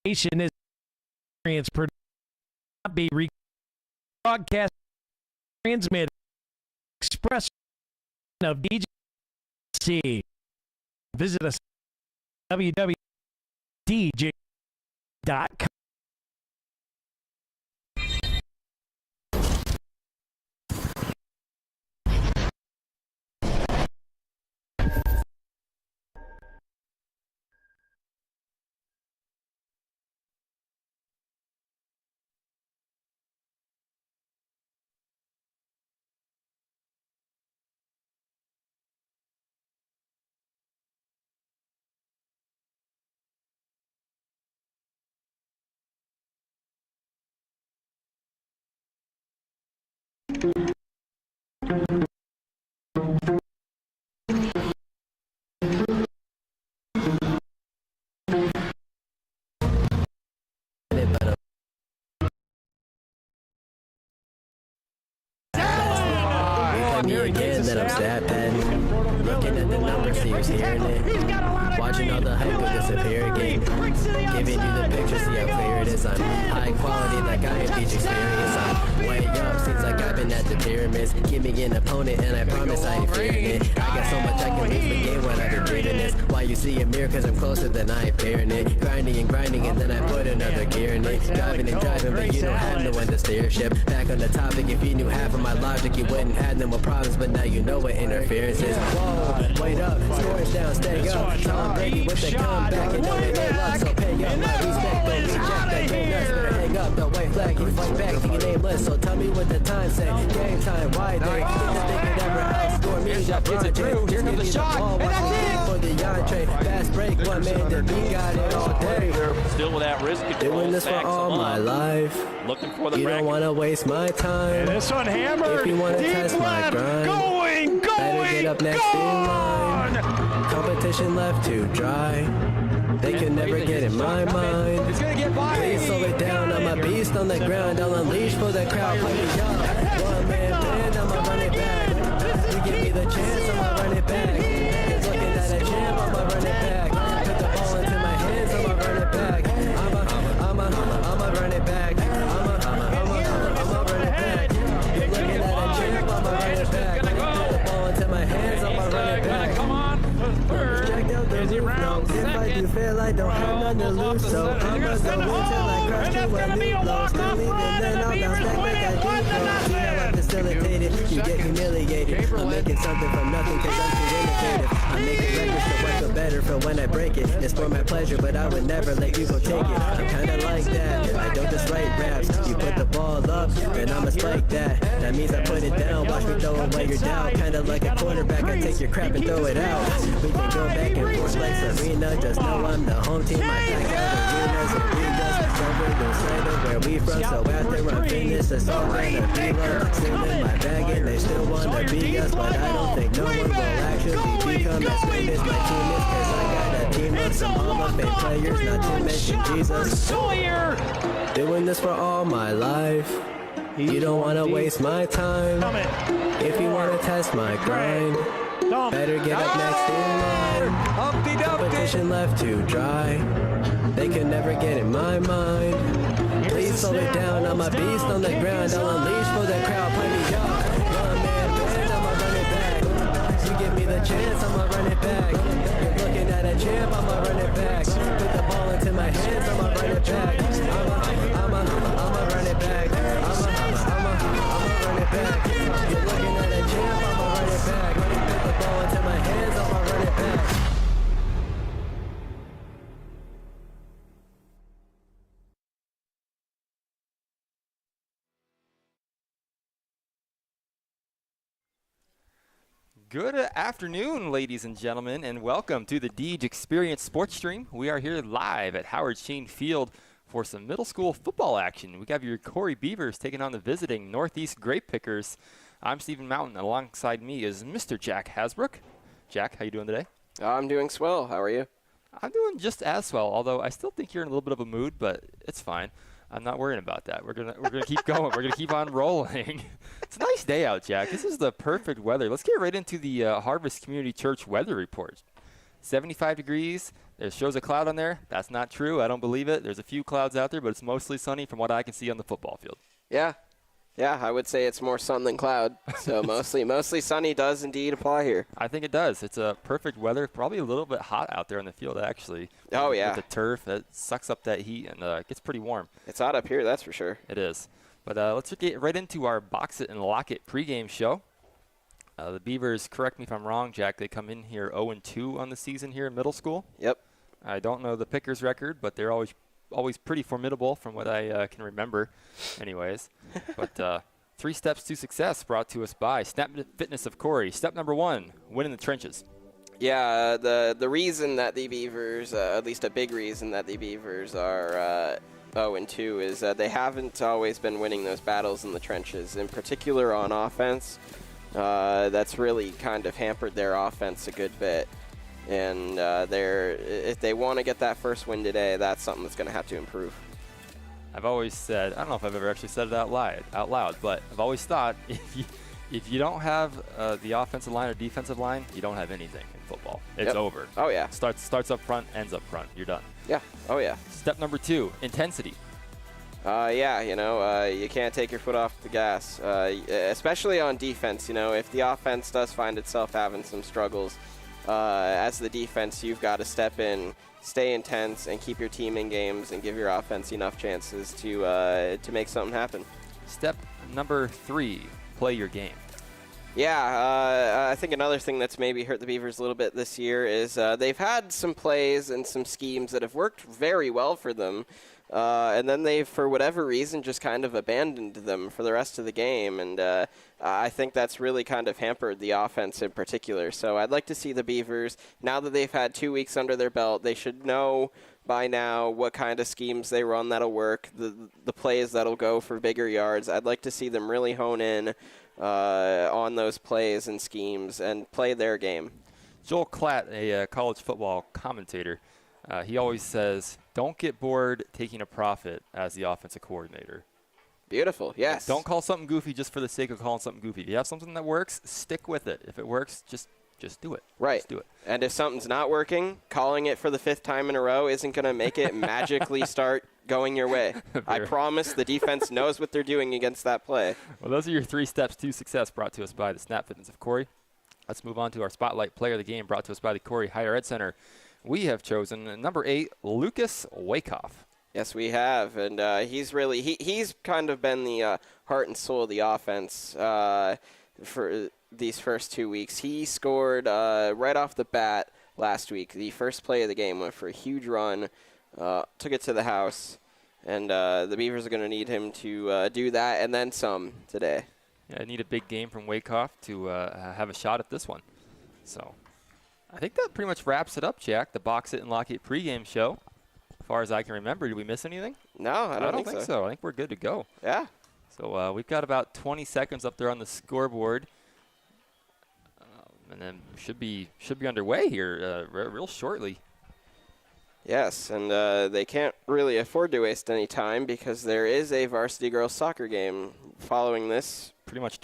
Station is experience not be broadcast transmitted express of DJ. Visit us at www.dj.com. Me again, then I'm sad then. Looking at the numbers, see who's hearing it. Watching all the hype go disappear again. Giving you the picture, see how clear it is. I'm high quality, like I have beach experience. I'm way up, seems like I've been at the pyramids. Give me an opponent, and I promise I ain't fearing it. I got so much I can lose the game when I've been dreaming this. Why you see a mirror, cause I'm closer than I ain't fearing it. Grinding and grinding, and then I put another gear in it. Driving and driving, but you don't have no one to steer ship. Back on the topic, if you knew half of my logic, you wouldn't have no more problems, but now you know what interference is. Whoa, wait up, scores down, stay up. Tom Brady with the comeback, and don't make no luck, so pay up my respect, don't reject that game nuts. Better hang up the white flag, you fight back, you nameless, so tell me what the time say. Game time, why they didn't think it ever outscore me. Is it true? Here comes the shot, and that's it! For the entree, fast break, one man that we got it all day. Still with that wrist control. Doing this for all my life. Looking for the You don't want to waste my time. And this one hammered. If you want to test my grind, better get up next in line. Competition left to dry. They can never get in my mind. It's gonna get by. Please slow it down. I'm a beast on the ground. I'll unleash for the crowd. Play me up. One man band. I'ma run it back. You give me the chance. I'ma run it back. It's looking at a champ. I'ma run it back. Put the ball into my hands. I'ma run it back. I'ma run it back. I'ma run it back. You're looking at a champ. I'ma run it back. Put the ball into my hands. I'ma run it back. Come on, third. Check out the roof now. If I do fail, I don't have none to lose. So I'ma go until I crush to a new blow. Still leaving, then I'll bounce back like I do. See how I facilitate it, you get humiliated. I'm making something from nothing cause I'm too innovative. I'm making records so I feel better for when I break it. It's for my pleasure, but I would never let you go take it. I'm kinda like that, I don't just write raps. You put the ball up, and I'ma spike that. That means I put it down, watch me throw away your doubt. Kinda like a quarterback, I take your crap and throw it out. We can go back and forth like Serena, just know I'm the home team. I pack out arenas and arenas, over the side of where we from. So after I'm finished, it's all gonna be love. Still in my bag and they still wanna be us, but I don't think no one will actually become as great as my team is. Cause I got a team of some Hall of Fame players, not to mention Jesus. Doing this for all my life. You don't wanna waste my time. If you wanna test my grind, better get up next in line. Competition left to dry. They can never get in my mind. Please slow it down. I'm a beast on the ground. I'll unleash for the crowd. Play me up. One man band. I'ma run it back. You give me the chance. I'ma run it back. You're looking at a champ. I'ma run it back. Put the ball into my hands. I'ma run it back. I'ma run it back. I'ma run it back. You're looking at a champ. I'ma run it back. Put the ball into my hands. I'ma run it back. Good afternoon, ladies and gentlemen, and welcome to the Deej Experience Sports Stream. We are here live at Howard Sheen Field for some middle school football action. We have your Corry Beavers taking on the visiting Northeast Grape Pickers. I'm Stephen Mountain, and alongside me is Mr. Jack Hasbrook. Jack, how you doing today? I'm doing swell. How are you? I'm doing just as well, although I still think you're in a little bit of a mood, but it's fine. I'm not worrying about that. We're gonna keep going. We're gonna keep on rolling. It's a nice day out, Jack. This is the perfect weather. Let's get right into the Harvest Community Church weather report. 75 degrees. It shows a cloud on there. That's not true. I don't believe it. There's a few clouds out there, but it's mostly sunny from what I can see on the football field. Yeah. Yeah, I would say it's more sun than cloud. So mostly sunny does indeed apply here. I think it does. It's a perfect weather. Probably a little bit hot out there on the field, actually. Oh, yeah. With the turf, it sucks up that heat, and it gets pretty warm. It's hot up here, that's for sure. It is. But let's get right into our Box It and Lock It pregame show. The Beavers, correct me if I'm wrong, Jack, they come in here 0-2 on the season here in middle school. Yep. I don't know the Pickers record, but they're always pretty formidable from what I can remember anyways. But 3 steps to success brought to us by Snap Fitness of Corry. Step number 1, win in the trenches. Yeah, the reason that the Beavers, at least a big reason that the Beavers are 0-2 is they haven't always been winning those battles in the trenches, in particular on offense. That's really kind of hampered their offense a good bit. And if they want to get that first win today, that's something that's going to have to improve. I've always said, I don't know if I've ever actually said it out loud, but I've always thought if you don't have the offensive line or defensive line, you don't have anything in football. It's over. Oh, yeah. Starts up front, ends up front. You're done. Yeah. Oh, yeah. Step number 2, intensity. Yeah, you can't take your foot off the gas, especially on defense. If the offense does find itself having some struggles, as the defense, you've got to step in, stay intense, and keep your team in games and give your offense enough chances to make something happen. Step number 3, play your game. Yeah, I think another thing that's maybe hurt the Beavers a little bit this year is they've had some plays and some schemes that have worked very well for them, and then they've, for whatever reason, just kind of abandoned them for the rest of the game, and I think that's really kind of hampered the offense in particular. So I'd like to see the Beavers, now that they've had 2 weeks under their belt, they should know by now what kind of schemes they run that'll work, the plays that'll go for bigger yards. I'd like to see them really hone in on those plays and schemes and play their game. Joel Klatt, a college football commentator, he always says, don't get bored taking a profit as the offensive coordinator. Beautiful, yes. Don't call something goofy just for the sake of calling something goofy. If you have something that works, stick with it. If it works, just do it. Right. Just do it. And if something's not working, calling it for the 5th time in a row isn't going to make it magically start going your way. I promise the defense knows what they're doing against that play. Well, those are your 3 steps to success brought to us by the Snap Fitness of Corry. Let's move on to our Spotlight Player of the Game brought to us by the Corry Higher Ed Center. We have chosen number 8, Lucas Wakehoff. Yes, we have, and he's kind of been the heart and soul of the offense for these first 2 weeks. He scored right off the bat last week. The first play of the game went for a huge run, took it to the house, and the Beavers are going to need him to do that and then some today. Yeah, I need a big game from Wakehoff to have a shot at this one. So I think that pretty much wraps it up, Jack, the Box It and Lock It pregame show. As far as I can remember, did we miss anything? No, I don't think so. I think we're good to go. Yeah. So we've got about 20 seconds up there on the scoreboard, and then should be underway here real shortly. Yes, and they can't really afford to waste any time because there is a varsity girls soccer game following this. Pretty much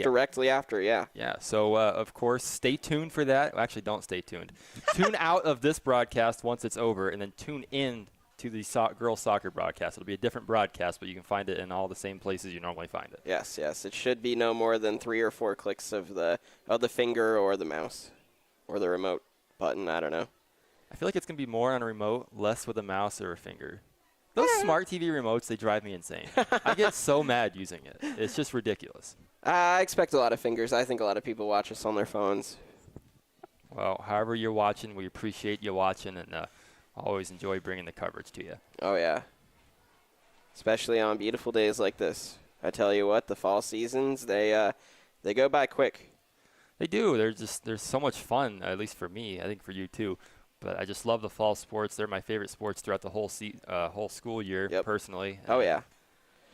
directly after, yeah. Yeah, so, of course, stay tuned for that. Actually, don't stay tuned. Tune out of this broadcast once it's over, and then tune in to the girls soccer broadcast. It'll be a different broadcast, but you can find it in all the same places you normally find it. Yes. It should be no more than 3 or 4 clicks of the finger or the mouse or the remote button. I don't know. I feel like it's going to be more on a remote, less with a mouse or a finger. Those smart TV remotes, they drive me insane. I get so mad using it. It's just ridiculous. I expect a lot of fingers. I think a lot of people watch us on their phones. Well, however you're watching, we appreciate you watching, and always enjoy bringing the coverage to you. Oh, yeah. Especially on beautiful days like this. I tell you what, the fall seasons, they go by quick. They do. There's so much fun, at least for me. I think for you, too. But I just love the fall sports. They're my favorite sports throughout the whole school year, personally. Oh, yeah.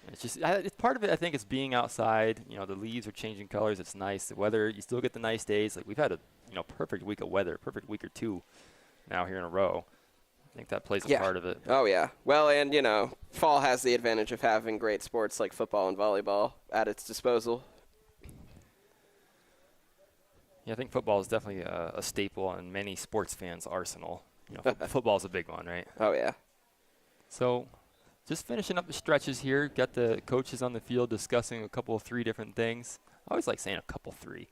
It's just it's part of it, I think, is being outside. The leaves are changing colors. It's nice. The weather, you still get the nice days. Like, we've had a perfect week of weather, perfect week or 2 now here in a row. I think that plays a part of it. Oh, yeah. Well, and, fall has the advantage of having great sports like football and volleyball at its disposal. Yeah, I think football is definitely a staple in many sports fans' arsenal. Football is a big one, right? Oh, yeah. So just finishing up the stretches here. Got the coaches on the field discussing a couple of 3 different things. I always like saying a couple 3.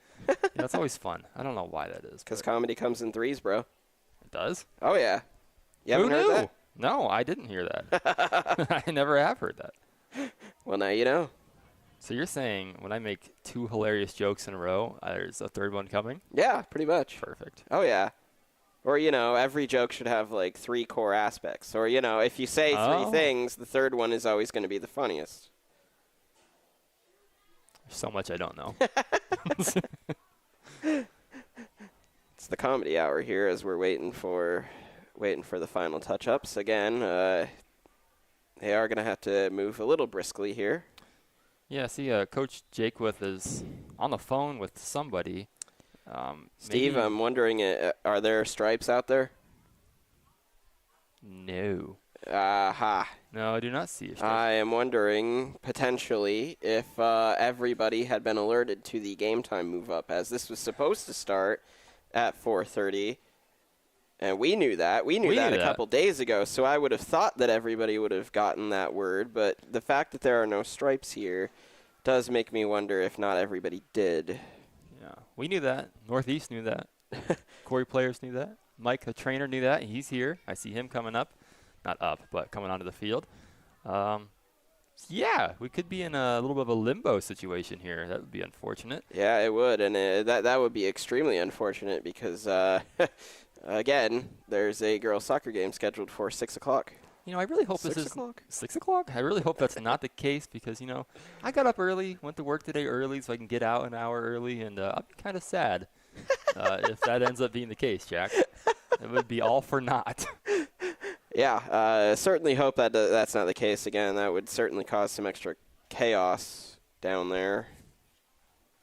That's always fun. I don't know why that is. Because comedy comes in 3s, bro. It does? Oh, yeah. You Who haven't heard knew? that? No, I didn't hear that. I never have heard that. Well, now you know. So you're saying when I make 2 hilarious jokes in a row, there's a 3rd one coming? Yeah, pretty much. Perfect. Oh, yeah. Or, every joke should have, 3 core aspects. Or, if you say 3 things, the 3rd one is always going to be the funniest. There's so much I don't know. It's the comedy hour here as we're waiting for the final touch-ups. Again, they are going to have to move a little briskly here. Yeah, see, Coach Jakewith is on the phone with somebody. Steve, I'm wondering, are there stripes out there? No. Aha. No, I do not see a stripe. I am wondering, potentially, if everybody had been alerted to the game time move-up, as this was supposed to start at 4:30. And we knew that. We knew that a couple days ago, so I would have thought that everybody would have gotten that word. But the fact that there are no stripes here does make me wonder if not everybody did. Yeah, we knew that. Northeast knew that. Corey players knew that. Mike, the trainer, knew that. He's here. I see him coming up. Not up, but coming onto the field. Yeah, we could be in a little bit of a limbo situation here. That would be unfortunate. Yeah, it would, and that would be extremely unfortunate because, again, there's a girls' soccer game scheduled for 6 o'clock. I really hope 6 this is o'clock? 6 o'clock. I really hope that's not the case because, I got up early, went to work today early so I can get out an hour early, and I'll be kind of sad if that ends up being the case, Jack. It would be all for naught. Yeah, certainly hope that that's not the case. Again, that would certainly cause some extra chaos down there.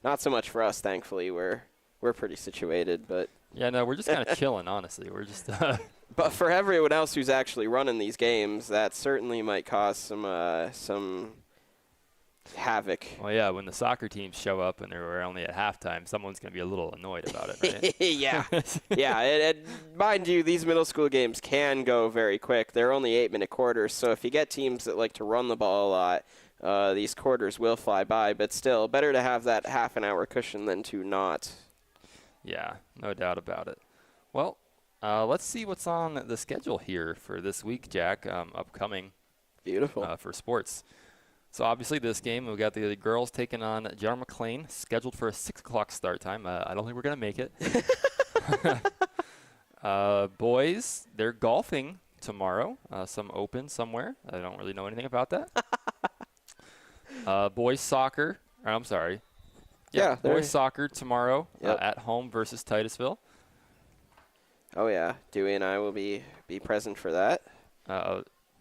Not so much for us, thankfully. We're pretty situated, but yeah, no, we're just kind of chilling, honestly. We're just. But for everyone else who's actually running these games, that certainly might cause some havoc. Well, yeah, when the soccer teams show up and they're only at halftime, someone's going to be a little annoyed about it, right? Yeah. Yeah, and mind you, these middle school games can go very quick. They're only 8-minute quarters, so if you get teams that like to run the ball a lot, these quarters will fly by. But still, better to have that half an hour cushion than to not. Yeah, no doubt about it. Well, let's see what's on the schedule here for this week, Jack, upcoming. Beautiful. For sports. So obviously this game, we've got the girls taking on General McLean, scheduled for a 6 o'clock start time. I don't think we're going to make it. Boys, they're golfing tomorrow, some open somewhere. I don't really know anything about that. Boys soccer, I'm sorry. Yeah, boys soccer tomorrow Yep. at home versus Titusville. Oh, yeah. Dewey and I will be present for that.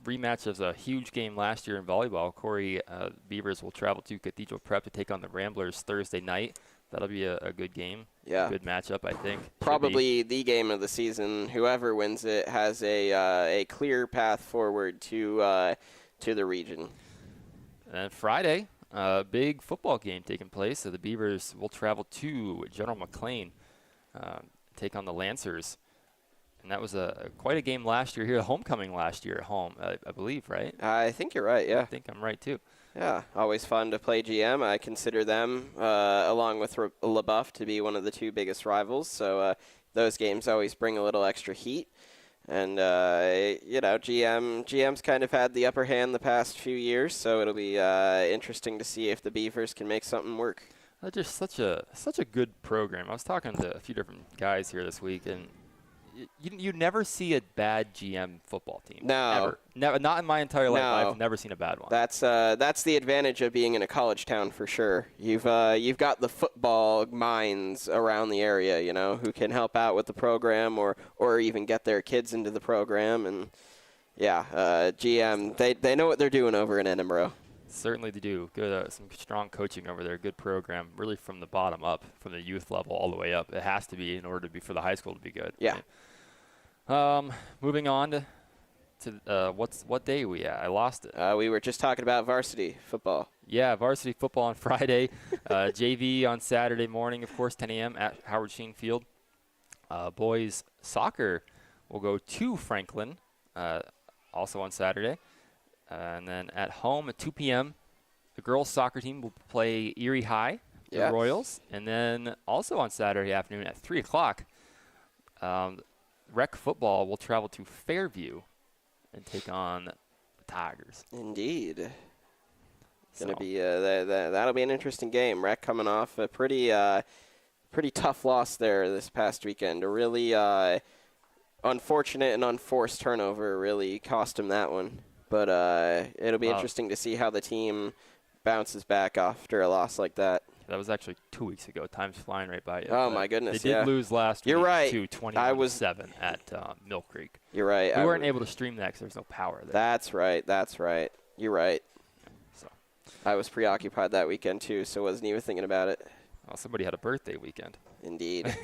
Rematch of a huge game last year in volleyball. Corry Beavers will travel to Cathedral Prep to take on the Ramblers Thursday night. That'll be a good game. Yeah. Good matchup, I think. Probably the game of the season. Whoever wins it has a clear path forward to the region. And Friday, big football game taking place. So the Beavers will travel to General McLean, take on the Lancers. And that was quite a game last year here, homecoming last year at home, I believe, right? I think you're right, yeah. I think I'm right, too. Yeah, always fun to play GM. I consider them, along with LaBeouf, to be one of the 2 biggest rivals. So those games always bring a little extra heat. And, GM's kind of had the upper hand the past few years, so it'll be interesting to see if the Beavers can make something work. That's just such a good program. I was talking to a few different guys here this week, and you never see a bad GM football team. No. Never, not in my entire life. No. I've never seen a bad one. That's the advantage of being in a college town for sure. You've got the football minds around the area, who can help out with the program or even get their kids into the program. And yeah, GM, they know what they're doing over in Edinburgh. Certainly they do. Good, some strong coaching over there. Good program, really from the bottom up, from the youth level all the way up. It has to be in order to be for the high school to be good. Yeah. Right? Moving on what day are we at? I lost it. We were just talking about varsity football. Yeah, varsity football on Friday. JV on Saturday morning, of course, 10 a.m. at Howard Sheen Field. Boys soccer will go to Franklin, also on Saturday. And then at home at 2 p.m., the girls soccer team will play Erie High, the Royals. And then also on Saturday afternoon at 3 o'clock, rec football will travel to Fairview and take on the Tigers. Indeed. Gonna be that'll be an interesting game. Rec coming off a pretty tough loss there this past weekend. A really unfortunate and unforced turnover really cost him that one. But it'll be interesting to see how the team bounces back after a loss like that. That was actually 2 weeks ago. Time's flying right by you. Oh, my goodness, They did lose last You're week right. to 21-7 at Mill Creek. You're right. We weren't able to stream that because there's no power there. That's right. You're right. So I was preoccupied that weekend, too, so wasn't even thinking about it. Well, somebody had a birthday weekend. Indeed.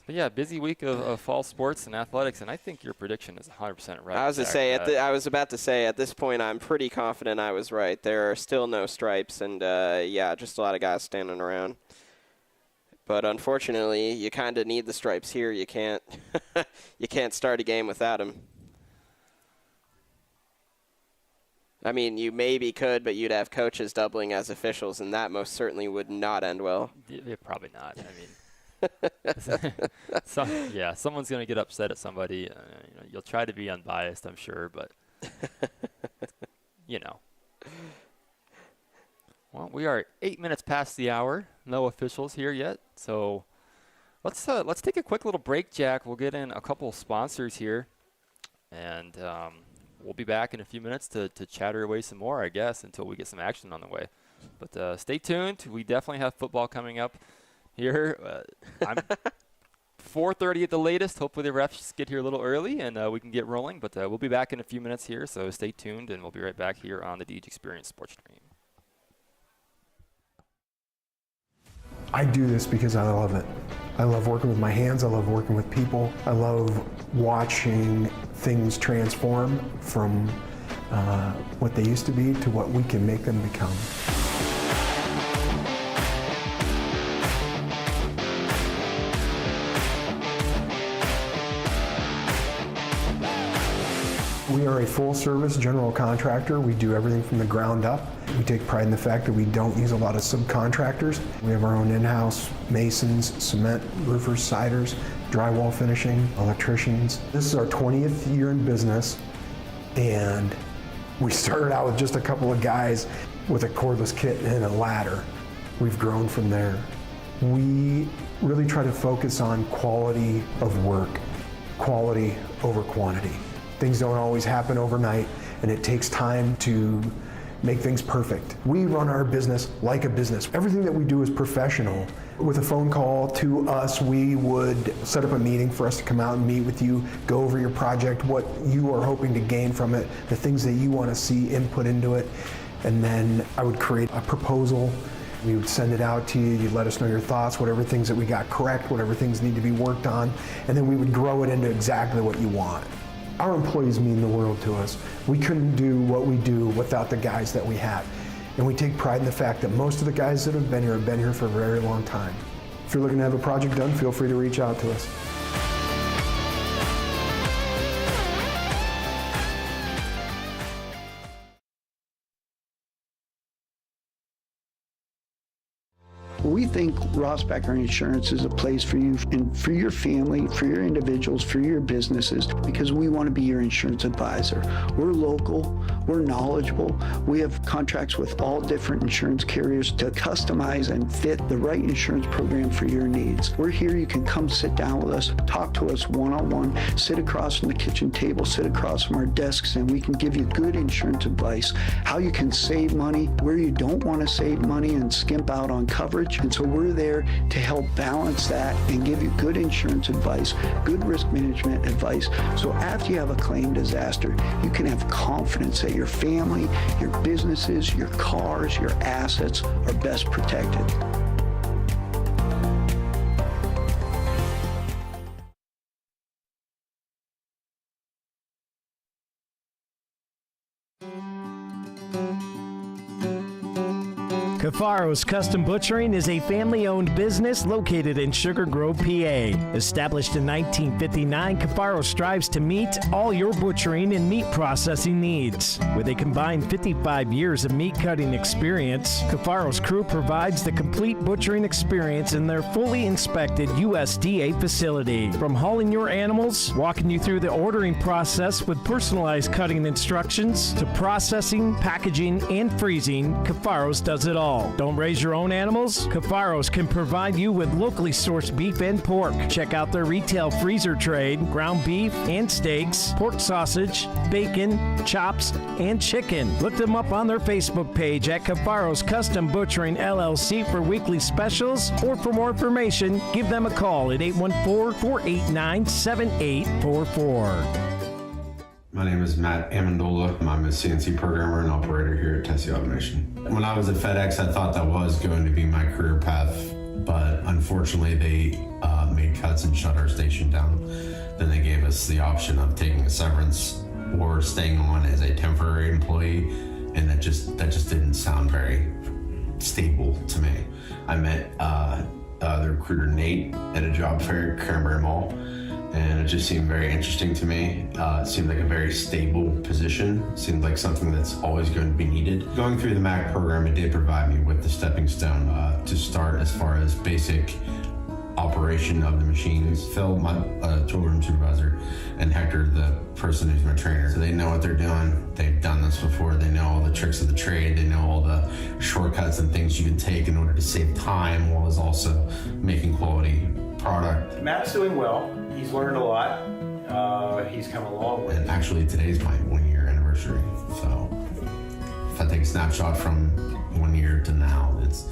But yeah, busy week of fall sports and athletics, and I think your prediction is 100% right. I was about to say, at this point, I'm pretty confident I was right. There are still no stripes, and just a lot of guys standing around. But unfortunately, you kind of need the stripes here. You can't, you can't start a game without them. I mean, you maybe could, but you'd have coaches doubling as officials, and that most certainly would not end well. Yeah, probably not. I mean. Someone's going to get upset at somebody. You'll try to be unbiased, I'm sure, but Well, we are 8 minutes past the hour. No officials here yet, so let's take a quick little break, Jack. We'll get in a couple sponsors here, and we'll be back in a few minutes to chatter away some more, I guess, until we get some action on the way. But stay tuned. We definitely have football coming up here. I'm 4:30 at the latest. Hopefully the refs get here a little early and we can get rolling. But we'll be back in a few minutes here, so stay tuned, and we'll be right back here on the DG Experience Sports Stream. I do this because I love it. I love working with my hands. I love working with people. I love watching things transform from what they used to be to what we can make them become. We are a full-service general contractor. We do everything from the ground up. We take pride in the fact that we don't use a lot of subcontractors. We have our own in-house masons, cement, roofers, siders, drywall finishing, electricians. This is our 20th year in business, and we started out with just a couple of guys with a cordless kit and a ladder. We've grown from there. We really try to focus on quality of work, quality over quantity. Things don't always happen overnight, and it takes time to make things perfect. We run our business like a business. Everything that we do is professional. With a phone call to us, we would set up a meeting for us to come out and meet with you, go over your project, what you are hoping to gain from it, the things that you want to see input into it, and then I would create a proposal. We would send it out to you, you'd let us know your thoughts, whatever things that we got correct, whatever things need to be worked on, and then we would grow it into exactly what you want. Our employees mean the world to us. We couldn't do what we do without the guys that we have. And we take pride in the fact that most of the guys that have been here for a very long time. If you're looking to have a project done, feel free to reach out to us. We think Ross Becker Insurance is a place for you and for your family, for your individuals, for your businesses, because we want to be your insurance advisor. We're local, we're knowledgeable, we have contracts with all different insurance carriers to customize and fit the right insurance program for your needs. We're here, you can come sit down with us, talk to us one-on-one, sit across from the kitchen table, sit across from our desks, and we can give you good insurance advice, how you can save money, where you don't want to save money and skimp out on coverage. And so we're there to help balance that and give you good insurance advice, good risk management advice. So after you have a claim disaster, you can have confidence that your family, your businesses, your cars, your assets are best protected. Cafaro's Custom Butchering is a family-owned business located in Sugar Grove, PA. Established in 1959, Cafaro strives to meet all your butchering and meat processing needs. With a combined 55 years of meat cutting experience, Cafaro's crew provides the complete butchering experience in their fully inspected USDA facility. From hauling your animals, walking you through the ordering process with personalized cutting instructions, to processing, packaging, and freezing, Cafaro's does it all. Don't raise your own animals? Cafaro's can provide you with locally sourced beef and pork. Check out their retail freezer trade, ground beef and steaks, pork sausage, bacon, chops, and chicken. Look them up on their Facebook page at Cafaro's Custom Butchering LLC for weekly specials, or for more information, give them a call at 814-489-7844. My name is Matt Amendola. I'm a CNC programmer and operator here at Tessie Automation. When I was at FedEx, I thought that was going to be my career path, but unfortunately they made cuts and shut our station down. Then they gave us the option of taking a severance or staying on as a temporary employee, and that just didn't sound very stable to me. I met the recruiter Nate at a job fair at Cranberry Mall, and it just seemed very interesting to me. It seemed like a very stable position. It seemed like something that's always going to be needed. Going through the MAC program, it did provide me with the stepping stone to start as far as basic operation of the machines. Phil, my tool room supervisor, and Hector, the person who's my trainer. So they know what they're doing. They've done this before. They know all the tricks of the trade. They know all the shortcuts and things you can take in order to save time while is also making quality product. Matt's doing well. He's learned a lot. He's come a long way. And actually today's my 1 year anniversary. So if I take a snapshot from 1 year to now, it's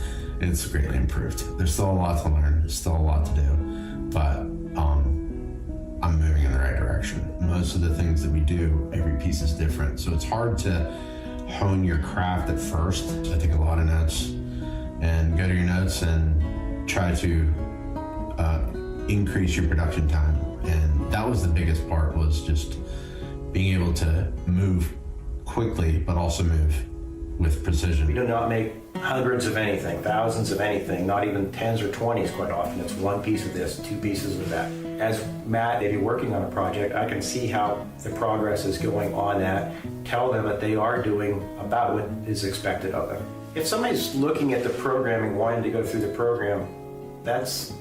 greatly improved. There's still a lot to learn. There's still a lot to do, but I'm moving in the right direction. Most of the things that we do, every piece is different. So it's hard to hone your craft at first. I take a lot of notes and go to your notes and try to increase your production time. And that was the biggest part, was just being able to move quickly, but also move with precision. We do not make hundreds of anything, thousands of anything, not even 10s or 20s quite often. It's one piece of this, two pieces of that. As Matt may be working on a project, I can see how the progress is going on that, tell them that they are doing about what is expected of them. If somebody's looking at the programming, wanting to go through the program, that's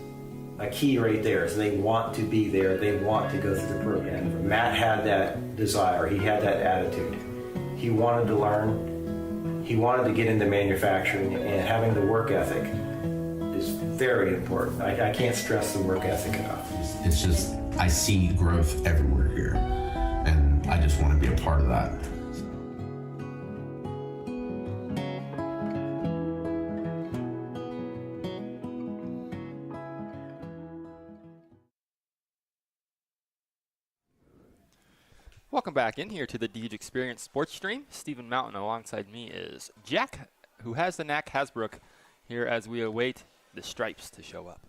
a key right there. Is they want to be there, they want to go through the program. Matt had that desire, he had that attitude. He wanted to learn. He wanted to get into manufacturing, and having the work ethic is very important. I can't stress the work ethic enough. It's just, I see growth everywhere here, and I just want to be a part of that. Welcome back in here to the Deej Experience Sports Stream. Stephen Mountain alongside me is Jack, who has the Knack Hasbrook, here as we await the stripes to show up.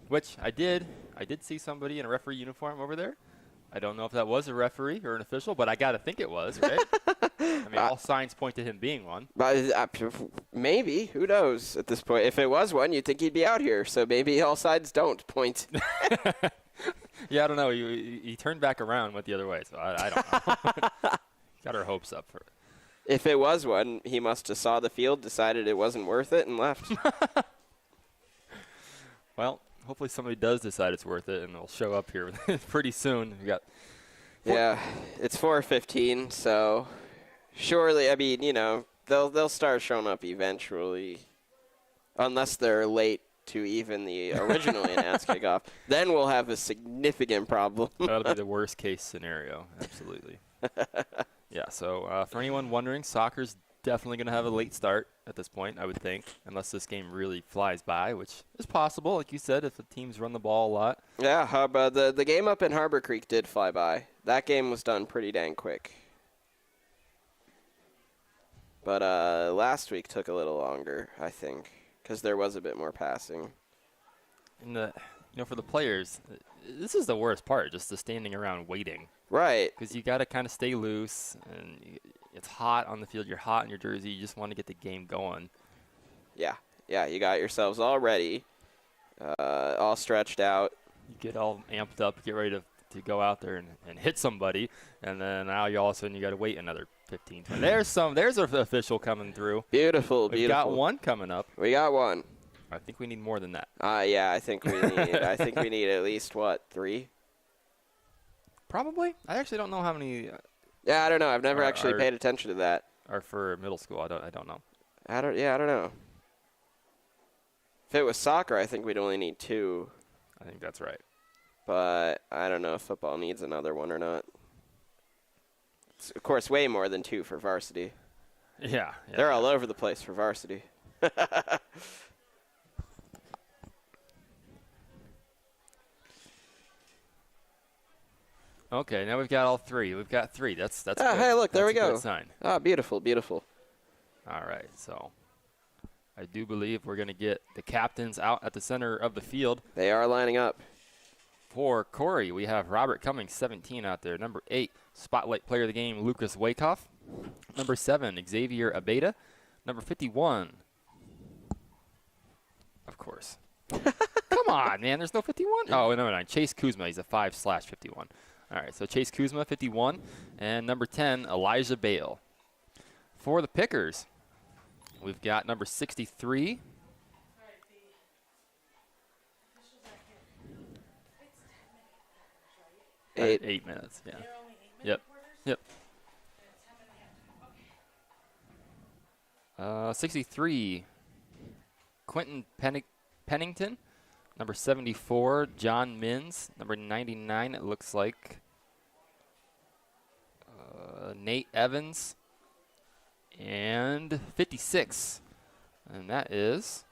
Which I did see somebody in a referee uniform over there. I don't know if that was a referee or an official, but I got to think it was, right? I mean, all signs point to him being one. Maybe. Who knows at this point? If it was one, you'd think he'd be out here. So maybe all sides don't point. Yeah, I don't know. He turned back around, went the other way, so I don't know. Got our hopes up for it. If it was one, he must have saw the field, decided it wasn't worth it, and left. Well, hopefully somebody does decide it's worth it, and they'll show up here pretty soon. Yeah, it's 4:15, so surely, I mean, they'll start showing up eventually, unless they're late to even the originally announced kickoff. Then we'll have a significant problem. That'll be the worst case scenario, absolutely. Yeah, so for anyone wondering, soccer's definitely going to have a late start at this point, I would think, unless this game really flies by, which is possible, like you said, if the teams run the ball a lot. Yeah, the game up in Harbor Creek did fly by. That game was done pretty dang quick. But last week took a little longer, I think, because there was a bit more passing. And for the players, this is the worst part, just the standing around waiting. Right. Because you got to kind of stay loose, and it's hot on the field. You're hot in your jersey. You just want to get the game going. Yeah, you got yourselves all ready, all stretched out. You get all amped up, get ready to go out there and hit somebody, and then now you all of a sudden you got to wait another 15, 20. There's an official coming through. Beautiful. We've got one coming up. We got one. I think we need more than that. Yeah, I think we need at least 3? Probably. I actually don't know how many. Yeah, I don't know. I've never actually paid attention to that. Are for middle school. I don't know. I don't know. If it was soccer, I think we'd only need 2. I think that's right. But I don't know if football needs another one or not. It's, of course, way more than 2 for varsity. Yeah. They're all over the place for varsity. Okay, now we've got all 3. We've got 3. That's good. Hey, look, there we go. Good sign. Beautiful. All right, so I do believe we're going to get the captains out at the center of the field. They are lining up. For Corry, we have Robert Cummings, 17 out there. Number 8, Spotlight Player of the Game, Lucas Wyckoff. Number 7, Xavier Abeda. Number 51, of course. Come on, man, there's no 51? Oh, number 9, Chase Kuzma. He's a 5/51. All right, so Chase Kuzma, 51. And number 10, Elijah Bale. For the Pickers, we've got number 63. Eight minutes, yeah. Yep. 63, Quentin Pennington. Number 74, John Mins. Number 99, it looks like Nate Evans. And 56, and that is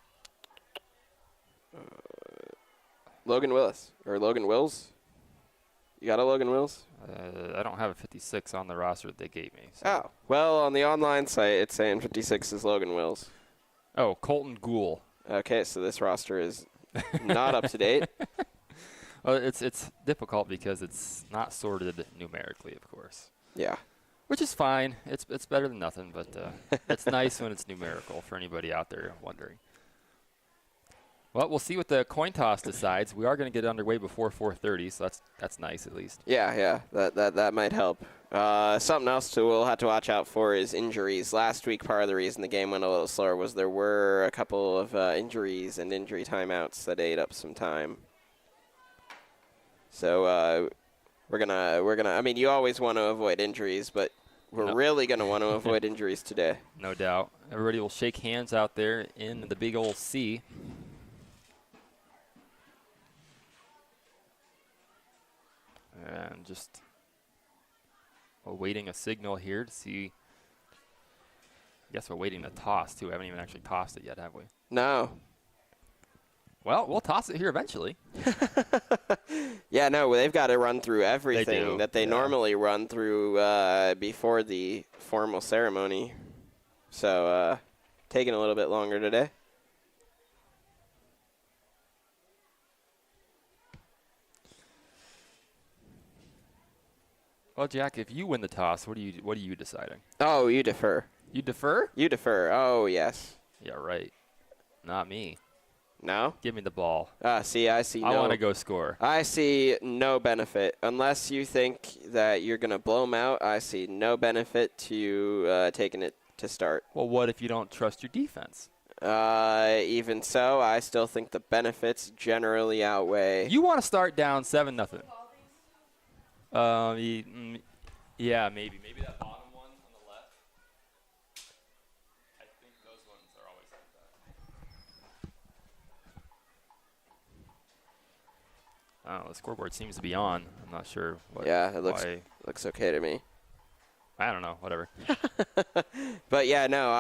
Logan Willis, or Logan Wills. You got a Logan Wills? I don't have a 56 on the roster that they gave me. So. Oh, well, on the online site, it's saying 56 is Logan Wills. Oh, Colton Gould. Okay, so this roster is not up to date. Well, it's difficult because it's not sorted numerically, of course. Yeah. Which is fine. It's better than nothing, but it's nice when it's numerical for anybody out there wondering. Well, we'll see what the coin toss decides. We are going to get underway before 4:30, so that's nice at least. Yeah, that might help. Something else we'll have to watch out for is injuries. Last week, part of the reason the game went a little slower was there were a couple of injuries and injury timeouts that ate up some time. So we're gonna. I mean, you always want to avoid injuries, but we're really gonna want to avoid injuries today. No doubt. Everybody will shake hands out there in the big old C. And just awaiting a signal here to see. I guess we're waiting to toss, too. We haven't even actually tossed it yet, have we? No. Well, we'll toss it here eventually. Yeah, no, they've got to run through everything that they normally run through before the formal ceremony. So, taking a little bit longer today. Well, Jack, if you win the toss, what are you deciding? Oh, you defer. You defer? You defer. Oh, yes. Yeah, right. Not me. No? Give me the ball. See, I see. I want to go score. I see no benefit. Unless you think that you're going to blow them out, I see no benefit to taking it to start. Well, what if you don't trust your defense? Even so, I still think the benefits generally outweigh. You want to start down 7-0. Yeah, maybe. Maybe that bottom one on the left. I think those ones are always like that. I don't know, the scoreboard seems to be on. I'm not sure what. Yeah, it looks okay to me. I don't know, whatever. But yeah, no,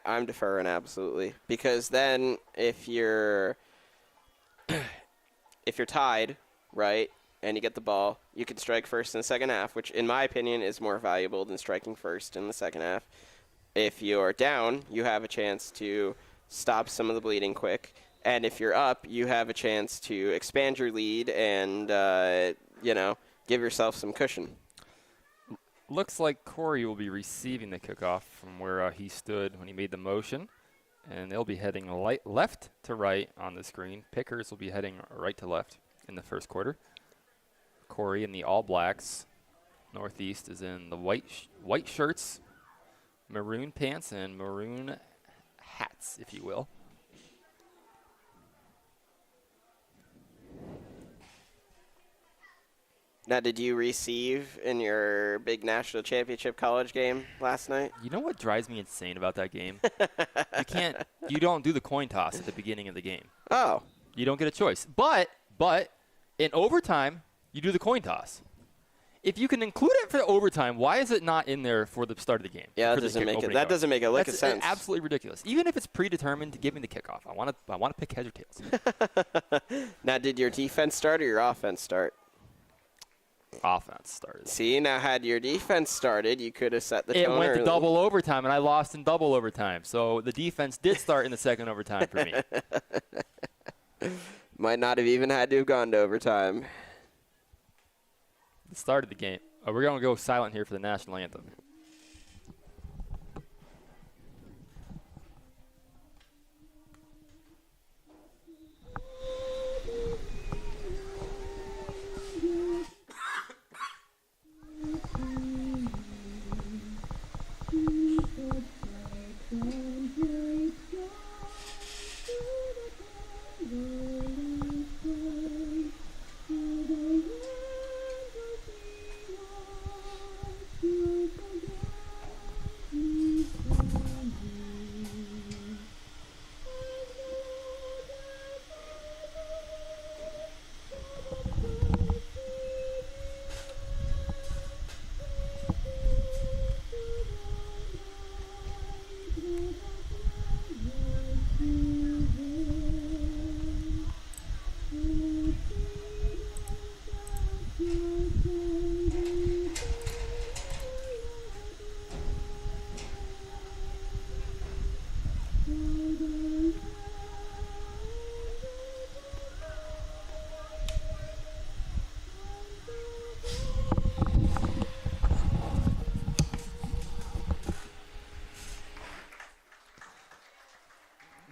I'm deferring absolutely, because then if you're tied, right, and you get the ball, you can strike first in the second half, which in my opinion is more valuable than striking first in the second half. If you're down, you have a chance to stop some of the bleeding quick, and if you're up, you have a chance to expand your lead and give yourself some cushion. Looks like Corry will be receiving the kickoff from where he stood when he made the motion. And they'll be heading left to right on the screen. Pickers will be heading right to left in the first quarter. Corry in the All Blacks. Northeast is in the white shirts, maroon pants, and maroon hats, if you will. Now, did you receive in your big national championship college game last night? You know what drives me insane about that game? You don't do the coin toss at the beginning of the game. Oh. You don't get a choice. But in overtime, you do the coin toss. If you can include it for overtime, why is it not in there for the start of the game? Yeah, that doesn't make a lick of sense. That's absolutely ridiculous. Even if it's predetermined to give me the kickoff, I want to pick heads or tails. Now, did your defense start or your offense start? Offense started. See, now had your defense started, you could have set the tone. It went early. to double overtime, and I lost in double overtime. So the defense did start in the second overtime for me. Might not have even had to have gone to overtime. The start of the game. We're going to go silent here for the national anthem.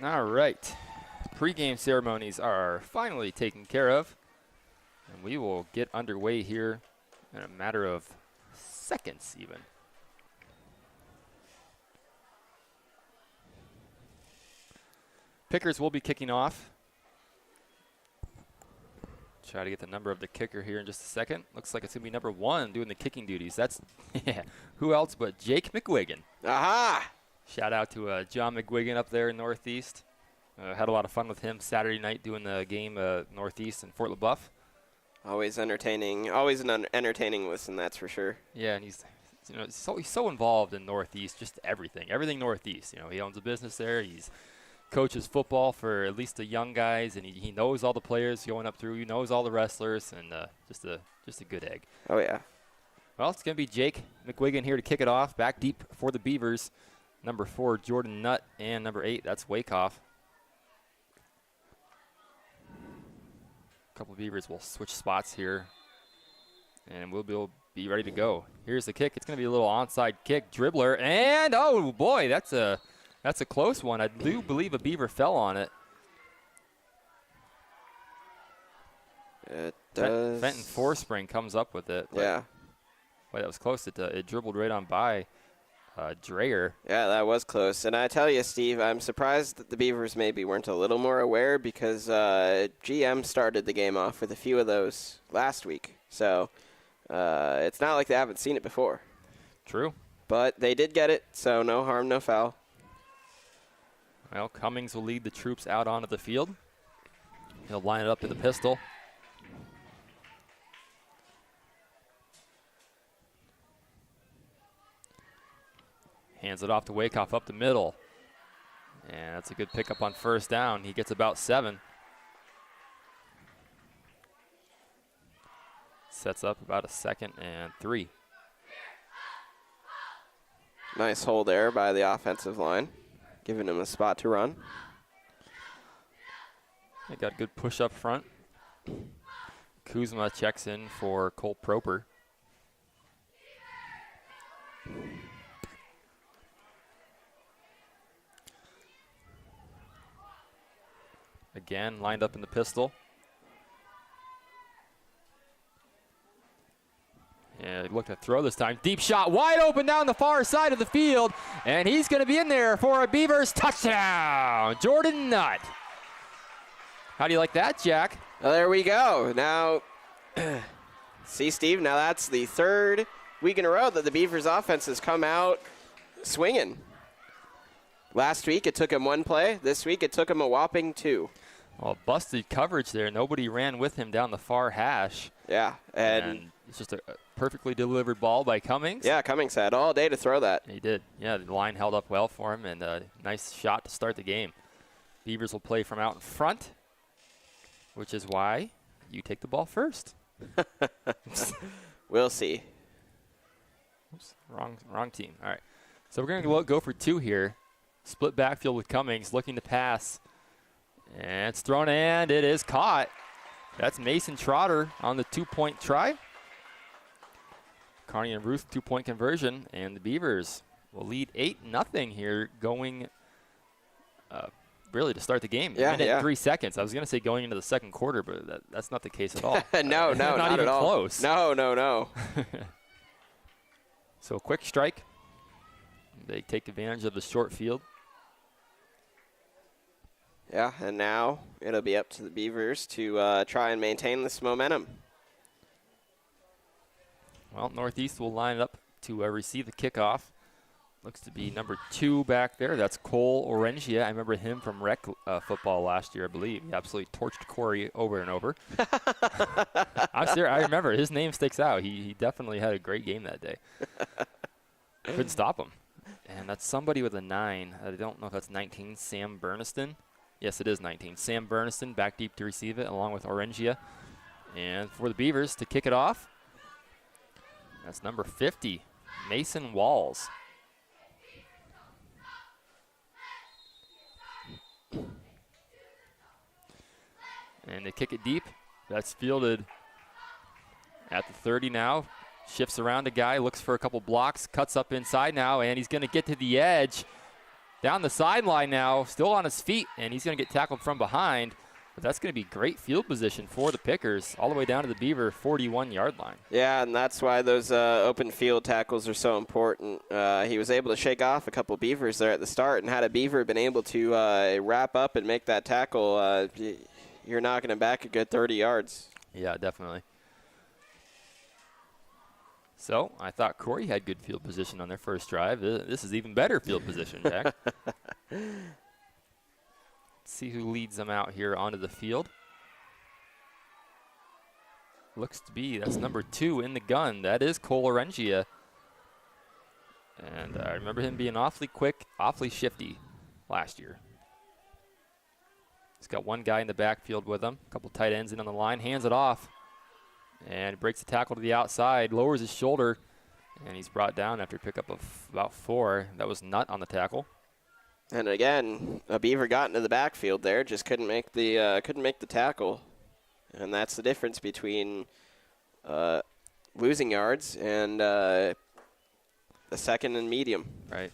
All right. Pre-game ceremonies are finally taken care of, and we will get underway here in a matter of seconds even. Pickers will be kicking off. Try to get the number of the kicker here in just a second. Looks like it's going to be number 1 doing the kicking duties. That's who else but Jake McWiggin. Aha! Shout out to John McWiggin up there in Northeast. Had a lot of fun with him Saturday night doing the game Northeast in Fort LaBeouf. Always entertaining. Always an entertaining listen, that's for sure. Yeah, and he's so involved in Northeast, just everything Northeast. He owns a business there. He's coaches football for at least the young guys, and he knows all the players going up through. He knows all the wrestlers, and just a good egg. Oh yeah. Well, it's going to be Jake McWiggin here to kick it off. Back deep for the Beavers. Number 4, Jordan Nutt, and number 8, that's Wakehoff. A couple of Beavers will switch spots here, and we'll be ready to go. Here's the kick. It's going to be a little onside kick, dribbler, and oh boy, that's a close one. I do believe a Beaver fell on it. It does. Fenton Forspring comes up with it. Yeah. Boy, that was close. It dribbled right on by Dreyer. Yeah, that was close. And I tell you, Steve, I'm surprised that the Beavers maybe weren't a little more aware because GM started the game off with a few of those last week. So it's not like they haven't seen it before. True. But they did get it, so no harm, no foul. Well, Cummings will lead the troops out onto the field. He'll line it up to the pistol. Hands it off to Wakehoff up the middle. And that's a good pickup on first down. He gets about 7. Sets up about a 2nd and 3. Nice hold there by the offensive line, giving him a spot to run. They got a good push up front. Kuzma checks in for Colt Proper. Again, lined up in the pistol. And look to throw this time. Deep shot, wide open down the far side of the field. And he's going to be in there for a Beavers touchdown. Jordan Nutt. How do you like that, Jack? Well, there we go. Now, see, Steve, now that's the third week in a row that the Beavers offense has come out swinging. Last week it took him 1 play. This week it took him a whopping 2. Well, busted coverage there. Nobody ran with him down the far hash. Yeah, and it's just a perfectly delivered ball by Cummings. Yeah, Cummings had all day to throw that. He did. Yeah, the line held up well for him, and a nice shot to start the game. Beavers will play from out in front, which is why you take the ball first. We'll see. Oops, wrong team. All right. So we're going to go for 2 here. Split backfield with Cummings, looking to pass. And it's thrown, and it is caught. That's Mason Trotter on the 2-point try. Carney and Ruth 2-point conversion, and the Beavers will lead 8-0 here going really to start the game. Yeah, minute and 3 seconds. I was going to say going into the second quarter, but that's not the case at all. No, not even at all. Close. No. So a quick strike. They take advantage of the short field. Yeah, and now it'll be up to the Beavers to try and maintain this momentum. Well, Northeast will line up to receive the kickoff. Looks to be number 2 back there. That's Cole Orengia. I remember him from rec football last year, I believe. He absolutely torched Corry over and over. I'm serious. I remember. His name sticks out. He definitely had a great game that day. Couldn't stop him. And that's somebody with a 9. I don't know if that's 19. Sam Berniston. Yes, it is 19. Sam Berniston back deep to receive it along with Orengia. And for the Beavers to kick it off, that's number 50, Mason Walls. And they kick it deep. That's fielded at the 30 now. Shifts around a guy, looks for a couple blocks, cuts up inside now, and he's going to get to the edge. Down the sideline now, still on his feet, and he's going to get tackled from behind. But that's going to be great field position for the Pickers all the way down to the Beaver 41-yard line. Yeah, and that's why those open field tackles are so important. He was able to shake off a couple Beavers there at the start, and had a Beaver been able to wrap up and make that tackle, you're knocking him back a good 30 yards. Yeah, definitely. So I thought Corry had good field position on their first drive. This is even better field position, Jack. Let's see who leads them out here onto the field. Looks to be, that's number 2 in the gun. That is Cole Orengia. And I remember him being awfully quick, awfully shifty last year. He's got one guy in the backfield with him, a couple tight ends in on the line, hands it off. And breaks the tackle to the outside, lowers his shoulder, and he's brought down after a pickup of about 4. That was Nutt on the tackle. And again, a Beaver got into the backfield there, just couldn't make the tackle. And that's the difference between losing yards and a second and medium. Right.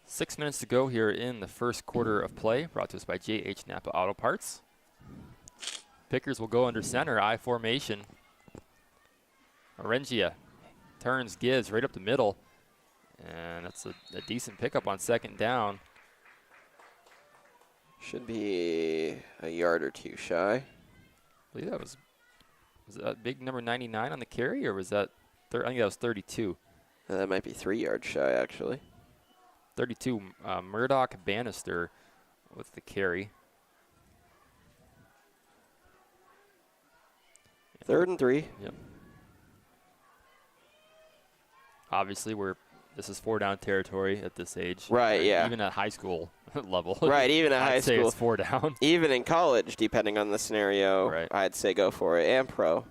6 minutes to go here in the first quarter of play, brought to us by J.H. Napa Auto Parts. Pickers will go under center, I formation. Orengia turns, gives right up the middle. And that's a decent pickup on second down. Should be a yard or 2 shy. I believe that was that big number 99 on the carry, or was that, I think that was 32. That might be 3 yards shy, actually. 32, Murdoch Bannister with the carry. 3rd and 3. Yep. Obviously, this is 4-down territory at this age. Right, yeah. Even at high school level. Right, even at high school. I'd say it's 4 down. Even in college, depending on the scenario, right. I'd say go for it, and pro.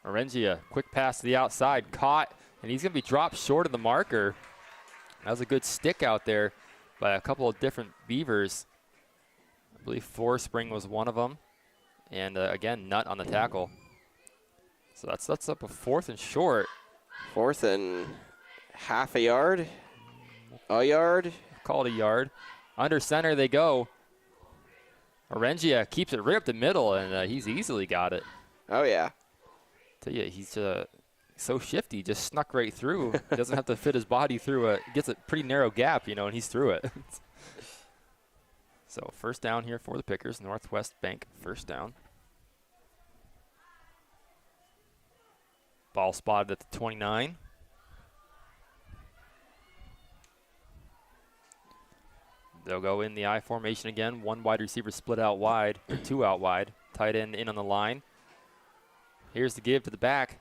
Orengia, quick pass to the outside, caught, and he's going to be dropped short of the marker. That was a good stick out there by a couple of different Beavers. I believe Forspring was one of them. And again, Nutt on the tackle. So that's up a 4th and short. 4th and half a yard. A yard. Call it a yard. Under center they go. Orengia keeps it right up the middle, and he's easily got it. Oh, yeah. Tell you, he's so shifty, just snuck right through. He doesn't have to fit his body through gets a pretty narrow gap, and he's through it. So first down here for the Pickers. Northwest Bank first down. Ball spotted at the 29. They'll go in the I formation again. 1 wide receiver split out wide, or 2 out wide. Tight end in on the line. Here's the give to the back.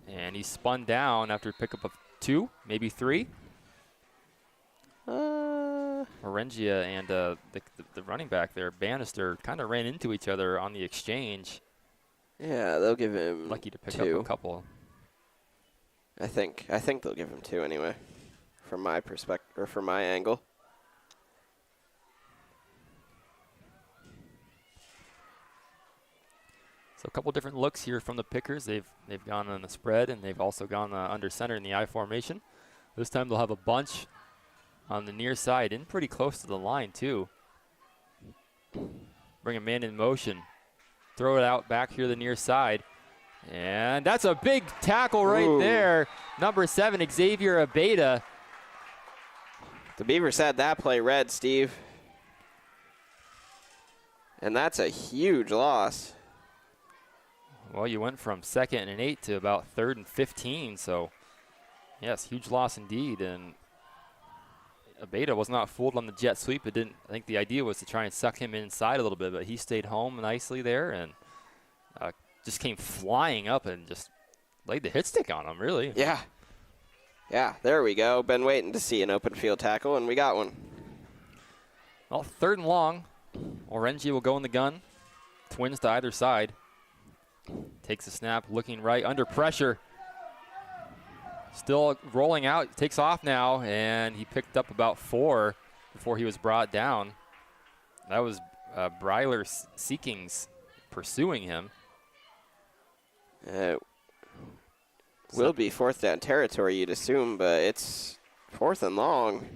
And he's spun down after a pickup of 2, maybe 3. Orengia and the running back there, Bannister, kind of ran into each other on the exchange. Yeah, they'll give him lucky to pick 2. up a couple. I think they'll give him 2 anyway, from my perspective, or from my angle. So a couple different looks here from the Pickers. They've gone on the spread, and they've also gone under center in the I formation. This time they'll have a bunch on the near side, in pretty close to the line too. Bring a man in motion. Throw it out back here to the near side. And that's a big tackle right there. Number 7, Xavier Abeda. The Beavers had that play read, Steve. And that's a huge loss. Well, you went from 2nd and 8 to about 3rd and 15. So, yes, huge loss indeed. And Abeda was not fooled on the jet sweep. I think the idea was to try and suck him inside a little bit, but he stayed home nicely there and just came flying up and just laid the hit stick on him, really. Yeah. Yeah, there we go. Been waiting to see an open field tackle, and we got one. Well, 3rd and long. Orengia will go in the gun. Twins to either side. Takes a snap, looking right, under pressure. Still rolling out, takes off now, and he picked up about 4 before he was brought down. That was Bryler Seekings pursuing him. Will be 4th down territory, you'd assume, but it's 4th and long.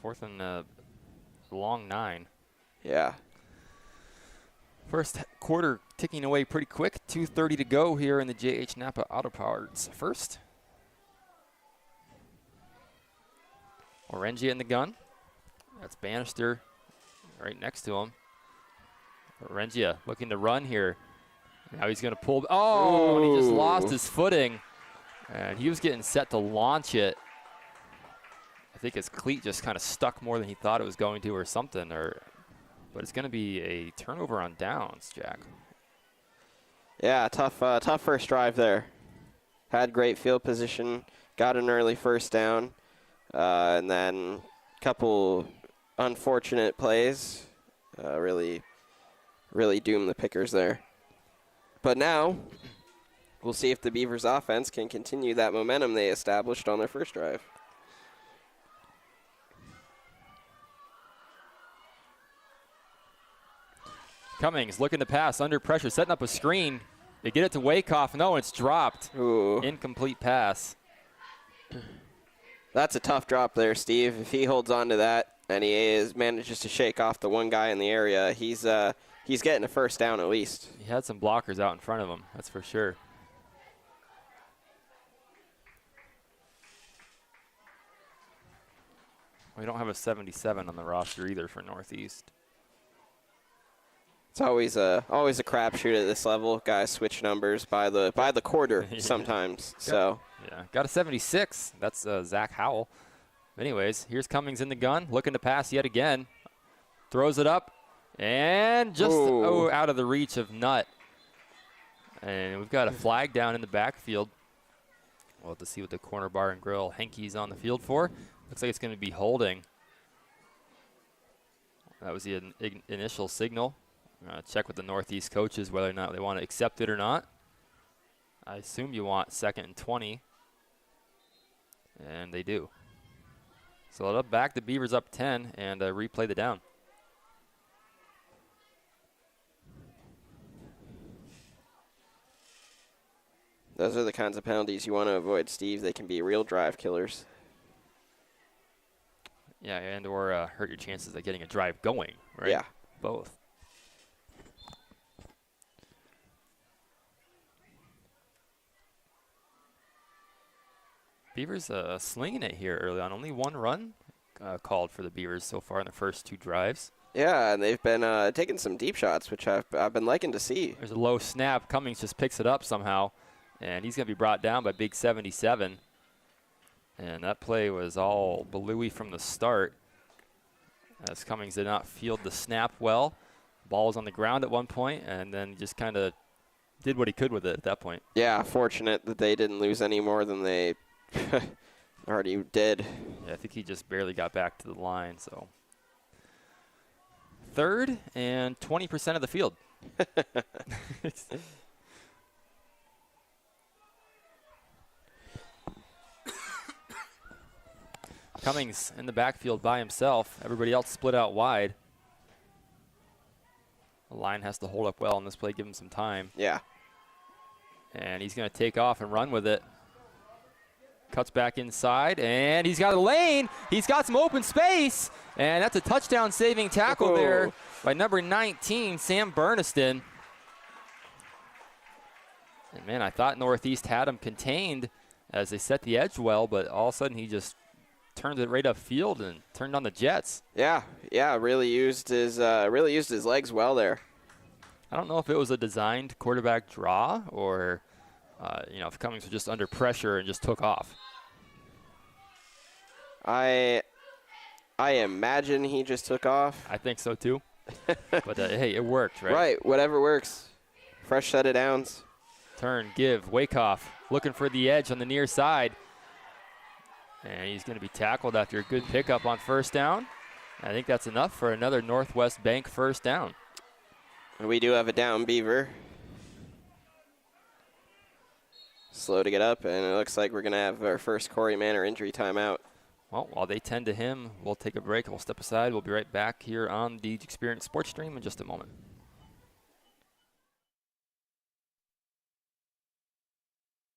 4th and long 9. Yeah. First quarter ticking away pretty quick. 2:30 to go here in the J.H. Napa Auto Parts first. Orengia in the gun. That's Bannister right next to him. Orengia looking to run here. Now he's going to pull. Oh, and he just lost his footing. And he was getting set to launch it. I think his cleat just kind of stuck more than he thought it was going to or something. But it's going to be a turnover on downs, Jack. Yeah, tough first drive there. Had great field position, got an early first down, and then a couple unfortunate plays really doomed the Pickers there. But now we'll see if the Beavers offense can continue that momentum they established on their first drive. Cummings looking to pass under pressure, setting up a screen. They get it to Wakehoff. No, it's dropped. Ooh. Incomplete pass. That's a tough drop there, Steve. If he holds on to that and he manages to shake off the one guy in the area, he's getting a first down at least. He had some blockers out in front of him, that's for sure. We don't have a 77 on the roster either for Northeast. It's always a crapshoot at this level. Guys switch numbers by the quarter sometimes. So yeah, got a 76. That's Zach Howell. Anyways, here's Cummings in the gun, looking to pass yet again. Throws it up, and just out of the reach of Nutt. And we've got a flag down in the backfield. We'll have to see what the corner bar and grill Henke's on the field for. Looks like it's going to be holding. That was the initial signal. Check with the Northeast coaches whether or not they want to accept it or not. I assume you want 2nd and 20. And they do. So it'll back the Beavers up 10 and replay the down. Those are the kinds of penalties you want to avoid, Steve. They can be real drive killers. Yeah, and or hurt your chances of getting a drive going, right? Yeah. Both. Beavers slinging it here early on. Only one run called for the Beavers so far in the first 2 drives. Yeah, and they've been taking some deep shots, which I've been liking to see. There's a low snap. Cummings just picks it up somehow, and he's going to be brought down by big 77. And that play was all Balooey from the start, as Cummings did not field the snap well. Ball was on the ground at one point, and then just kind of did what he could with it at that point. Yeah, fortunate that they didn't lose any more than they already did. Yeah, I think he just barely got back to the line. So 3rd and 20% of the field. Cummings in the backfield by himself. Everybody else split out wide. The line has to hold up well in this play, give him some time. Yeah. And he's going to take off and run with it. Cuts back inside, and he's got a lane. He's got some open space, and that's a touchdown-saving tackle there by number 19, Sam Burniston. And, man, I thought Northeast had him contained as they set the edge well, but all of a sudden he just turned it right upfield and turned on the Jets. Yeah, really used his legs well there. I don't know if it was a designed quarterback draw or if Cummings was just under pressure and just took off. I imagine he just took off. I think so too. But hey, it worked, right? Right, whatever works. Fresh set of downs. Turn, give, Wakehoff looking for the edge on the near side. And he's going to be tackled after a good pickup on first down. I think that's enough for another Northwest Bank first down. We do have a down Beaver. Slow to get up, and it looks like we're going to have our first Corey Manor injury timeout. Well, while they tend to him, we'll take a break. We'll step aside. We'll be right back here on the Experience Sports Stream in just a moment.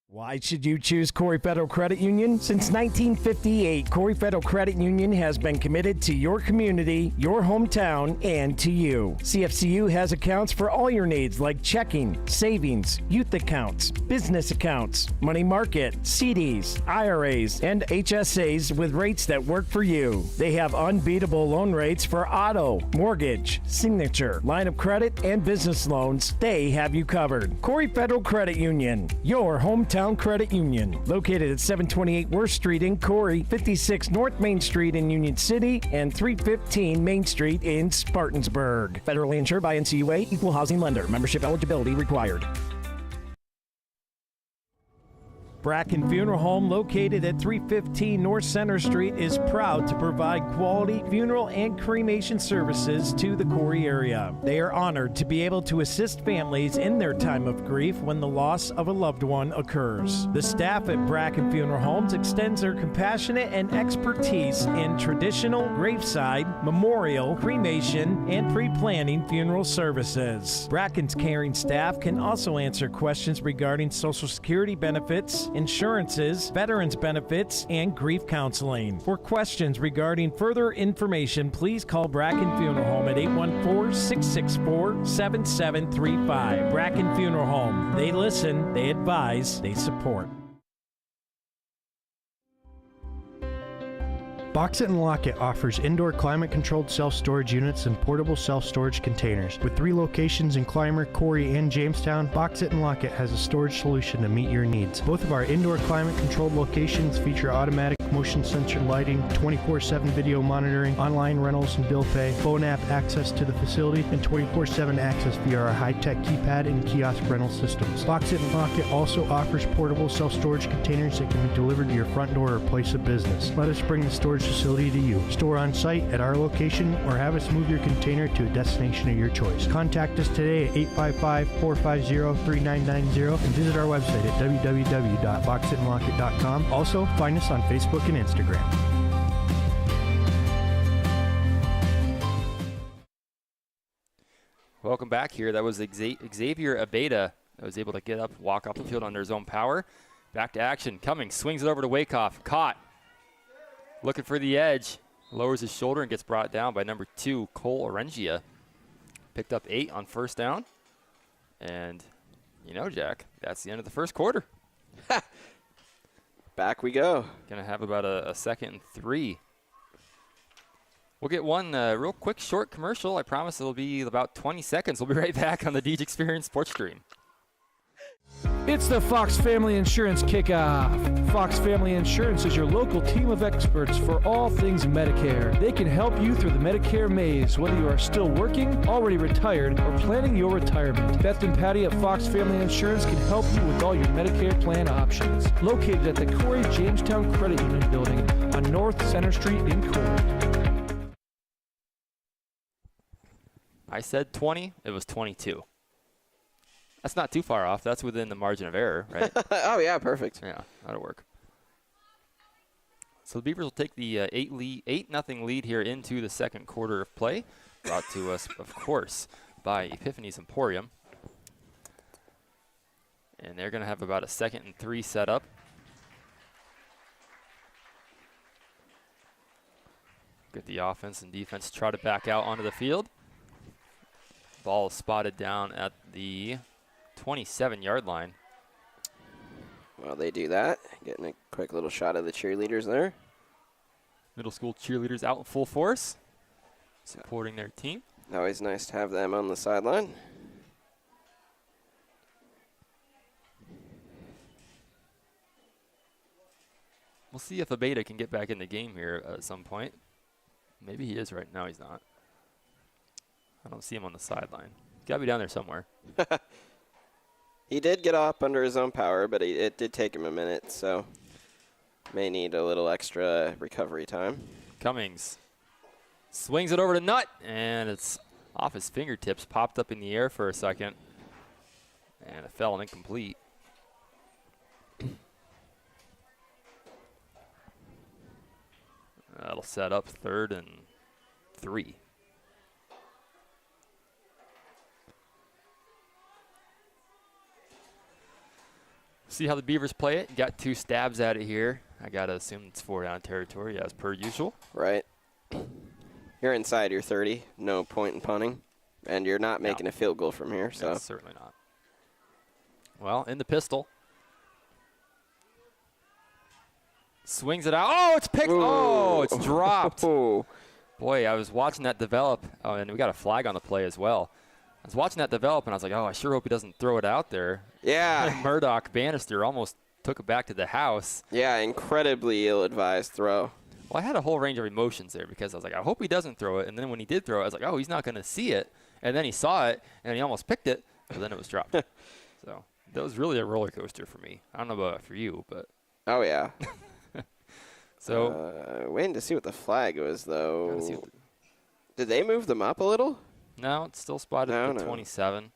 Why should you choose Corry Federal Credit Union? Since 1958, Corry Federal Credit Union has been committed to your community, your hometown, and to you. CFCU has accounts for all your needs like checking, savings, youth accounts, business accounts, money market, CDs, IRAs, and HSAs with rates that work for you. They have unbeatable loan rates for auto, mortgage, signature, line of credit, and business loans. They have you covered. Corry Federal Credit Union, your hometown credit union, located at 728 Worth Street in Corry, 56 North Main Street in Union City, and 315 Main Street in Spartansburg. Federally insured by NCUA, equal housing lender. Membership eligibility required. Bracken Funeral Home, located at 315 North Center Street, is proud to provide quality funeral and cremation services to the Corry area. They are honored to be able to assist families in their time of grief when the loss of a loved one occurs. The staff at Bracken Funeral Homes extends their compassionate and expertise in traditional, graveside, memorial, cremation, and pre-planning funeral services. Bracken's caring staff can also answer questions regarding Social Security benefits, insurances, veterans benefits, and grief counseling. For questions regarding further information, please call Bracken Funeral Home at 814-664-7735. Bracken Funeral Home. They listen, they advise, they support. Box It and Lock It offers indoor climate-controlled self-storage units and portable self-storage containers. With 3 locations in Clymer, Corry, and Jamestown, Box It and Lock It has a storage solution to meet your needs. Both of our indoor climate-controlled locations feature automatic motion sensor lighting, 24/7 video monitoring, online rentals and bill pay, phone app access to the facility, and 24/7 access via our high-tech keypad and kiosk rental systems. Box It and Lock It also offers portable self-storage containers that can be delivered to your front door or place of business. Let us bring the storage facility to you. Store on site at our location or have us move your container to a destination of your choice. Contact us today at 855-450-3990 and visit our website at www.boxitandlockit.com. Also, find us on Facebook and Instagram. Welcome back here. That was Xavier Abeda that was able to get up, walk off the field under his own power. Back to action. Cummings swings it over to Wyckoff. Caught. Looking for the edge. Lowers his shoulder and gets brought down by number 2, Cole Orengia. Picked up 8 on first down. And, you know, Jack, that's the end of the first quarter. Back we go. Going to have about a 2nd and 3. We'll get one real quick short commercial. I promise it'll be about 20 seconds. We'll be right back on the Deej Experience Sports Stream. It's the Fox Family Insurance Kickoff. Fox Family Insurance is your local team of experts for all things Medicare. They can help you through the Medicare maze, whether you are still working, already retired, or planning your retirement. Beth and Patty at Fox Family Insurance can help you with all your Medicare plan options. Located at the Corry Jamestown Credit Union building on North Center Street in Corry. I said 20. It was 22. That's not too far off. That's within the margin of error, right? Oh, yeah, perfect. Yeah, that'll work. So the Beavers will take the 8-0 lead here into the second quarter of play. Brought to us, of course, by Epiphany's Emporium. And they're going to have about a 2nd and 3 set up. Get the offense and defense trotted back out onto the field. Ball is spotted down at the 27-yard line. Well, they do that. Getting a quick little shot of the cheerleaders there. Middle school cheerleaders out in full force, supporting their team. Always nice to have them on the sideline. We'll see if Abeda can get back in the game here at some point. Maybe he is right now. He's not. I don't see him on the sideline. Got to be down there somewhere. He did get up under his own power, but it did take him a minute, so may need a little extra recovery time. Cummings swings it over to Nutt, and it's off his fingertips, popped up in the air for a second, and it fell incomplete. That'll set up 3rd and 3. See how the Beavers play it. Got 2 stabs at it here. I got to assume it's 4-down territory as per usual. Right. You're inside your 30. No point in punting. And you're not making a field goal from here. So no, certainly not. Well, in the pistol. Swings it out. Oh, it's picked. Ooh. Oh, it's dropped. Ooh. Boy, I was watching that develop. Oh, and we got a flag on the play as well. I was watching that develop, and I was like, oh, I sure hope he doesn't throw it out there. Yeah. And Murdoch Bannister almost took it back to the house. Yeah, incredibly ill-advised throw. Well, I had a whole range of emotions there because I was like, I hope he doesn't throw it. And then when he did throw it, I was like, oh, he's not going to see it. And then he saw it, and he almost picked it, but then it was dropped. So that was really a roller coaster for me. I don't know about for you, but. Oh, yeah. So. Waiting to see what the flag was, though. Did they move them up a little? No, it's still spotted at 27.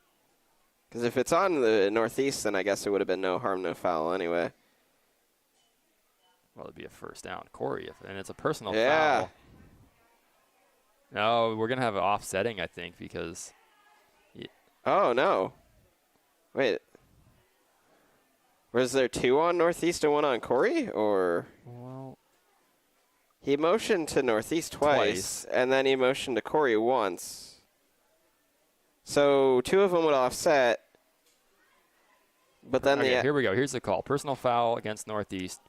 Because if it's on the northeast, then I guess it would have been no harm, no foul anyway. Well, it'd be a first down. Corry, and it's a personal foul. No, we're going to have an offsetting, I think, because. Oh, no. Wait. Was there 2 on northeast and 1 on Corry? Or. Well. He motioned to northeast twice. And then he motioned to Corry once. So 2 of them would offset, but then here we go. Here's the call. Personal foul against Northeast.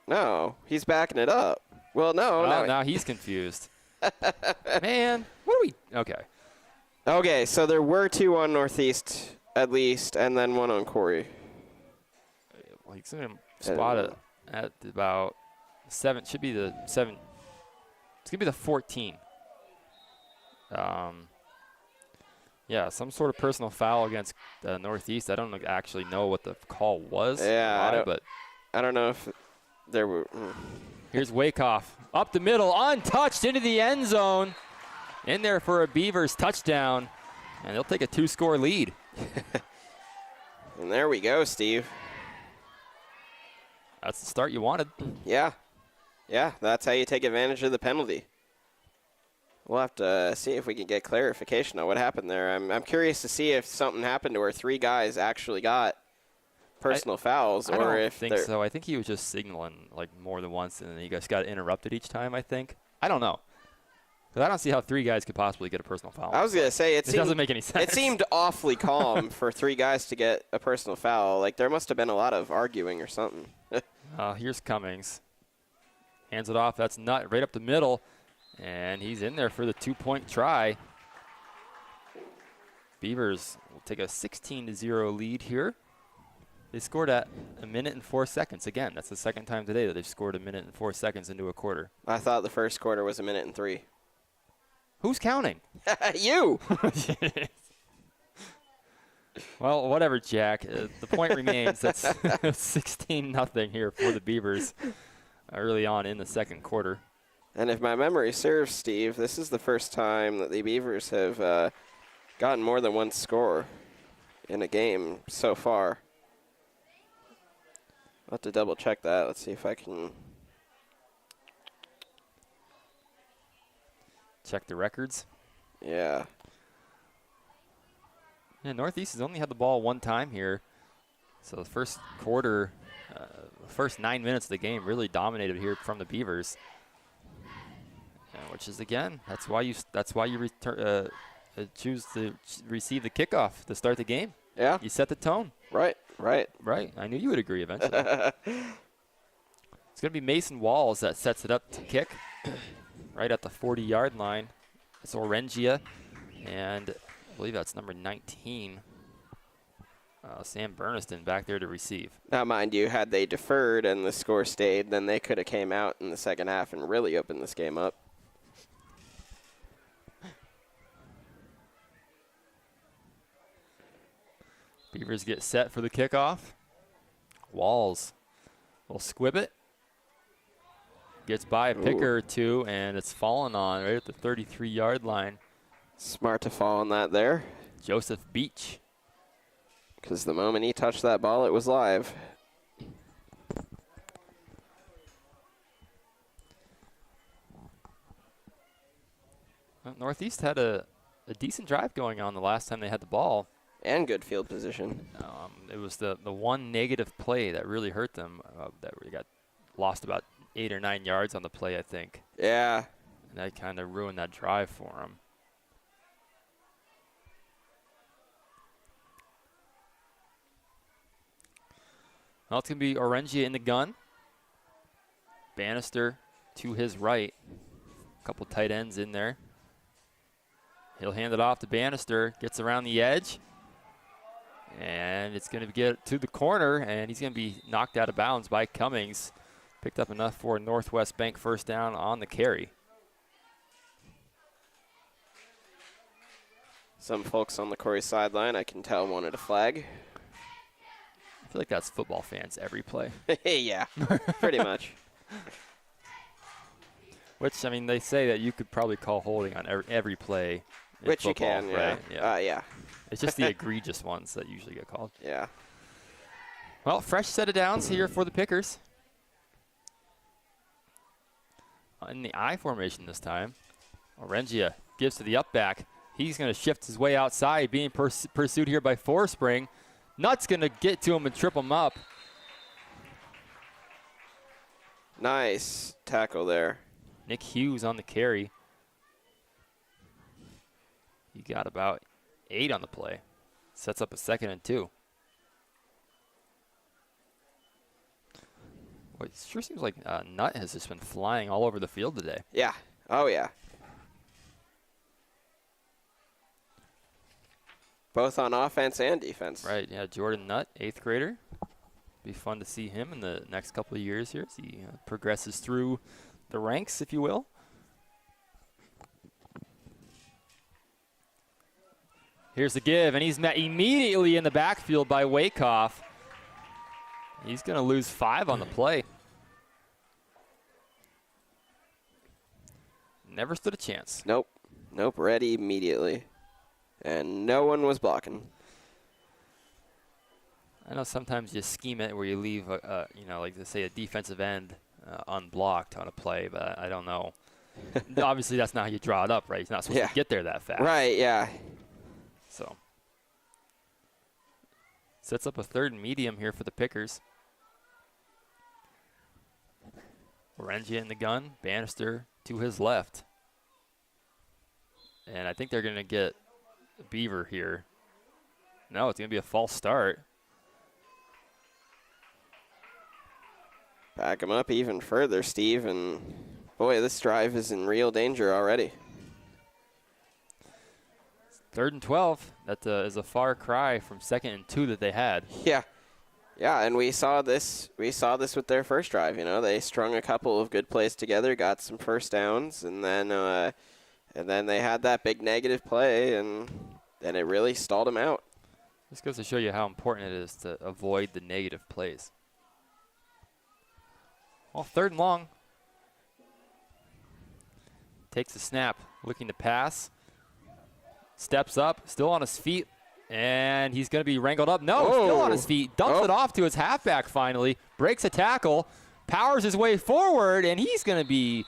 No, he's backing it up. Well, no. Now he's confused. Man, what are we? Okay. Okay, so there were 2 on Northeast at least, and then 1 on Corry. Well, he's going to spot it at about 7. Should be the 7. It's going to be the 14. Yeah, some sort of personal foul against Northeast. I don't actually know what the call was. Yeah, I don't know if there were. Here's Wyckoff up the middle, untouched into the end zone. In there for a Beavers touchdown, and they'll take a 2-score lead. And there we go, Steve. That's the start you wanted. Yeah. Yeah, that's how you take advantage of the penalty. We'll have to see if we can get clarification on what happened there. I'm curious to see if something happened to where 3 guys actually got personal fouls, I or don't if think so. I think he was just signaling like more than once, and then he just got interrupted each time. I think. I don't know. But I don't see how 3 guys could possibly get a personal foul. I was gonna say it doesn't make any sense. It seemed awfully calm for 3 guys to get a personal foul. Like there must have been a lot of arguing or something. Here's Cummings. Hands it off. That's Nutt right up the middle. And he's in there for the 2-point try. Beavers will take a 16-0 lead here. They scored at 1 minute and 4 seconds. Again, that's the second time today that they've scored 1 minute and 4 seconds into a quarter. I thought the first quarter was 1 minute and 3. Who's counting? You! Well, whatever, Jack. The point remains that's 16-0 here for the Beavers early on in the second quarter. And if my memory serves, Steve, this is the first time that the Beavers have gotten more than 1 score in a game so far. I'll have to double check that. Let's see if I can check the records. Yeah. Yeah, Northeast has only had the ball 1 time here. So the first quarter, first 9 minutes of the game really dominated here from the Beavers. Which is, again, that's why you choose to receive the kickoff to start the game. Yeah. You set the tone. Right. I knew you would agree eventually. It's going to be Mason Walls that sets it up to kick right at the 40-yard line. It's Orengia, and I believe that's number 19, Sam Burniston, back there to receive. Now, mind you, had they deferred and the score stayed, then they could have came out in the second half and really opened this game up. Beavers get set for the kickoff. Walls will squib it. Gets by a picker or 2, and it's fallen on right at the 33-yard line. Smart to fall on that there. Joseph Beach. Because the moment he touched that ball, it was live. Well, Northeast had a decent drive going on the last time they had the ball. And good field position. It was the one negative play that really hurt them. That we got lost about 8 or 9 yards on the play, I think. Yeah. And that kind of ruined that drive for them. Well, it's going to be Orengia in the gun. Bannister to his right. A couple tight ends in there. He'll hand it off to Bannister. Gets around the edge. And it's going to get to the corner, and he's going to be knocked out of bounds by Cummings. Picked up enough for Northwest Bank first down on the carry. Some folks on the Corry sideline, I can tell, wanted a flag. I feel like that's football fans every play. Yeah, pretty much. Which, I mean, they say that you could probably call holding on every play in Which football, you can, yeah. right? Yeah. Yeah. It's just the egregious ones that usually get called. Yeah. Well, fresh set of downs here for the Pickers. In the I formation this time, Orengia gives to the up back. He's going to shift his way outside, being pursued here by Forspring. Nutt's going to get to him and trip him up. Nice tackle there. Nick Hughes on the carry. He got about 8 on the play. Sets up a 2nd and 2. Well, it sure seems like Nutt has just been flying all over the field today. Yeah. Oh, yeah. Both on offense and defense. Right, yeah. Jordan Nutt, 8th grader. Be fun to see him in the next couple of years here as he progresses through the ranks, if you will. Here's the give, and he's met immediately in the backfield by Wakehoff. He's going to lose 5 on the play. Never stood a chance. Nope. Ready immediately. And no one was blocking. I know sometimes you scheme it where you leave, like to say a defensive end unblocked on a play, but I don't know. Obviously, that's not how you draw it up, right? He's not supposed to get there that fast. Right, yeah. So sets up a 3rd and medium here for the Pickers. Orengia in the gun, Bannister to his left. And I think they're going to get Beaver here. No, it's going to be a false start. Back him up even further, Steve, and boy, this drive is in real danger already. 3rd and 12. That is a far cry from 2nd and 2 that they had. Yeah. Yeah, and we saw this with their first drive, you know. They strung a couple of good plays together, got some first downs, and then they had that big negative play, and then it really stalled them out. This goes to show you how important it is to avoid the negative plays. Well, 3rd and long. Takes the snap, looking to pass. Steps up, still on his feet, and he's going to be wrangled up. No, still on his feet. Dumps it off to his halfback finally. Breaks a tackle, powers his way forward, and he's going to be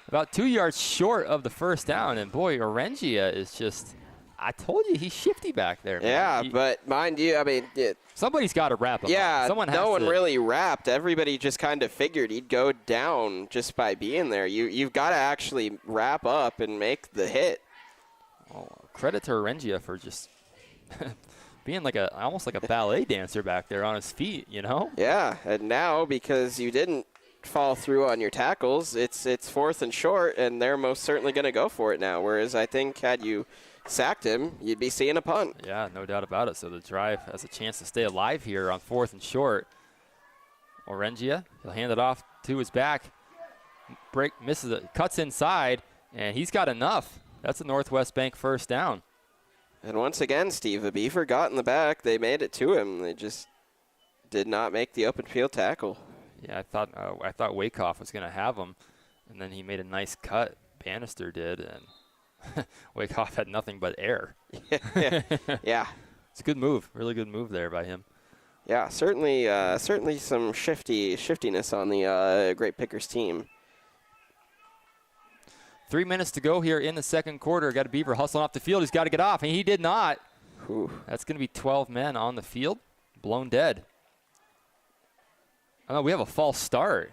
about 2 yards short of the first down. And boy, Orengia is just, I told you, he's shifty back there. Yeah, but mind you, I mean, somebody's got to wrap him up. No one really wrapped. Everybody just kind of figured he'd go down just by being there. You've got to actually wrap up and make the hit. Oh, credit to Orengia for just being almost like a ballet dancer back there on his feet, you know? Yeah, and now because you didn't fall through on your tackles, it's 4th and short, and they're most certainly going to go for it now. Whereas I think had you sacked him, you'd be seeing a punt. Yeah, no doubt about it. So the drive has a chance to stay alive here on 4th and short. Orengia, he'll hand it off to his back. Misses it, cuts inside, and he's got enough. That's a Northwest Bank first down. And once again, Steve, the Beaver got in the back. They made it to him. They just did not make the open field tackle. Yeah, I thought Wakehoff was going to have him, and then he made a nice cut. Bannister did, and Wakehoff had nothing but air. Yeah. It's a good move, really good move there by him. Yeah, certainly some shiftiness on the Grape Pickers team. 3 minutes to go here in the second quarter. Got a Beaver hustling off the field. He's got to get off, and he did not. Ooh. That's going to be 12 men on the field, blown dead. Oh, we have a false start.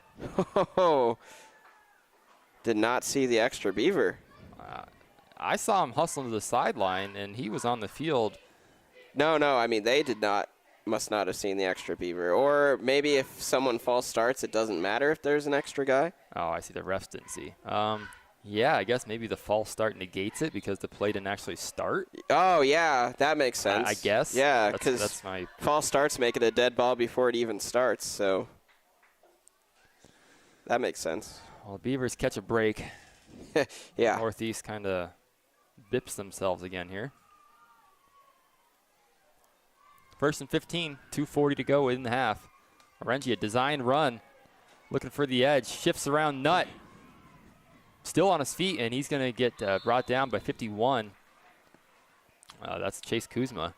Did not see the extra Beaver. I saw him hustling to the sideline, and he was on the field. No, I mean, they must not have seen the extra Beaver. Or maybe if someone false starts, it doesn't matter if there's an extra guy. Oh, I see. The refs didn't see. Yeah, I guess maybe the false start negates it because the play didn't actually start. Oh, yeah, that makes sense. I guess. Yeah, because that's my false starts make it a dead ball before it even starts, so that makes sense. Well, Beavers catch a break. Yeah. Northeast kind of bips themselves again here. 1st and 15, 2:40 to go in the half. Orengia, design run, looking for the edge, shifts around Nutt. Still on his feet, and he's going to get brought down by 51. That's Chase Kuzma.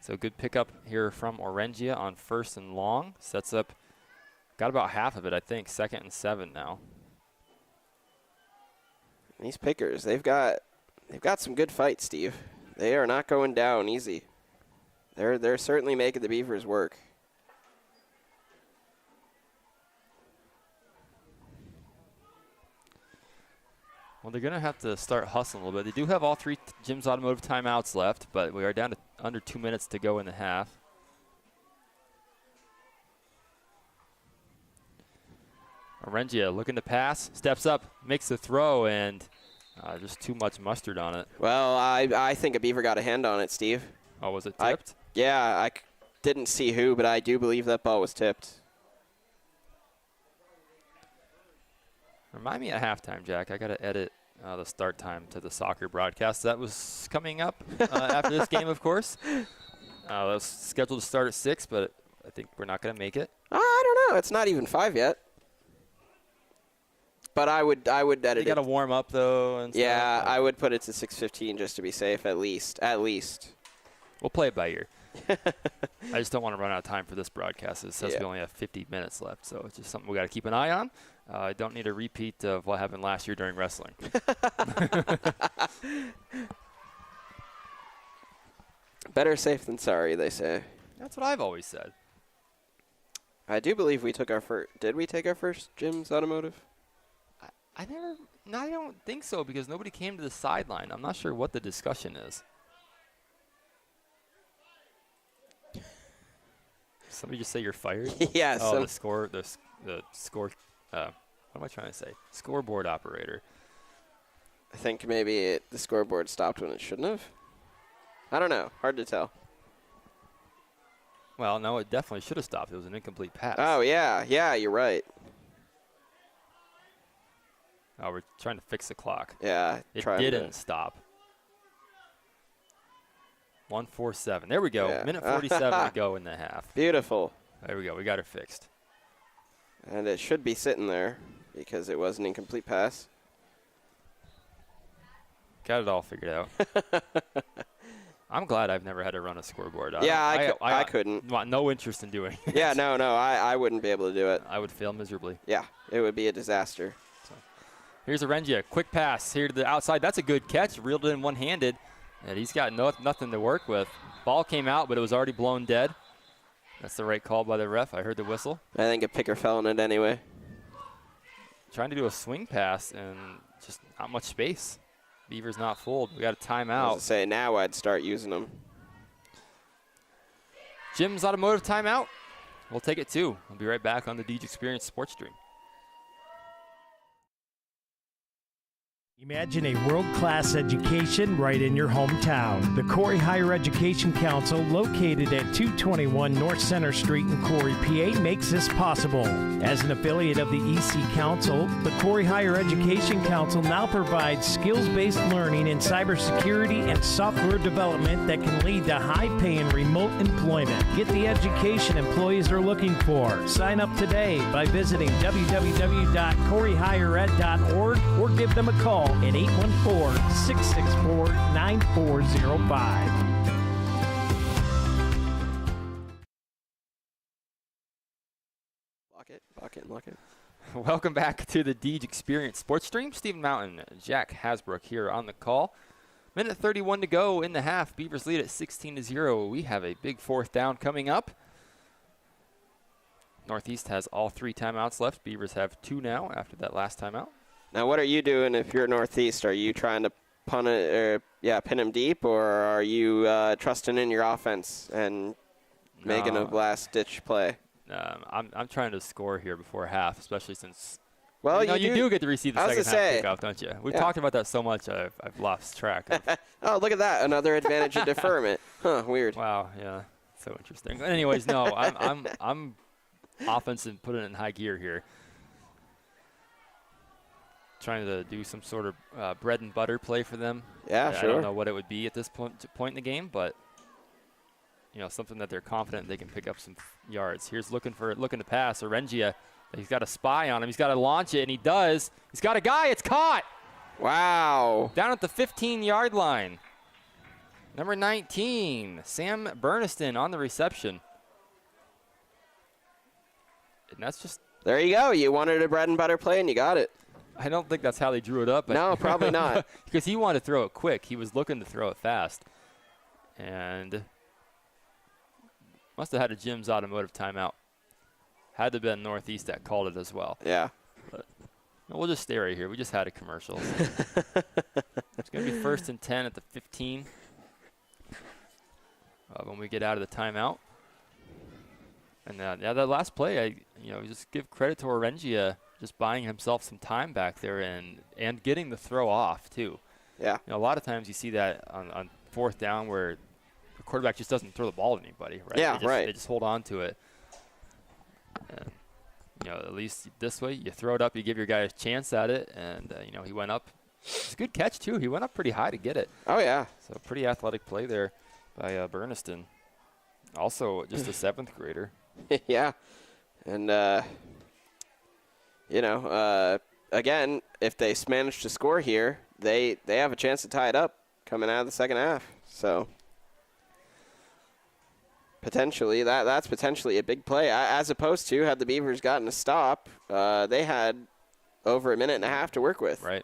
So good pickup here from Orengia on 1st and long. Sets up, got about half of it, I think, 2nd and 7 now. These Pickers, they've got some good fights, Steve. They are not going down easy. They're certainly making the Beavers work. Well, they're going to have to start hustling a little bit. They do have all 3 Jim's Automotive timeouts left, but we are down to under 2 minutes to go in the half. Orengia looking to pass, steps up, makes the throw, and just too much mustard on it. Well, I think a Beaver got a hand on it, Steve. Oh, was it tipped? I didn't see who, but I do believe that ball was tipped. Remind me at halftime, Jack. I got to edit the start time to the soccer broadcast. That was coming up after this game, of course. That was scheduled to start at 6, but I think we're not going to make it. I don't know. It's not even 5 yet. But I would edit it. You got to warm up, though. And yeah, stuff. I would put it to 6:15 just to be safe, at least. We'll play it by ear. I just don't want to run out of time for this broadcast. It says we only have 50 minutes left, so it's just something we got to keep an eye on. I don't need a repeat of what happened last year during wrestling. Better safe than sorry, they say. That's what I've always said. I do believe we took our first. Did we take our first Jim's Automotive? I don't think so, because nobody came to the sideline. I'm not sure what the discussion is. Somebody just say you're fired? Yeah. Oh, the score. What am I trying to say? Scoreboard operator. I think maybe the scoreboard stopped when it shouldn't have. I don't know. Hard to tell. Well, no, it definitely should have stopped. It was an incomplete pass. Oh, yeah. Yeah, you're right. Oh, we're trying to fix the clock. Yeah. It didn't stop. 1:47. There we go. Yeah. Minute 47 to go in the half. Beautiful. There we go. We got it fixed. And it should be sitting there because it was an incomplete pass. Got it all figured out. I'm glad I've never had to run a scoreboard. Yeah, I couldn't. No interest in doing it. Yeah, no, I wouldn't be able to do it. I would fail miserably. Yeah, it would be a disaster. So, here's Arengia. Quick pass here to the outside. That's a good catch. Reeled it in one-handed. And he's got nothing to work with. Ball came out, but it was already blown dead. That's the right call by the ref. I heard the whistle. I think a picker fell in it anyway. Trying to do a swing pass and just not much space. Beavers not fooled. We got a timeout. I was to say, now I'd start using them. Jim's Automotive timeout. We'll take it too. We'll be right back on the Deej Experience Sports Stream. Imagine a world-class education right in your hometown. The Corry Higher Education Council, located at 221 North Center Street in Corry, PA, makes this possible. As an affiliate of the EC Council, the Corry Higher Education Council now provides skills-based learning in cybersecurity and software development that can lead to high-paying remote employment. Get the education employees are looking for. Sign up today by visiting www.corryhighered.org or give them a call at 814-664-9405. Lock it. Welcome back to the Deej Experience Sports Stream. Stephen Mountain, Jack Hasbrook here on the call. Minute 31 to go in the half. Beavers lead at 16-0. We have a big fourth down coming up. Northeast has all 3 timeouts left. Beavers have 2 now after that last timeout. Now, what are you doing if you're Northeast? Are you trying to pin him deep, or are you trusting in your offense and making a last-ditch play? I'm trying to score here before half, especially since you do get to receive the second half kickoff, don't you? We've talked about that so much, I've lost track of. Oh, look at that. Another advantage of deferment. Huh, weird. Wow, yeah, so interesting. Anyways, no, I'm offensive, putting it in high gear here. Trying to do some sort of bread and butter play for them. Yeah, sure. I don't know what it would be at this point in the game, but something that they're confident they can pick up some yards. Here's looking to pass. Arengia, he's got a spy on him. He's got to launch it, and he does. He's got a guy. It's caught. Wow. Down at the 15-yard line. Number 19, Sam Burniston on the reception. And that's just. There you go. You wanted a bread and butter play, and you got it. I don't think that's how they drew it up. No, probably not. Because he wanted to throw it quick. He was looking to throw it fast. And must have had a Jim's Automotive timeout. Had to have been Northeast that called it as well. Yeah. But we'll just stay right here. We just had a commercial. It's going to be 1st and 10 at the 15 when we get out of the timeout. And that last play, just give credit to Arengia. Just buying himself some time back there and getting the throw off, too. Yeah. A lot of times you see that on 4th down where the quarterback just doesn't throw the ball to anybody, right? Yeah, They just hold on to it. And, at least this way, you throw it up, you give your guy a chance at it, and, he went up. It's a good catch, too. He went up pretty high to get it. Oh, yeah. So pretty athletic play there by Burniston. Also just a 7th grader. Yeah. And, again, if they manage to score here, they have a chance to tie it up coming out of the second half. So Potentially, that's potentially a big play. As opposed to, had the Beavers gotten a stop, they had over a minute and a half to work with. Right.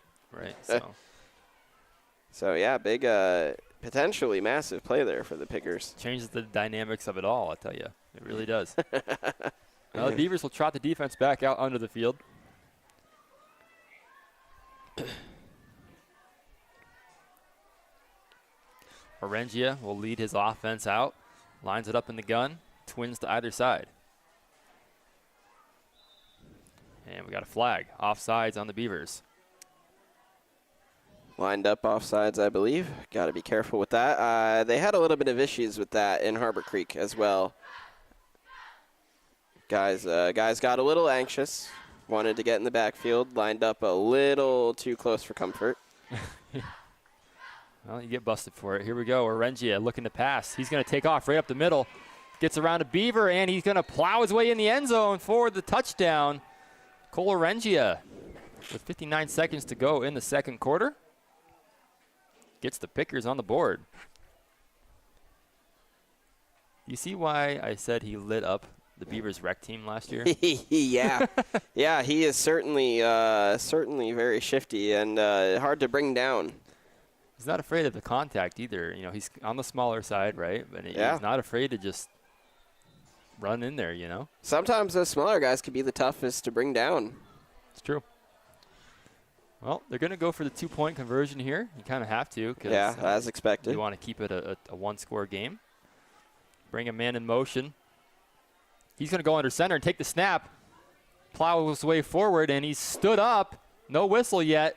So yeah, big, potentially massive play there for the Pickers. Changes the dynamics of it all, I tell you. It really does. Now the Beavers will trot the defense back out onto the field. Orengia will lead his offense out. Lines it up in the gun. Twins to either side. And we got a flag. Offsides on the Beavers. Lined up offsides, I believe. Got to be careful with that. They had a little bit of issues with that in Harbor Creek as well. Guys got a little anxious. Wanted to get in the backfield. Lined up a little too close for comfort. Well, you get busted for it. Here we go. Orengia looking to pass. He's going to take off right up the middle. Gets around a Beaver, and he's going to plow his way in the end zone for the touchdown. Cole Orengia, with 59 seconds to go in the second quarter, gets the Pickers on the board. You see why I said he lit up the Beavers rec team last year? Yeah, he is certainly very shifty and hard to bring down. He's not afraid of the contact either. You know, he's on the smaller side, right? But he's not afraid to just run in there, you know? Sometimes those smaller guys can be the toughest to bring down. It's true. Well, they're going to go for the 2-point conversion here. You kind of have to. Yeah, as expected. You want to keep it a one-score game. Bring a man in motion. He's going to go under center and take the snap. Plow his way forward, and he's stood up. No whistle yet.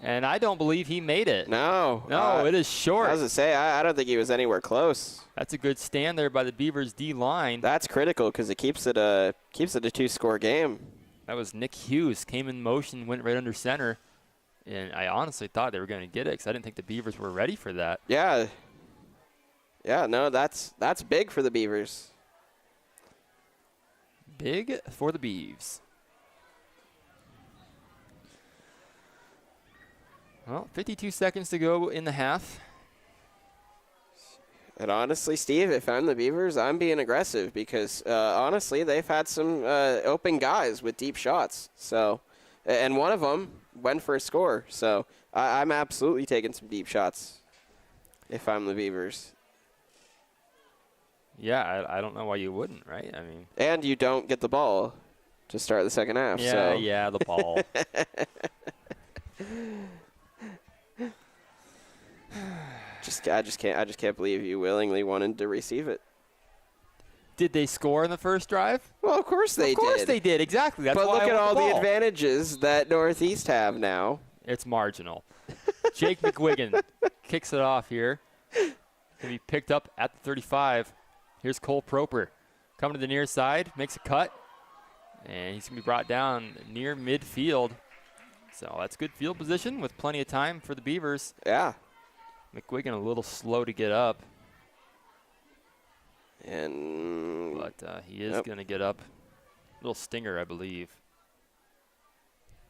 And I don't believe he made it. No, it is short. I was going to say, I don't think he was anywhere close. That's a good stand there by the Beavers D-line. That's critical because it keeps it a 2-score game. That was Nick Hughes. Came in motion, went right under center. And I honestly thought they were going to get it because I didn't think the Beavers were ready for that. Yeah, no, that's big for the Beavers. Big for the Beavs. Well, 52 seconds to go in the half. And honestly, Steve, if I'm the Beavers, I'm being aggressive because, honestly, they've had some open guys with deep shots. So, and one of them went for a score. So I'm absolutely taking some deep shots if I'm the Beavers. Yeah, I don't know why you wouldn't, right? I mean, and you don't get the ball to start the second half. Yeah, the ball. I just can't believe you willingly wanted to receive it. Did they score in the first drive? Well, of course they did. Of course they did. Exactly. That's but why look at all the advantages that Northeast have now. It's marginal. Jake McGuigan kicks it off here. Going to be picked up at the 35. Here's Cole Proper. Coming to the near side, makes a cut. And he's going to be brought down near midfield. So that's good field position with plenty of time for the Beavers. Yeah. McGuigan a little slow to get up. But he is going to get up. Little stinger, I believe.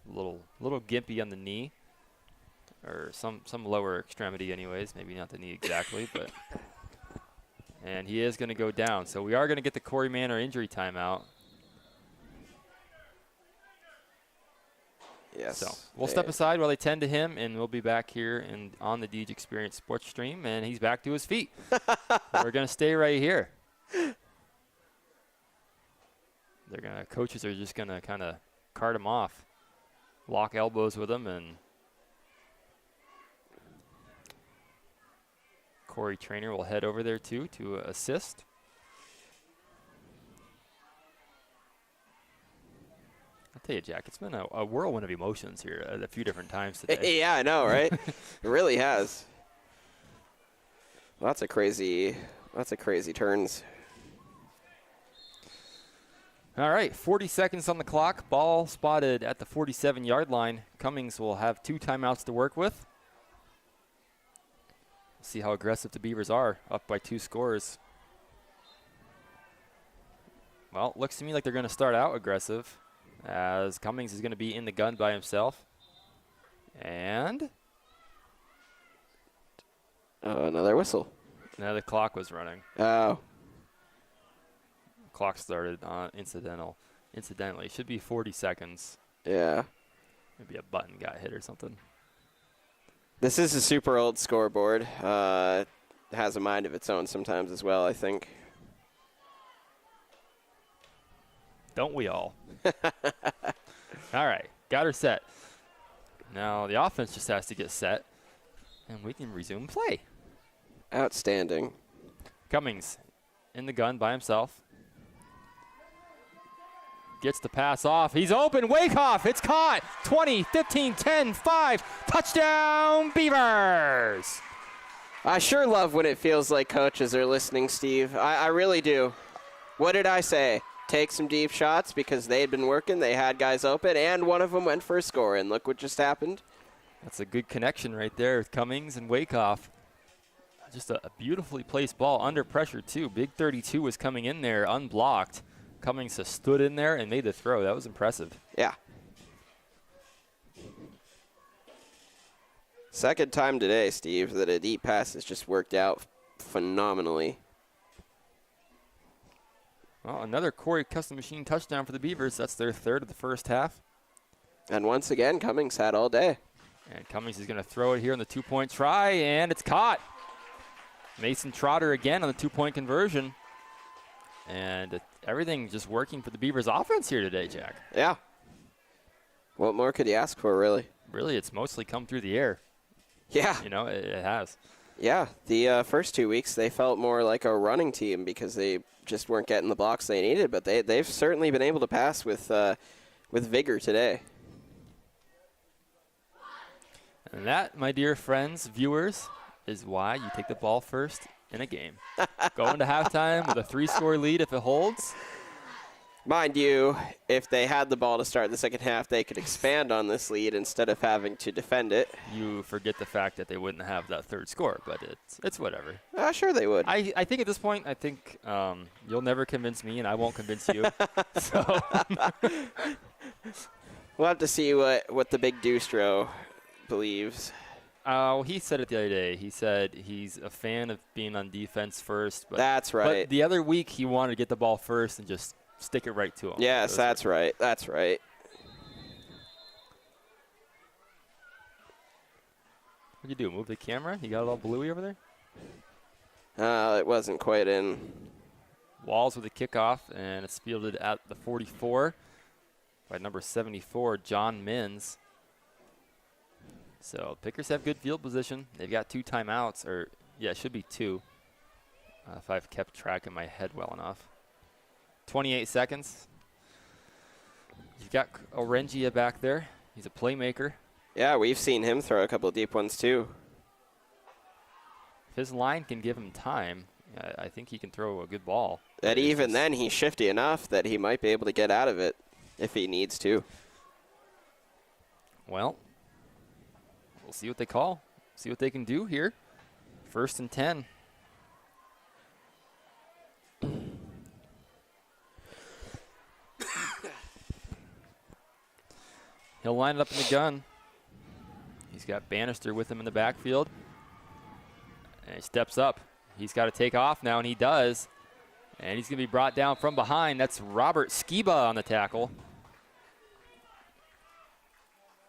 Little gimpy on the knee. Or some lower extremity anyways. Maybe not the knee exactly, but... And he is going to go down. So we are going to get the Corey Manor injury timeout. Yes. So we'll step aside while they tend to him, and we'll be back here on the Deej Experience Sports Stream, and he's back to his feet. We're going to stay right here. Coaches are just going to kind of cart him off, lock elbows with him, and Corey Trainer will head over there too to assist. I'll tell you, Jack, it's been a whirlwind of emotions here a few different times today. Yeah, I know, right? It really has. Lots of crazy turns. All right, 40 seconds on the clock. Ball spotted at the 47-yard line. Cummings will have 2 timeouts to work with. See how aggressive the Beavers are, up by 2 scores. Well, looks to me like they're going to start out aggressive, as Cummings is going to be in the gun by himself. And another whistle. Now the clock was running. Oh. clock started incidentally. It should be 40 seconds. Yeah. Maybe a button got hit or something. This is a super old scoreboard. It has a mind of its own sometimes as well, I think. Don't we all? All right, got her set. Now the offense just has to get set, and we can resume play. Outstanding. Cummings in the gun by himself. Gets the pass off. He's open. Wakehoff. It's caught. 20, 15, 10, 5. Touchdown, Beavers. I sure love when it feels like coaches are listening, Steve. I really do. What did I say? Take some deep shots because they had been working. They had guys open, and one of them went for a score, and look what just happened. That's a good connection right there with Cummings and Wakehoff. Just a beautifully placed ball under pressure, too. Big 32 was coming in there unblocked. Cummings just stood in there and made the throw. That was impressive. Yeah. Second time today, Steve, that a deep pass has just worked out phenomenally. Well, another Corry Custom Machine touchdown for the Beavers. That's their third of the first half. And once again, Cummings had all day. And Cummings is going to throw it here on the two-point try, and it's caught. Mason Trotter again on the two-point conversion. And everything just working for the Beavers offense here today, Jack. Yeah. What more could you ask for, really? Really, it's mostly come through the air. Yeah. You know, it has. Yeah. The first 2 weeks, they felt more like a running team because they just weren't getting the blocks they needed. But they've certainly been able to pass with vigor today. And that, my dear friends, viewers, is why you take the ball first in a game. Go into halftime with a 3-score lead if it holds. Mind you, if they had the ball to start the second half, they could expand on this lead instead of having to defend it. You forget the fact that they wouldn't have that third score, but it's whatever. Sure they would. I think at this point, you'll never convince me, and I won't convince you. So we'll have to see what the big Dustro believes. He said it the other day. He said he's a fan of being on defense first. But, that's right. But the other week, he wanted to get the ball first and just stick it right to him. Yes, that's right. That's right. What'd you do, move the camera? You got it all bluey over there? It wasn't quite in. Walls with a kickoff, and it's fielded at the 44 by number 74, John Mins. So Pickers have good field position. They've got 2 timeouts, it should be 2 if I've kept track in my head well enough. 28 seconds. You've got Orengia back there. He's a playmaker. Yeah, we've seen him throw a couple of deep ones too. If his line can give him time, I think he can throw a good ball. And even then, he's shifty enough that he might be able to get out of it if he needs to. Well, we'll see what they call. See what they can do here. 1st and 10. He'll line it up in the gun. He's got Bannister with him in the backfield. And he steps up. He's got to take off now, and he does. And he's going to be brought down from behind. That's Robert Skiba on the tackle.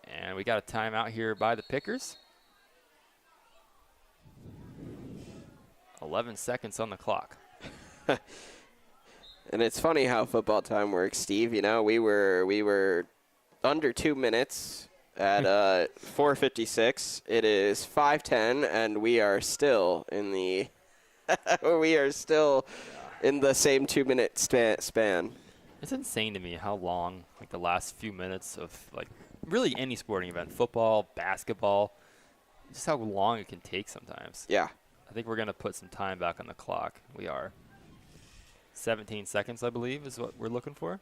And we got a timeout here by the Pickers. 11 seconds on the clock. And it's funny how football time works, Steve. You know, we were under 2 minutes at 4:56. It is 5:10, and we are still in the in the same 2-minute span. It's insane to me how long, like the last few minutes of like really any sporting event, football, basketball, just how long it can take sometimes. Yeah. I think we're going to put some time back on the clock. We are. 17 seconds, I believe, is what we're looking for.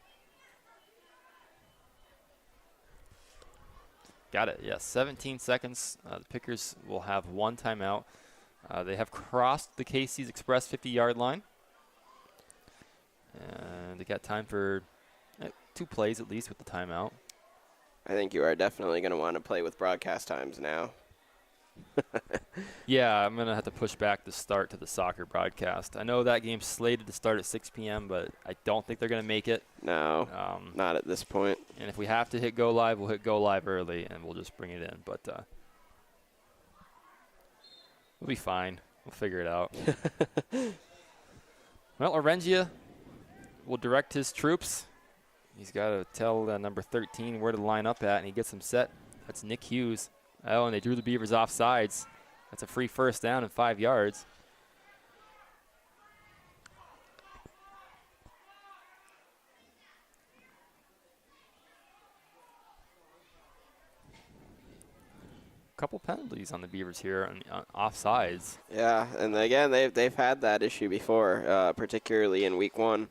Got it, yes. 17 seconds. The Pickers will have 1 timeout. They have crossed the Casey's Express 50-yard line. And they got time for 2 plays at least with the timeout. I think you are definitely going to want to play with broadcast times now. Yeah, I'm going to have to push back the start to the soccer broadcast. I know that game's slated to start at 6 p.m., but I don't think they're going to make it. No, not at this point. And if we have to hit go live, we'll hit go live early, and we'll just bring it in. But we'll be fine. We'll figure it out. Well, Orengia will direct his troops. He's got to tell number 13 where to line up at, and he gets them set. That's Nick Hughes. Oh, and they drew the Beavers off sides. That's a free first down and 5 yards. Couple penalties on the Beavers here on offsides. Yeah, and again, they've had that issue before, particularly in week 1.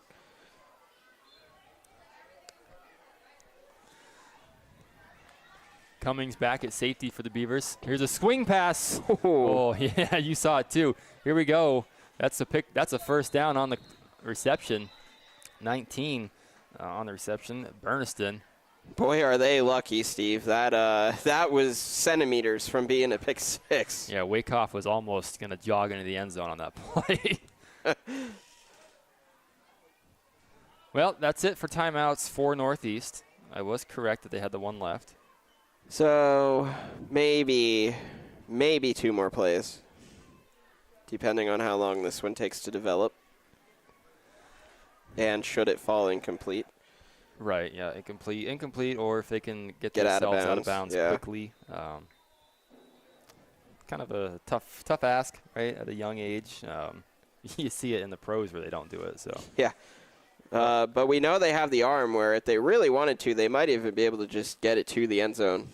Cummings back at safety for the Beavers. Here's a swing pass. Oh, yeah, you saw it too. Here we go. That's a pick. That's a first down on the reception. 19 on the reception. Burniston. Boy, are they lucky, Steve. That was centimeters from being a pick 6. Yeah, Wakehoff was almost going to jog into the end zone on that play. Well, that's it for timeouts for Northeast. I was correct that they had the one left. So maybe 2 more plays, depending on how long this one takes to develop. And should it fall incomplete. Right, yeah, incomplete, or if they can get out themselves of out of bounds quickly. Kind of a tough ask, right, at a young age. You see it in the pros where they don't do it. So yeah. But we know they have the arm where if they really wanted to, they might even be able to just get it to the end zone.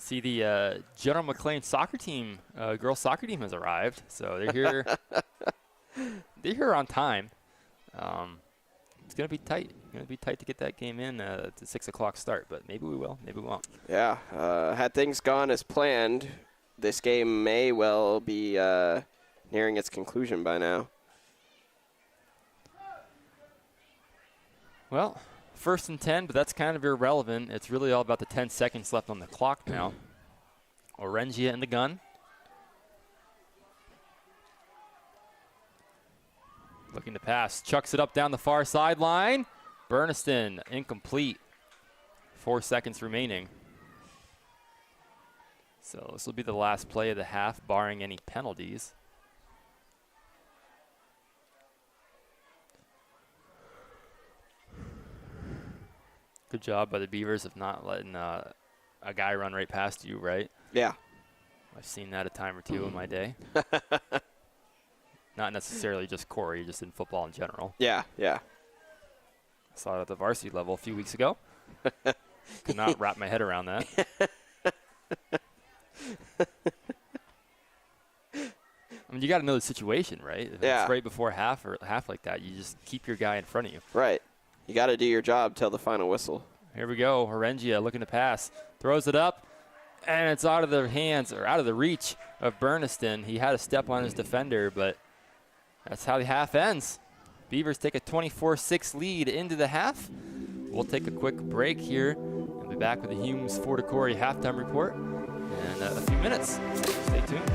See, the General McLean soccer team, girls soccer team has arrived. So they're here. They're here on time. It's going to be tight. Going to be tight to get that game in to 6 o'clock start, but maybe we will, maybe we won't. Yeah. Had things gone as planned, this game may well be nearing its conclusion by now. Well, 1st and 10, but that's kind of irrelevant. It's really all about the 10 seconds left on the clock now. Orengia in the gun. Looking to pass. Chucks it up down the far sideline. Burniston, incomplete. 4 seconds remaining. So this will be the last play of the half, barring any penalties. Good job by the Beavers of not letting a guy run right past you, right? Yeah. I've seen that a time or two in my day. Not necessarily just Corry, just in football in general. Yeah, yeah. I saw it at the varsity level a few weeks ago. Could not wrap my head around that. I mean, you got to know the situation, right? If it's right before half or half like that, you just keep your guy in front of you. Right. You got to do your job till the final whistle. Here we go. Orengia looking to pass. Throws it up, and it's out of the hands or out of the reach of Burniston. He had a step on his defender, but that's how the half ends. Beavers take a 24-6 lead into the half. We'll take a quick break here and be back with the Humes Ford Corry halftime report in a few minutes. Stay tuned.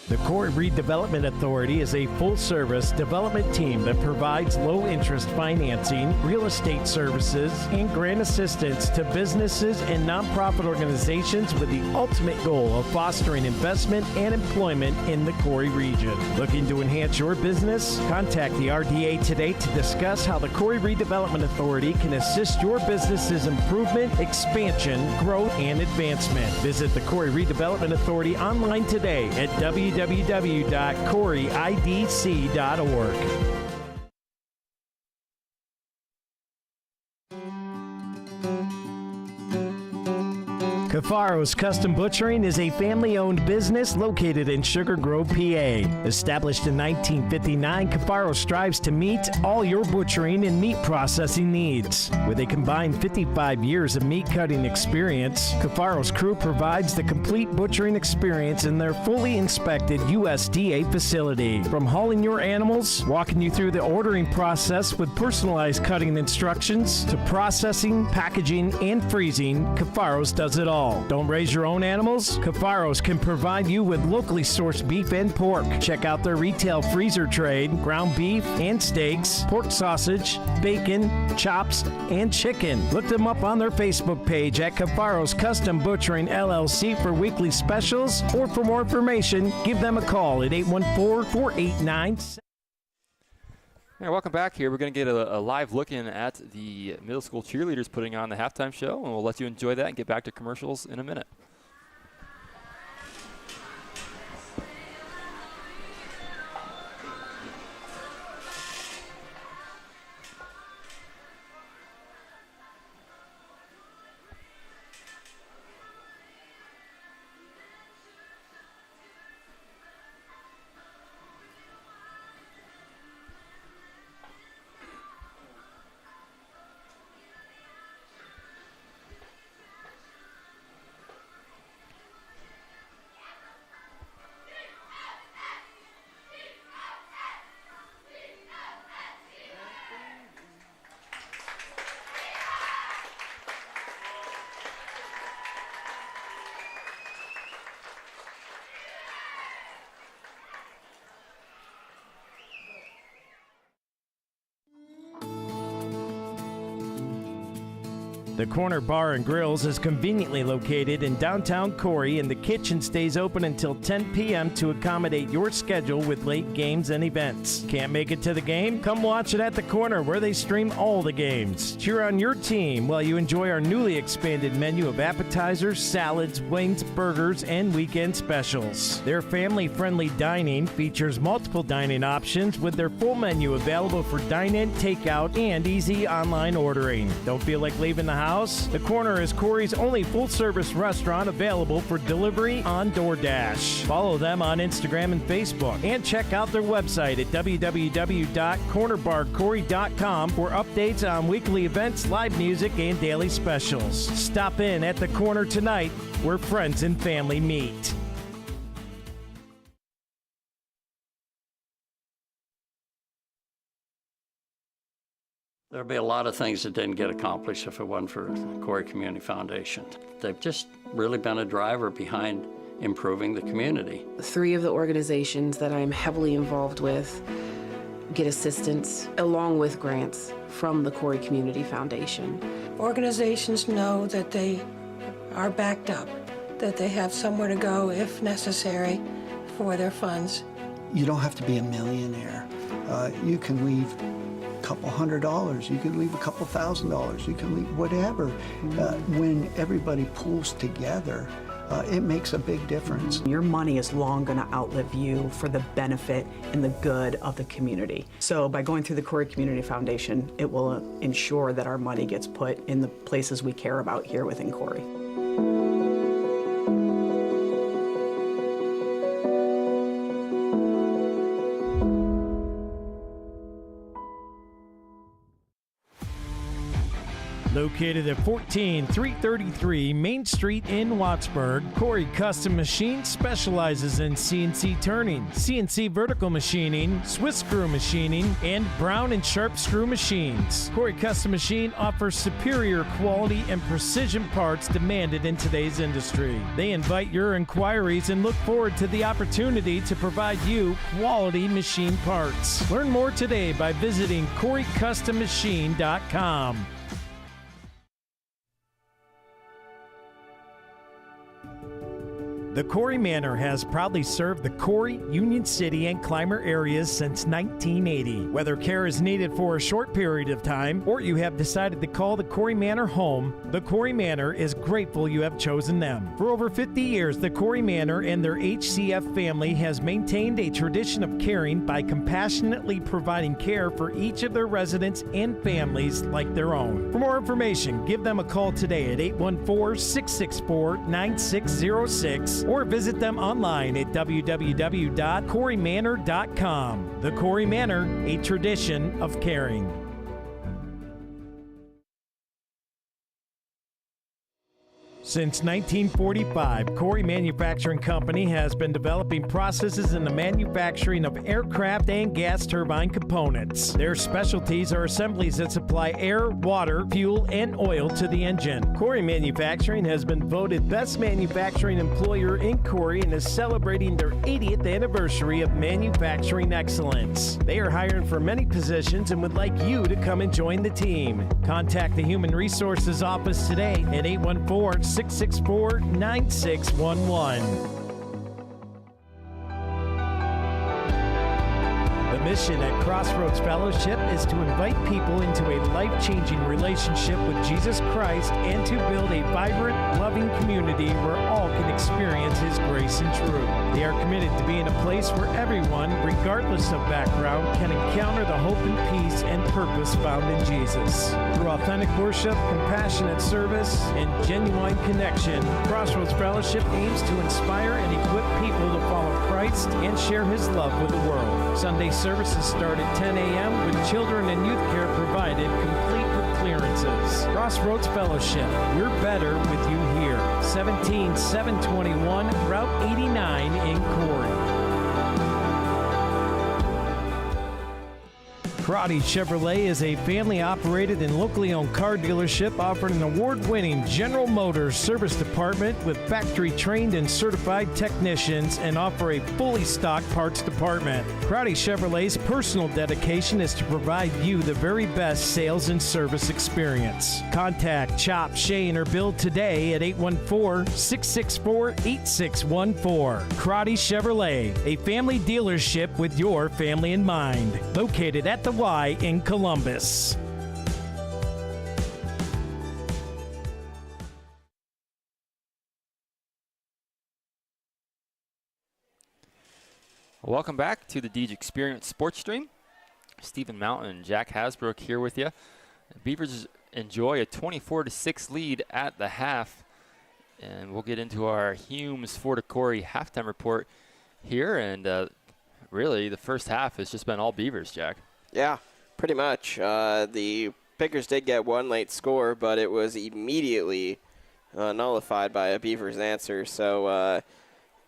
The Corry Redevelopment Authority is a full-service development team that provides low-interest financing, real estate services, and grant assistance to businesses and nonprofit organizations with the ultimate goal of fostering investment and employment in the Corry region. Looking to enhance your business? Contact the RDA today to discuss how the Corry Redevelopment Authority can assist your business's improvement, expansion, growth, and advancement. Visit the Corry Redevelopment Authority online today at www.corryidc.org. Cafaro's Custom Butchering is a family-owned business located in Sugar Grove, PA. Established in 1959, Cafaro strives to meet all your butchering and meat processing needs. With a combined 55 years of meat cutting experience, Cafaro's crew provides the complete butchering experience in their fully inspected USDA facility. From hauling your animals, walking you through the ordering process with personalized cutting instructions, to processing, packaging, and freezing, Cafaro's does it all. Don't raise your own animals? Cafaro's can provide you with locally sourced beef and pork. Check out their retail freezer trade, ground beef and steaks, pork sausage, bacon, chops, and chicken. Look them up on their Facebook page at Cafaro's Custom Butchering LLC for weekly specials, or for more information, give them a call at 814-489-. Yeah, welcome back here. We're going to get a live look in at the middle school cheerleaders putting on the halftime show, and we'll let you enjoy that and get back to commercials in a minute. The Corner Bar and Grills is conveniently located in downtown Corry, and the kitchen stays open until 10 p.m. to accommodate your schedule with late games and events. Can't make it to the game? Come watch it at the Corner, where they stream all the games. Cheer on your team while you enjoy our newly expanded menu of appetizers, salads, wings, burgers, and weekend specials. Their family-friendly dining features multiple dining options with their full menu available for dine-in, takeout, and easy online ordering. Don't feel like leaving the house? The Corner is Corry's only full-service restaurant available for delivery on DoorDash. Follow them on Instagram and Facebook, and check out their website at www.cornerbarcorry.com for updates on weekly events, live music, and daily specials. Stop in at the Corner tonight, where friends and family meet. There'll be a lot of things that didn't get accomplished if it wasn't for Corry Community Foundation. They've just really been a driver behind improving the community. 3 of the organizations that I'm heavily involved with get assistance along with grants from the Corry Community Foundation. Organizations know that they are backed up, that they have somewhere to go if necessary for their funds. You don't have to be a millionaire. You can leave couple $100, you can leave a couple $1,000, you can leave whatever. When everybody pulls together, it makes a big difference. Your money is long going to outlive you for the benefit and the good of the community. So by going through the Corry Community Foundation, it will ensure that our money gets put in the places we care about here within Corry. Located at 14333 Main Street in Wattsburg, Corry Custom Machine specializes in CNC turning, CNC vertical machining, Swiss screw machining, and Brown and Sharp screw machines. Corry Custom Machine offers superior quality and precision parts demanded in today's industry. They invite your inquiries and look forward to the opportunity to provide you quality machine parts. Learn more today by visiting CorryCustomMachine.com. The Corry Manor has proudly served the Corry, Union City, and Clymer areas since 1980. Whether care is needed for a short period of time or you have decided to call the Corry Manor home, the Corry Manor is grateful you have chosen them. For over 50 years, the Corry Manor and their HCF family has maintained a tradition of caring by compassionately providing care for each of their residents and families like their own. For more information, give them a call today at 814-664-9606 or visit them online at www.corrymanor.com. The Corry Manor, a tradition of caring. Since 1945, Corry Manufacturing Company has been developing processes in the manufacturing of aircraft and gas turbine components. Their specialties are assemblies that supply air, water, fuel, and oil to the engine. Corry Manufacturing has been voted Best Manufacturing Employer in Corry and is celebrating their 80th anniversary of manufacturing excellence. They are hiring for many positions and would like you to come and join the team. Contact the Human Resources Office today at 814-664-9611. The mission at Crossroads Fellowship is to invite people into a life-changing relationship with Jesus Christ and to build a vibrant, loving community where all can experience His grace and truth. They are committed to being a place where everyone, regardless of background, can encounter the hope and peace and purpose found in Jesus. Through authentic worship, compassionate service, and genuine connection, Crossroads Fellowship aims to inspire and equip people to follow Christ and share His love with the world. Sunday services start at 10 a.m. with children and youth care provided, complete with clearances. Crossroads Fellowship, we're better with you here. 17721 Route 89 in Corry. Grape Chevrolet is a family-operated and locally owned car dealership offering an award-winning General Motors service department with factory-trained and certified technicians and offer a fully stocked parts department. Grape Chevrolet's personal dedication is to provide you the very best sales and service experience. Contact Chop, Shane, or Bill today at 814-664-8614. Grape Chevrolet, a family dealership with your family in mind. Located at the Y in Columbus. Welcome back to the Deej Experience Sports Stream. Stephen Mountain and Jack Hasbrook here with you. Beavers enjoy a 24-6 lead at the half, and we'll get into our Humes Fort Corry halftime report here. And really, the first half has just been all Beavers, Jack. Yeah, pretty much. The Pickers did get one late score, but it was immediately nullified by a Beavers answer. So,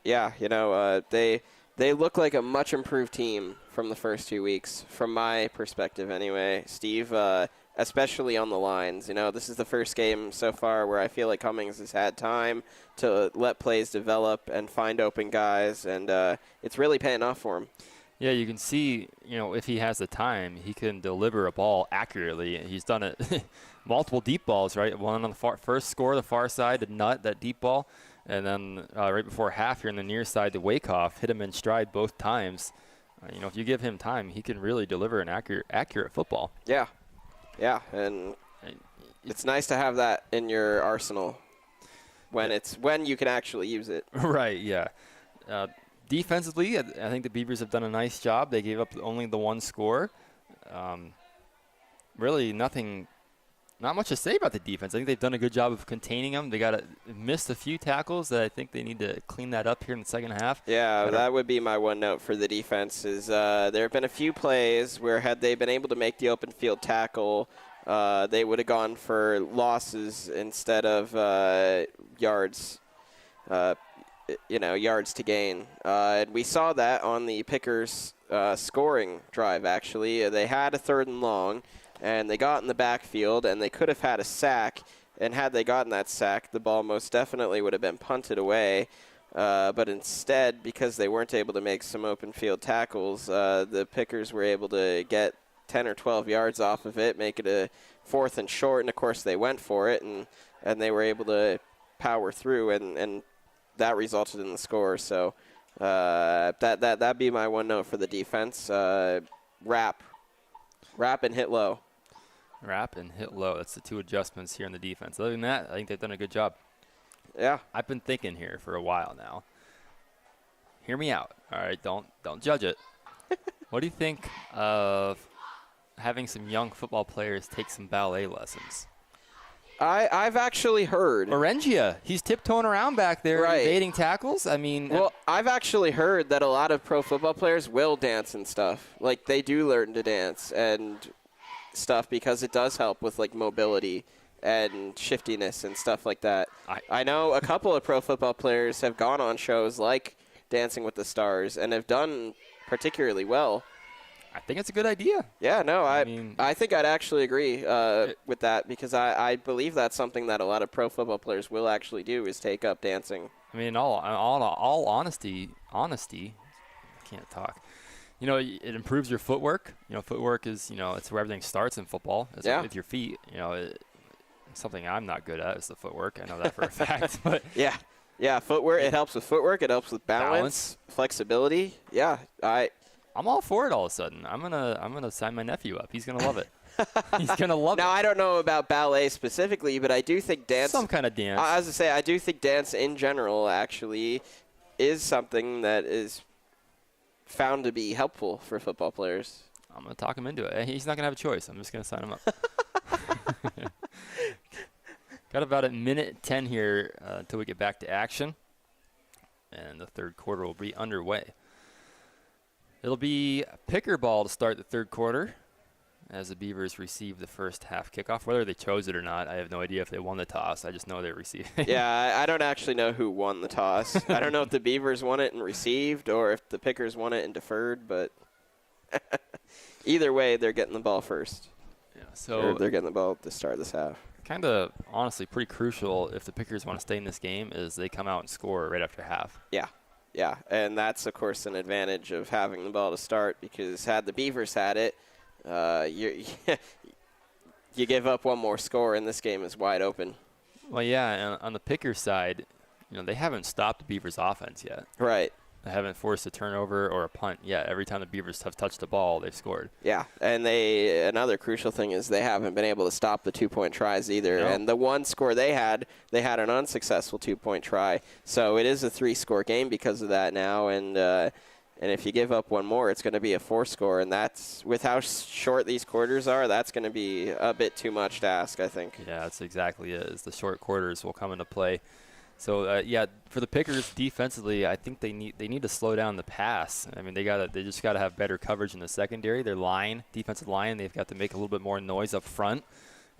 yeah, they look like a much improved team from the first 2 weeks, from my perspective anyway. Steve, especially on the lines. This is the first game so far where I feel like Cummings has had time to let plays develop and find open guys, and it's really paying off for him. Yeah, you can see, if he has the time, he can deliver a ball accurately. He's done it multiple deep balls, right? One on the first score, the far side, to Nutt, that deep ball. And then right before half, you're on the near side to Wakehoff, hit him in stride both times. If you give him time, he can really deliver an accurate football. Yeah, and it's nice to have that in your arsenal when you can actually use it. Right, yeah. Defensively, I think the Beavers have done a nice job. They gave up only the one score. Really not much to say about the defense. I think they've done a good job of containing them. They missed a few tackles that I think they need to clean that up here in the second half. Yeah, that would be my one note for the defense is there have been a few plays where had they been able to make the open field tackle, they would have gone for losses instead of yards. Yards to gain. And we saw that on the Pickers scoring drive, actually. They had a 3rd and long, and they got in the backfield, and they could have had a sack. And had they gotten that sack, the ball most definitely would have been punted away. But instead, because they weren't able to make some open field tackles, the Pickers were able to get 10 or 12 yards off of it, make it a 4th and short. And, of course, they went for it, and they were able to power through and that resulted in the score. So that'd be my one note for the defense. Wrap and hit low. Wrap and hit low. That's the 2 adjustments here in the defense. Other than that, I think they've done a good job. Yeah. I've been thinking here for a while now. Hear me out. All right, don't judge it. What do you think of having some young football players take some ballet lessons? I've actually heard. Orengia, he's tiptoeing around back there, evading tackles. I mean, well, I've actually heard that a lot of pro football players will dance and stuff. Like, they do learn to dance and stuff because it does help with, like, mobility and shiftiness and stuff like that. I know a couple of pro football players have gone on shows like Dancing with the Stars and have done particularly well. I think it's a good idea. Yeah, no, I think I'd actually agree with that because I believe that's something that a lot of pro football players will actually do is take up dancing. I mean, all honesty, I can't talk. You know, it improves your footwork. You know, footwork is, it's where everything starts in football. It's with your feet. You know, something I'm not good at is the footwork. I know that for a fact. But yeah, footwork. It helps with footwork. It helps with balance. Flexibility. Yeah, I'm all for it all of a sudden. I'm gonna sign my nephew up. He's gonna love it. He's gonna love it. Now I don't know about ballet specifically, but I do think dance. Some kind of dance. As I say, I do think dance in general actually is something that is found to be helpful for football players. I'm gonna talk him into it. He's not gonna have a choice. I'm just gonna sign him up. Got about a minute 10 here until we get back to action, and the third quarter will be underway. It'll be picker ball to start the third quarter as the Beavers receive the first half kickoff. Whether they chose it or not, I have no idea if they won the toss. I just know they received it. Yeah, I don't actually know who won the toss. I don't know if the Beavers won it and received or if the Pickers won it and deferred, but either way, they're getting the ball first. Yeah, so they're getting the ball to start this half. Kind of, honestly, pretty crucial if the Pickers want to stay in this game is they come out and score right after half. Yeah, and that's, of course, an advantage of having the ball to start because had the Beavers had it, you give up one more score and this game is wide open. Well, yeah, and on the Pickers side, they haven't stopped the Beavers' offense yet. Right. They haven't forced a turnover or a punt yet. Every time the Beavers have touched the ball, they've scored. Yeah, and another crucial thing is they haven't been able to stop the 2-point tries either. No. And the one score they had an unsuccessful 2-point try. So it is a 3-score game because of that now. And if you give up one more, it's going to be a 4-score. And that's, with how short these quarters are, that's going to be a bit too much to ask, I think. Yeah, that's exactly it. The short quarters will come into play. So for the Pickers defensively, I think they need to slow down the pass. I mean, they just gotta have better coverage in the secondary. Their defensive line, they've got to make a little bit more noise up front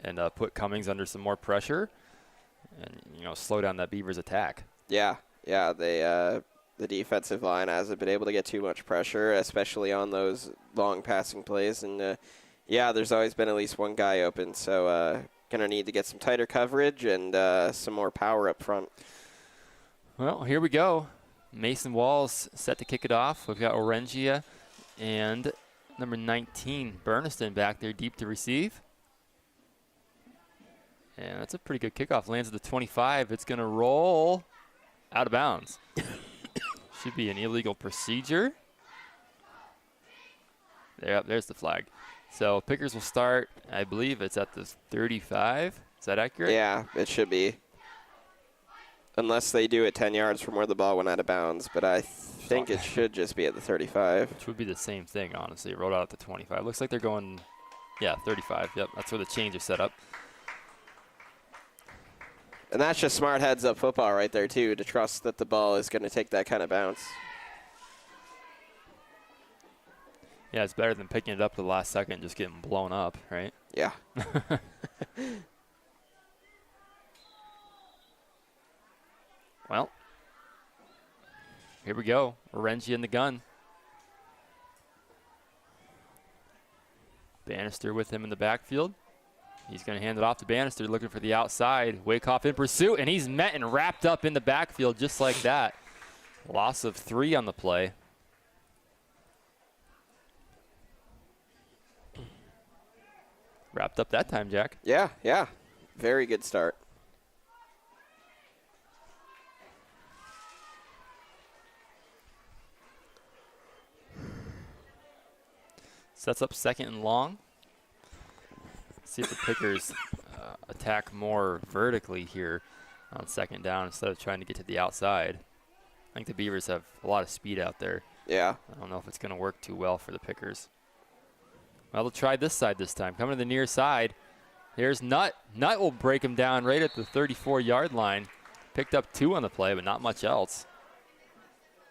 and put Cummings under some more pressure, and slow down that Beavers attack. Yeah, the defensive line hasn't been able to get too much pressure, especially on those long passing plays. And there's always been at least one guy open. So. Going to need to get some tighter coverage and some more power up front. Well, here we go. Mason Walls set to kick it off. We've got Orengia and number 19, Berniston, back there deep to receive. And that's a pretty good kickoff. Lands at the 25. It's going to roll out of bounds. Should be an illegal procedure. There's the flag. So Pickers will start, I believe it's at the 35. Is that accurate? Yeah, it should be. Unless they do it 10 yards from where the ball went out of bounds. But I think it should just be at the 35. Which would be the same thing, honestly. It rolled out at the 25. Looks like they're going, 35. Yep, that's where the change is set up. And that's just smart heads-up football right there, too, to trust that the ball is going to take that kind of bounce. Yeah, it's better than picking it up the last second and just getting blown up, right? Yeah. Well, here we go. Orengia in the gun. Bannister with him in the backfield. He's going to hand it off to Bannister, looking for the outside. Wakehoff in pursuit, and he's met and wrapped up in the backfield just like that. Loss of 3 on the play. Wrapped up that time, Jack. Yeah. Very good start. Sets up 2nd and long. See if the Pickers attack more vertically here on 2nd down instead of trying to get to the outside. I think the Beavers have a lot of speed out there. Yeah. I don't know if it's going to work too well for the Pickers. Well, they'll try this side this time. Coming to the near side. Here's Nutt. Nutt will break him down right at the 34-yard line. Picked up 2 on the play, but not much else.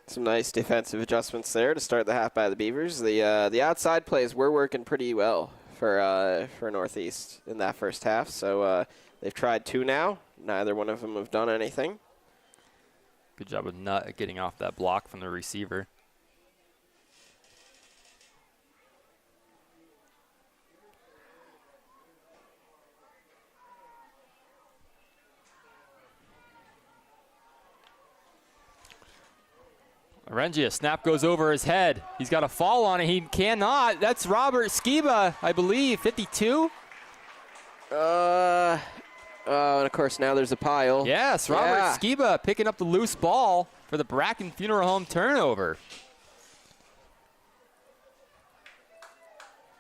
Some nice defensive adjustments there to start the half by the Beavers. The outside plays were working pretty well for Northeast in that first half. So they've tried 2 now. Neither one of them have done anything. Good job with Nutt at getting off that block from the receiver. Arengia, snap goes over his head. He's got a fall on it. He cannot. That's Robert Skiba, I believe, 52. And of course now there's a pile. Yes, Robert Skiba picking up the loose ball for the Bracken Funeral Home turnover.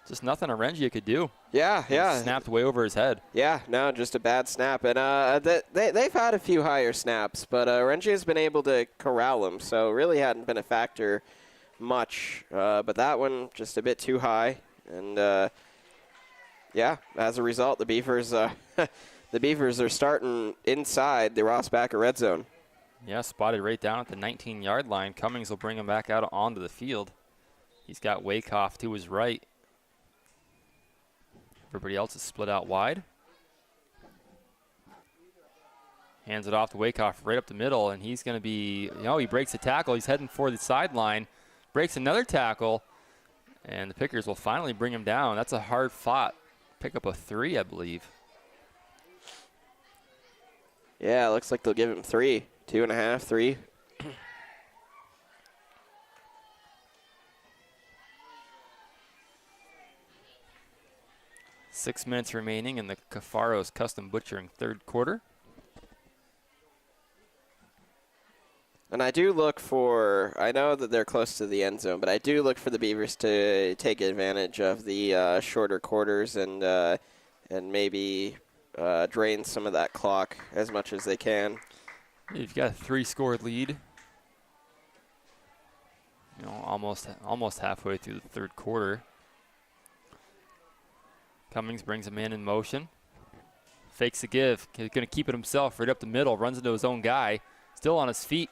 Just nothing Arengia could do. Yeah. He snapped way over his head. Yeah, no, just a bad snap. And they've had a few higher snaps, but Arengia has been able to corral them, so really hadn't been a factor much. But that one just a bit too high. And, as a result, the Beavers are starting inside the Rossbacher red zone. Yeah, spotted right down at the 19-yard line. Cummings will bring him back out onto the field. He's got Wakehoff to his right. Everybody else is split out wide. Hands it off to Wakehoff right up the middle, and he's going to be, he breaks a tackle. He's heading for the sideline, breaks another tackle, and the Pickers will finally bring him down. That's a hard fought pick up a 3, I believe. Yeah, it looks like they'll give him 3, 2.5, 3. 6 minutes remaining in the Cafaros Custom Butchering third quarter. And I do look for, I know that they're close to the end zone, but I do look for the Beavers to take advantage of the shorter quarters and maybe drain some of that clock as much as they can. You've got a 3-score lead. Almost halfway through the third quarter. Cummings brings him in motion. Fakes the give. He's going to keep it himself right up the middle. Runs into his own guy. Still on his feet.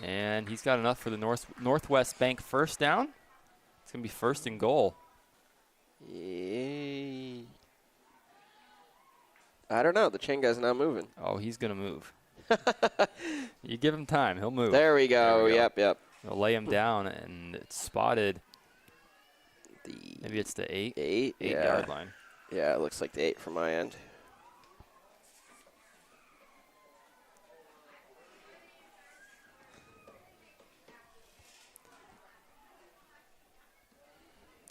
And he's got enough for the Northwest Bank first down. It's going to be 1st and goal. I don't know. The chain guy's not moving. Oh, he's going to move. You give him time. He'll move. There we go. Yep. They'll lay him down, and it's spotted. Maybe it's the 8-yard line. Yeah, it looks like the 8 from my end.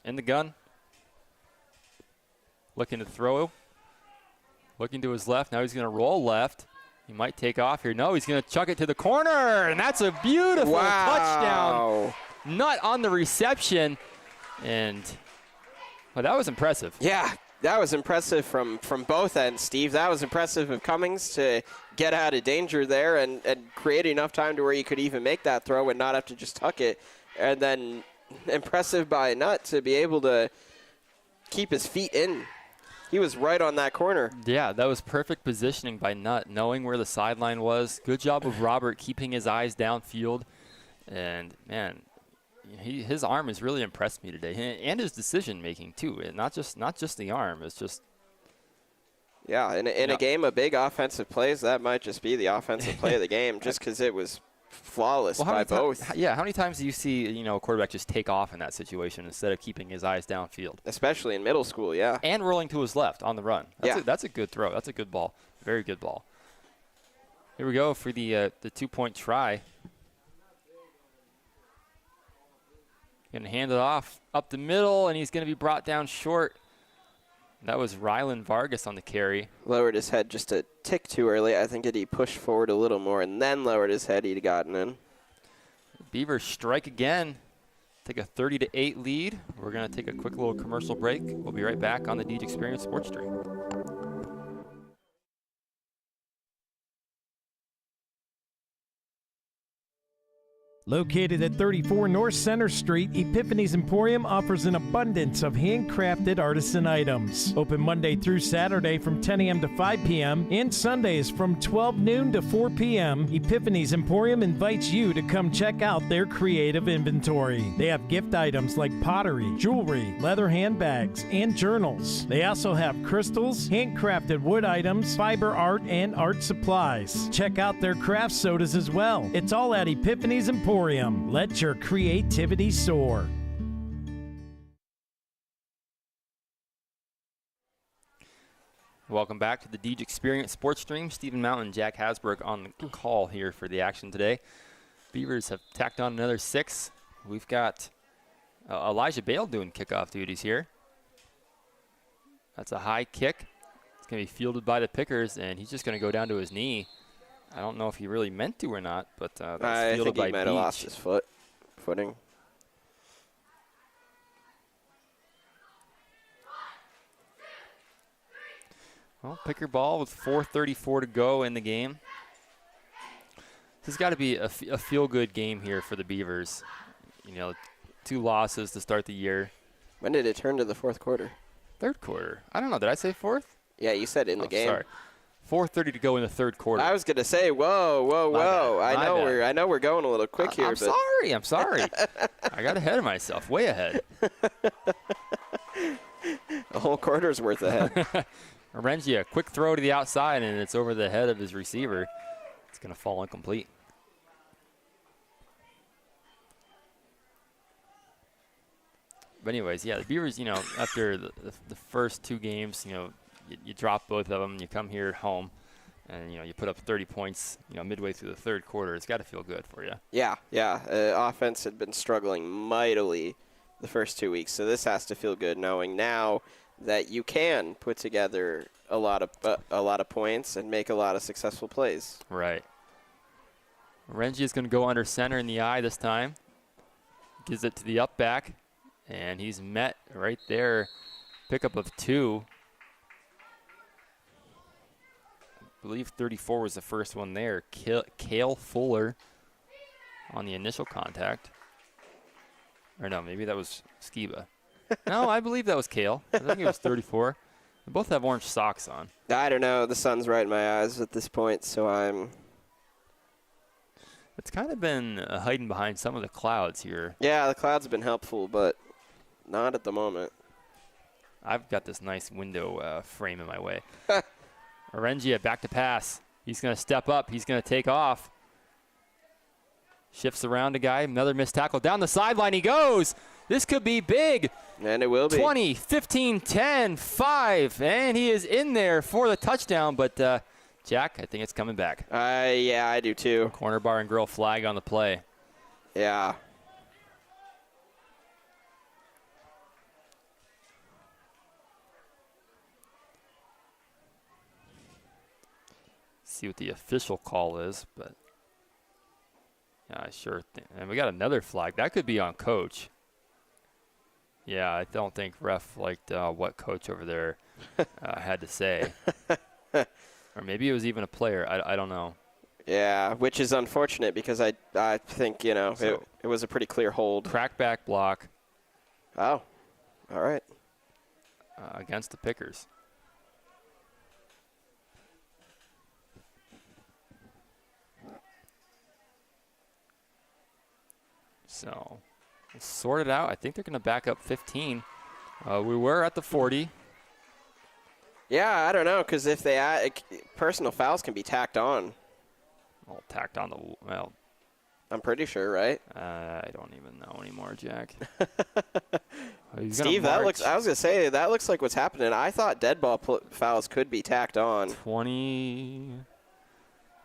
In the gun. Looking to throw. Looking to his left. Now he's going to roll left. He might take off here. No, he's going to chuck it to the corner, and that's a beautiful touchdown. Nutt on the reception, and that was impressive. Yeah, that was impressive from both ends, Steve. That was impressive of Cummings to get out of danger there and create enough time to where he could even make that throw and not have to just tuck it. And then impressive by Nutt to be able to keep his feet in. He was right on that corner. Yeah, that was perfect positioning by Nutt, knowing where the sideline was. Good job of Robert keeping his eyes downfield. And, man, his arm has really impressed me today, and his decision-making, too. And not just the arm. It's just... Yeah, in a game of big offensive plays, that might just be the offensive play of the game, just because it was flawless by both. How many times do you see a quarterback just take off in that situation instead of keeping his eyes downfield? Especially in middle school, yeah. And rolling to his left on the run. That's a good throw. That's a good ball. Very good ball. Here we go for the 2-point try. Going to hand it off up the middle, and he's going to be brought down short. That was Rylan Vargas on the carry. Lowered his head just a tick too early. I think that he pushed forward a little more and then lowered his head. He'd gotten in. Beavers strike again. take a 30-8 lead. We're going to take a quick little commercial break. We'll be right back on the Deej Experience Sports Stream. Located at 34 North Center Street, Epiphany's Emporium offers an abundance of handcrafted artisan items. Open Monday through Saturday from 10 a.m. to 5 p.m. and Sundays from 12 noon to 4 p.m. Epiphany's Emporium invites you to come check out their creative inventory. They have gift items like pottery, jewelry, leather handbags, and journals. They also have crystals, handcrafted wood items, fiber art, and art supplies. Check out their craft sodas as well. It's all at Epiphany's Emporium. Let your creativity soar. Welcome back to the Deej Experience Sports Stream. Stephen Mountain, Jack Hasbrook on the call here for the action today. Beavers have tacked on another 6. We've got Elijah Bale doing kickoff duties here. That's a high kick. It's going to be fielded by the Pickers, and he's just going to go down to his knee. I don't know if he really meant to or not, but that's fielded by I think he might have lost his footing. Well, picker ball with 4:34 to go in the game. This has got to be a feel-good game here for the Beavers. You know, 2 losses to start the year. When did it turn to the fourth quarter? Third quarter. I don't know. Did I say fourth? Yeah, you said in the game. Sorry. 4:30 to go in the third quarter. I was gonna say, whoa. I know we're going a little quick here. I'm sorry. I got ahead of myself, way ahead. A whole quarter's worth ahead. Orengia, quick throw to the outside, and it's over the head of his receiver. It's gonna fall incomplete. But anyways, yeah, the Beavers, you know, after the first 2 games, you know, you drop both of them, you come here at home, and, you know, you put up 30 points, you know, midway through the third quarter. It's got to feel good for you. Yeah. Offense had been struggling mightily the first 2 weeks, so this has to feel good knowing now that you can put together a lot of points and make a lot of successful plays. Right. Renji is going to go under center in the eye this time. Gives it to the up back, and he's met right there. Pickup of 2. I believe 34 was the first one there. Cale Fuller on the initial contact. Or no, maybe that was Skiba. No, I believe that was Cale. I think it was 34. They both have orange socks on. I don't know. The sun's right in my eyes at this point, so I'm... It's kind of been hiding behind some of the clouds here. Yeah, the clouds have been helpful, but not at the moment. I've got this nice window frame in my way. Orengia back to pass. He's going to step up. He's going to take off. Shifts around a guy. Another missed tackle. Down the sideline he goes. This could be big. And it will be. 20, 15, 10, 5. And he is in there for the touchdown. But, Jack, I think it's coming back. Yeah, I do too. Corner bar and grill flag on the play. Yeah. See what the official call is, but yeah, I sure think. And we got another flag. That could be on coach. Yeah, I don't think ref liked what coach over there had to say. Or maybe it was even a player. I don't know. Yeah, which is unfortunate because I think, you know, so it was a pretty clear hold. Crackback block. Oh, all right. Against the Pickers. So, we'll sort it out. I think they're going to back up 15. We were at the 40. Yeah, I don't know, because if they add, personal fouls can be tacked on. Well, tacked on the, well. I'm pretty sure, right? I don't even know anymore, Jack. Steve, I was going to say, that looks like what's happening. I thought dead ball fouls could be tacked on. 20.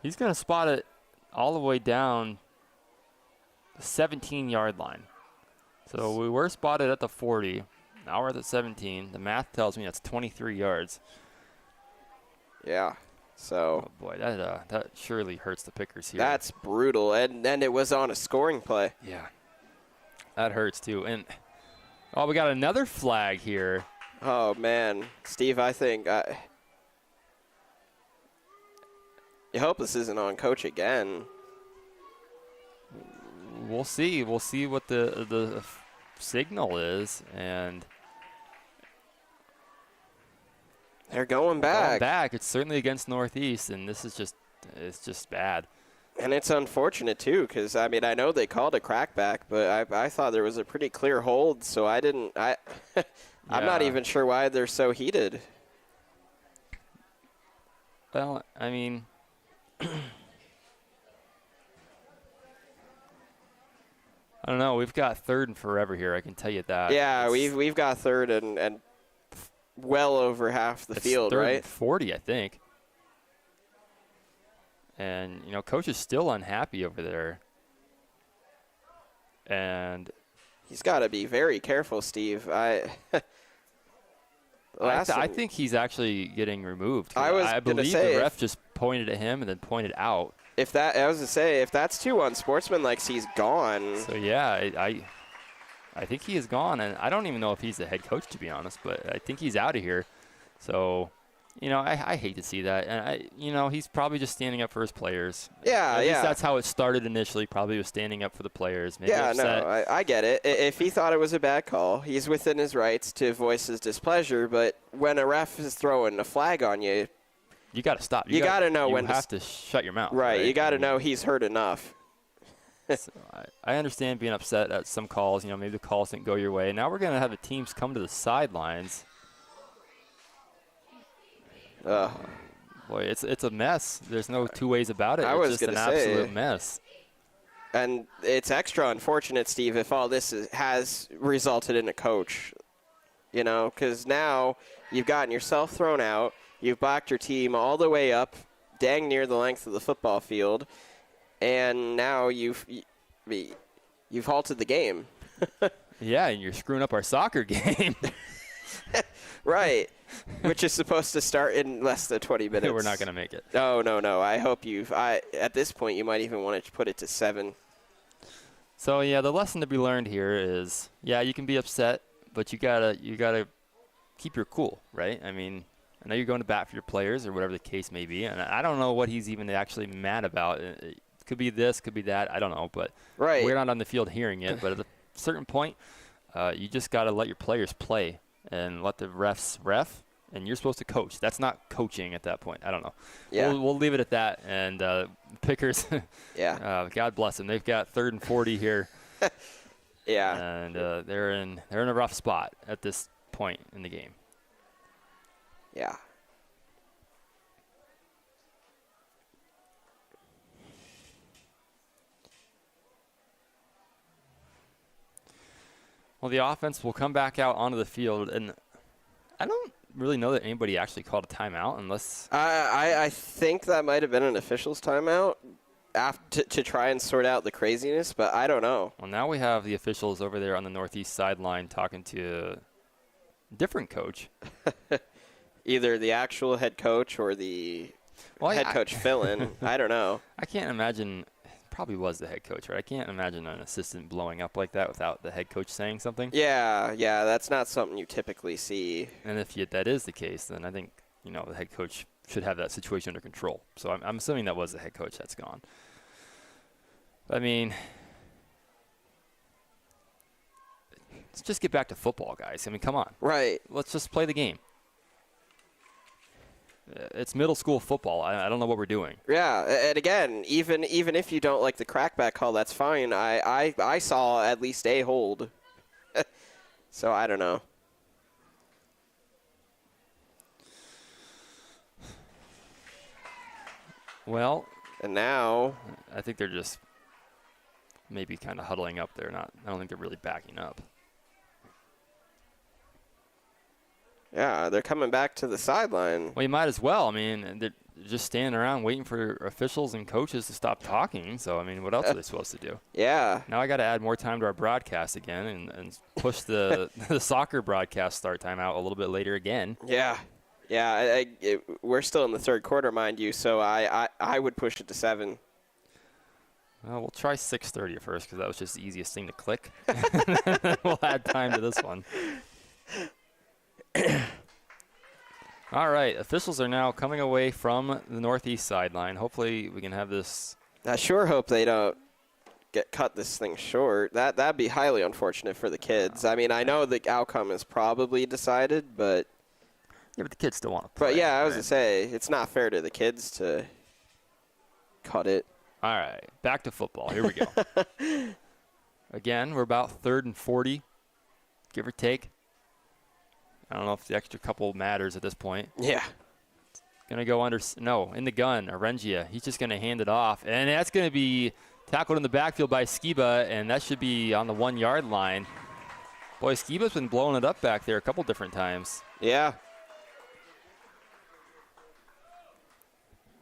He's going to spot it all the way down the 17-yard line. So we were spotted at the 40. Now we're at the 17. The math tells me that's 23 yards. Yeah. So. Oh boy, that surely hurts the Pickers here. That's brutal, and it was on a scoring play. Yeah. That hurts, too. And, we got another flag here. Oh, man. Steve, I think you hope this isn't on coach again. We'll see. We'll see what the signal is. And they're going back. It's certainly against Northeast, and this is it's just bad. And it's unfortunate, too, because, I mean, I know they called a crackback, but I thought there was a pretty clear hold, so I'm not even sure why they're so heated. Well, I mean, I don't know. We've got third and forever here, I can tell you that. Yeah, we've got third and well over half the field, third right? And 40, I think. And, coach is still unhappy over there. And he's got to be very careful, Steve. I think he's actually getting removed. I believe the ref just pointed at him and then pointed out. If that's too unsportsmanlike, he's gone. So, yeah, I think he is gone. And I don't even know if he's the head coach, to be honest, but I think he's out of here. So, I hate to see that. And, he's probably just standing up for his players. Yeah, At least that's how it started initially. Probably was standing up for the players. Maybe upset. No, I get it. If he thought it was a bad call, he's within his rights to voice his displeasure. But when a ref is throwing a flag on you, you got to stop. You got to know when you have to shut your mouth. Right. You got to know he's heard enough. So I understand being upset at some calls. Maybe the calls didn't go your way. Now we're going to have the teams come to the sidelines. Boy, it's a mess. There's no two ways about it. It's just an absolute mess. And it's extra unfortunate, Steve, if all this has resulted in a coach. Because now you've gotten yourself thrown out. You've backed your team all the way up, dang near the length of the football field, and now you've halted the game. Yeah, and you're screwing up our soccer game. Right. Which is supposed to start in less than 20 minutes. We're not going to make it. No. I hope at this point, you might even want to put it to 7. So, yeah, the lesson to be learned here is, you can be upset, but you gotta keep your cool, right? I mean, I know you're going to bat for your players or whatever the case may be, and I don't know what he's even actually mad about. It could be this, could be that. I don't know, but we're not on the field hearing it. But at a certain point, you just got to let your players play and let the refs ref. And you're supposed to coach. That's not coaching at that point. I don't know. Yeah. We'll leave it at that. And Pickers, God bless them. They've got 3rd and 40 here. Yeah. And they're in a rough spot at this point in the game. Yeah. Well, the offense will come back out onto the field, and I don't really know that anybody actually called a timeout unless I think that might have been an official's timeout to try and sort out the craziness, but I don't know. Well, now we have the officials over there on the northeast sideline talking to a different coach. Either the actual head coach or the head coach fill-in. I don't know. I can't imagine. Probably was the head coach, right? I can't imagine an assistant blowing up like that without the head coach saying something. Yeah, that's not something you typically see. And if that is the case, then I think the head coach should have that situation under control. So I'm assuming that was the head coach that's gone. I mean, let's just get back to football, guys. I mean, come on. Right. Let's just play the game. It's middle school football. I don't know what we're doing. Yeah, and again, even if you don't like the crackback call, that's fine. I saw at least a hold. So I don't know. Well, and now I think they're just maybe kind of huddling up there. I don't think they're really backing up. Yeah, they're coming back to the sideline. Well, you might as well. I mean, they're just standing around waiting for officials and coaches to stop talking. So, I mean, what else are they supposed to do? Yeah. Now I got to add more time to our broadcast again and push the the soccer broadcast start time out a little bit later again. Yeah. Yeah, we're still in the third quarter, mind you, so I would push it to 7. Well, we'll try 6:30 at first because that was just the easiest thing to click. We'll add time to this one. All right, officials are now coming away from the northeast sideline. Hopefully we can have this. I sure hope they don't cut this thing short. That'd be highly unfortunate for the kids. I mean, I know the outcome is probably decided, but yeah, but the kids still want to play. But yeah, I was gonna say it's not fair to the kids to cut it. All right, back to football. Here we go. Again, we're about 3rd and 40, give or take. I don't know if the extra couple matters at this point. Yeah. Going to go in the gun, Arengia. He's just going to hand it off. And that's going to be tackled in the backfield by Skiba, and that should be on the 1-yard line. Boy, Skiba's been blowing it up back there a couple different times. Yeah.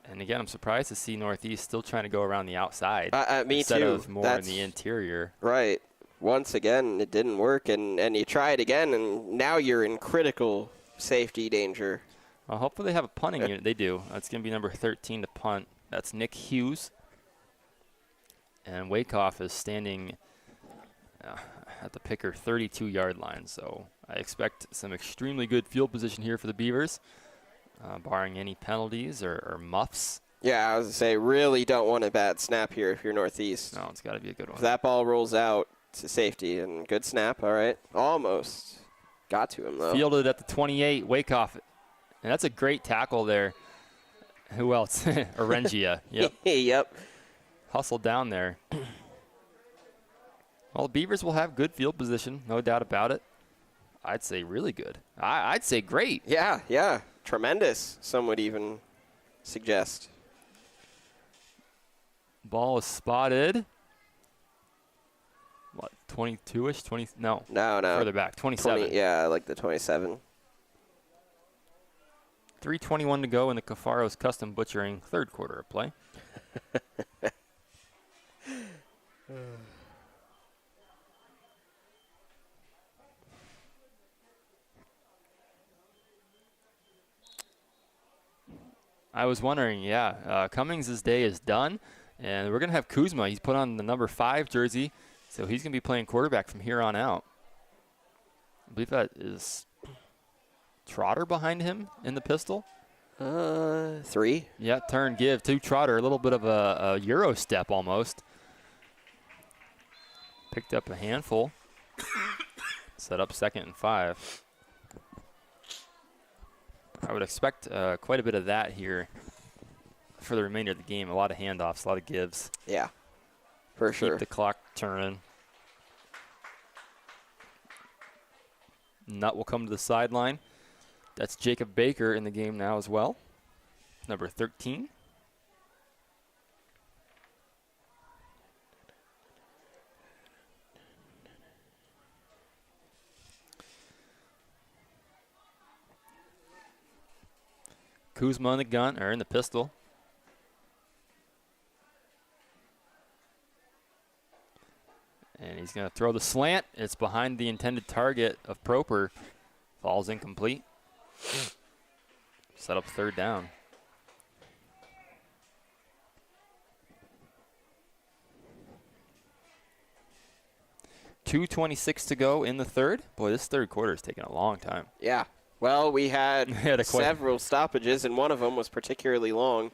And again, I'm surprised to see Northeast still trying to go around the outside. Me instead too. of more in the interior. Right. Once again, it didn't work, and you try it again, and now you're in critical safety danger. Well, hopefully they have a punting unit. They do. That's going to be number 13 to punt. That's Nick Hughes. And Wakeoff is standing at the picker 32-yard line. So I expect some extremely good field position here for the Beavers, barring any penalties or muffs. Yeah, I was going to say, really don't want a bad snap here if you're Northeast. No, it's got to be a good one. If that ball rolls out to safety, and good snap, all right. Almost got to him, though. Fielded at the 28, Wakeoff. And that's a great tackle there. Who else? Arengia. Yep. Yep. Hustled down there. Well, the Beavers will have good field position, no doubt about it. I'd say really good. I'd say great. Yeah. Tremendous, some would even suggest. Ball is spotted. What, 22-ish? 20? No. No. Further back, 27. 20, yeah, like the 27. 3:21 to go in the Cafaros Custom Butchering third quarter of play. I was wondering, Cummings' day is done, and we're going to have Kuzma. He's put on the number 5 jersey, so he's going to be playing quarterback from here on out. I believe that is Trotter behind him in the pistol. 3. Yeah, turn, give to Trotter. A little bit of a Euro step almost. Picked up a handful. Set up 2nd and 5. I would expect quite a bit of that here for the remainder of the game. A lot of handoffs, a lot of gives. Yeah, for sure. Keep the clock turning. Nutt will come to the sideline. That's Jacob Baker in the game now as well. Number 13. Kuzma in the gun, or in the pistol. And he's going to throw the slant. It's behind the intended target of Proper. Falls incomplete. Set up 3rd down. .226 to go in the third. Boy, this third quarter is taking a long time. Yeah. Well, we had several stoppages, and one of them was particularly long.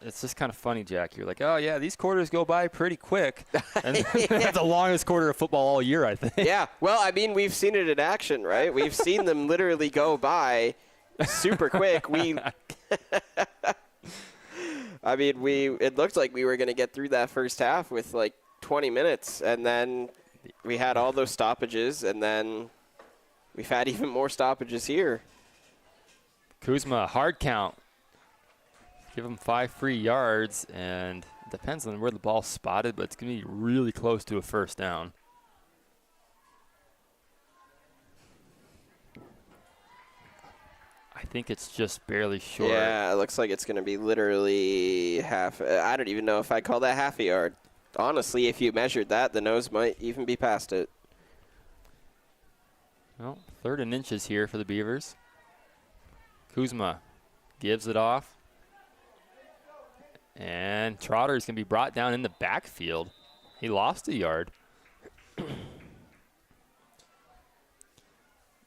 It's just kind of funny, Jack. You're like, oh, yeah, these quarters go by pretty quick. And that's the longest quarter of football all year, I think. Yeah. Well, I mean, we've seen it in action, right? We've seen them literally go by super quick. It looked like we were going to get through that first half with like 20 minutes, and then we had all those stoppages, and then we've had even more stoppages here. Kuzma, hard count. Give him 5 free yards, and it depends on where the ball's spotted, but it's going to be really close to a 1st down. I think it's just barely short. Yeah, it looks like it's going to be literally half. I don't even know if I'd call that half a yard. Honestly, if you measured that, the nose might even be past it. Well, 3rd and inches here for the Beavers. Kuzma gives it off. And Trotter's going to be brought down in the backfield. He lost a yard.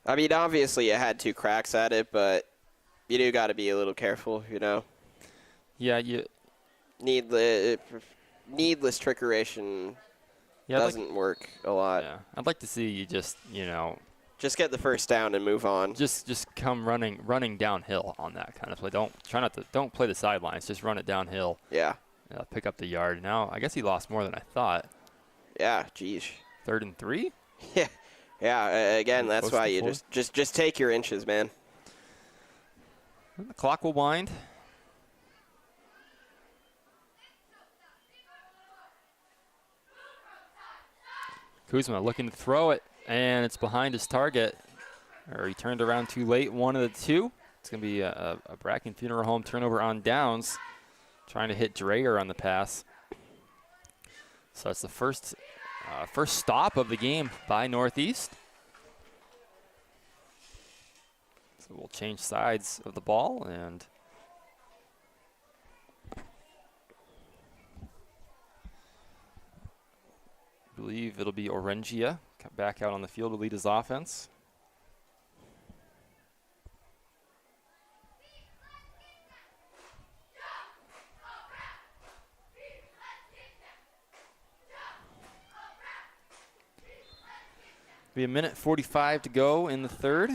I mean, obviously you had 2 cracks at it, but you do got to be a little careful, you know. Yeah, needless trickeration doesn't work a lot. Yeah, I'd like to see you just, just get the first down and move on. Just come running downhill on that kind of play. Don't play the sidelines. Just run it downhill. Yeah. Pick up the yard. Now, I guess he lost more than I thought. Yeah, geez. 3rd and 3? Yeah. Yeah, again, that's why you just take your inches, man. The clock will wind. Kuzma looking to throw it, and it's behind his target. Or he turned around too late, one of the two. It's going to be a Bracken Funeral Home turnover on downs, trying to hit Dreyer on the pass. So it's the first stop of the game by Northeast. So we'll change sides of the ball, and I believe it'll be Orengia back out on the field to lead his offense. Be a minute 45 to go in the third.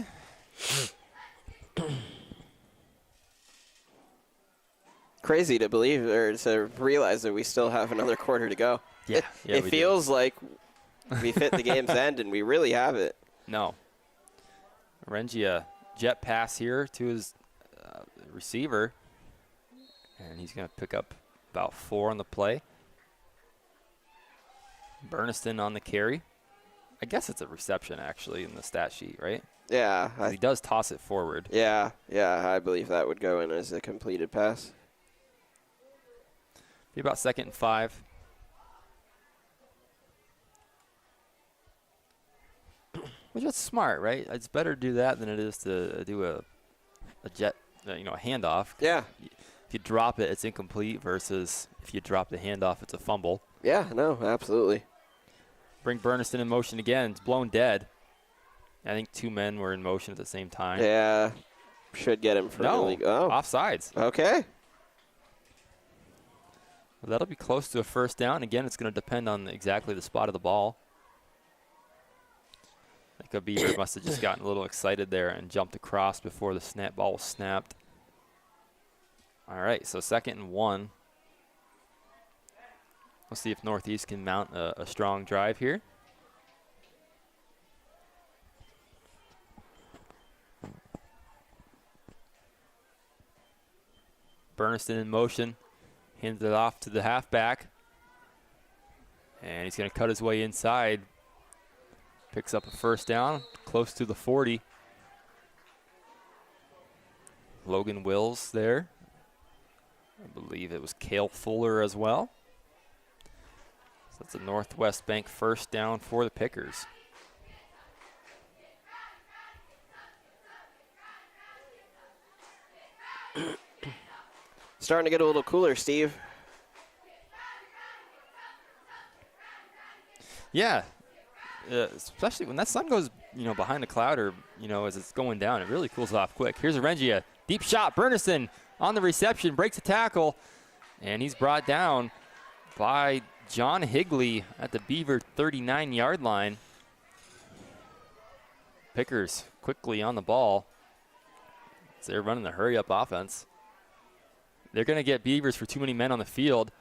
Crazy to believe or to realize that we still have another quarter to go. Yeah, it feels like we've hit the game's end, and we really have it. No. Orengia jet pass here to his receiver, and he's going to pick up about 4 on the play. Burniston on the carry. I guess it's a reception, actually, in the stat sheet, right? Yeah. He does toss it forward. Yeah, I believe that would go in as a completed pass. Be about 2nd and 5. Which is smart, right? It's better to do that than it is to do a jet, a handoff. Yeah. If you drop it, it's incomplete versus if you drop the handoff, it's a fumble. Yeah, no, absolutely. Bring Burniston in motion again. It's blown dead. I think 2 men were in motion at the same time. Yeah. Should get him for offsides. Okay. Well, that'll be close to a first down. Again, it's going to depend on exactly the spot of the ball. I think Beaver must have just gotten a little excited there and jumped across before the ball was snapped. All right, so 2nd and 1. We'll see if Northeast can mount a strong drive here. Burniston in motion. Hands it off to the halfback. And he's going to cut his way inside. Picks up a first down, close to the 40. Logan Wills there. I believe it was Cale Fuller as well. So that's a Northwest Bank first down for the Pickers. Starting to get a little cooler, Steve. Yeah. Especially when that sun goes, behind the cloud or, as it's going down, it really cools off quick. Here's Orengia. Deep shot. Burniston on the reception, breaks a tackle, and he's brought down by John Higley at the Beaver 39-yard line. Pickers quickly on the ball. So they're running the hurry-up offense. They're going to get Beavers for too many men on the field,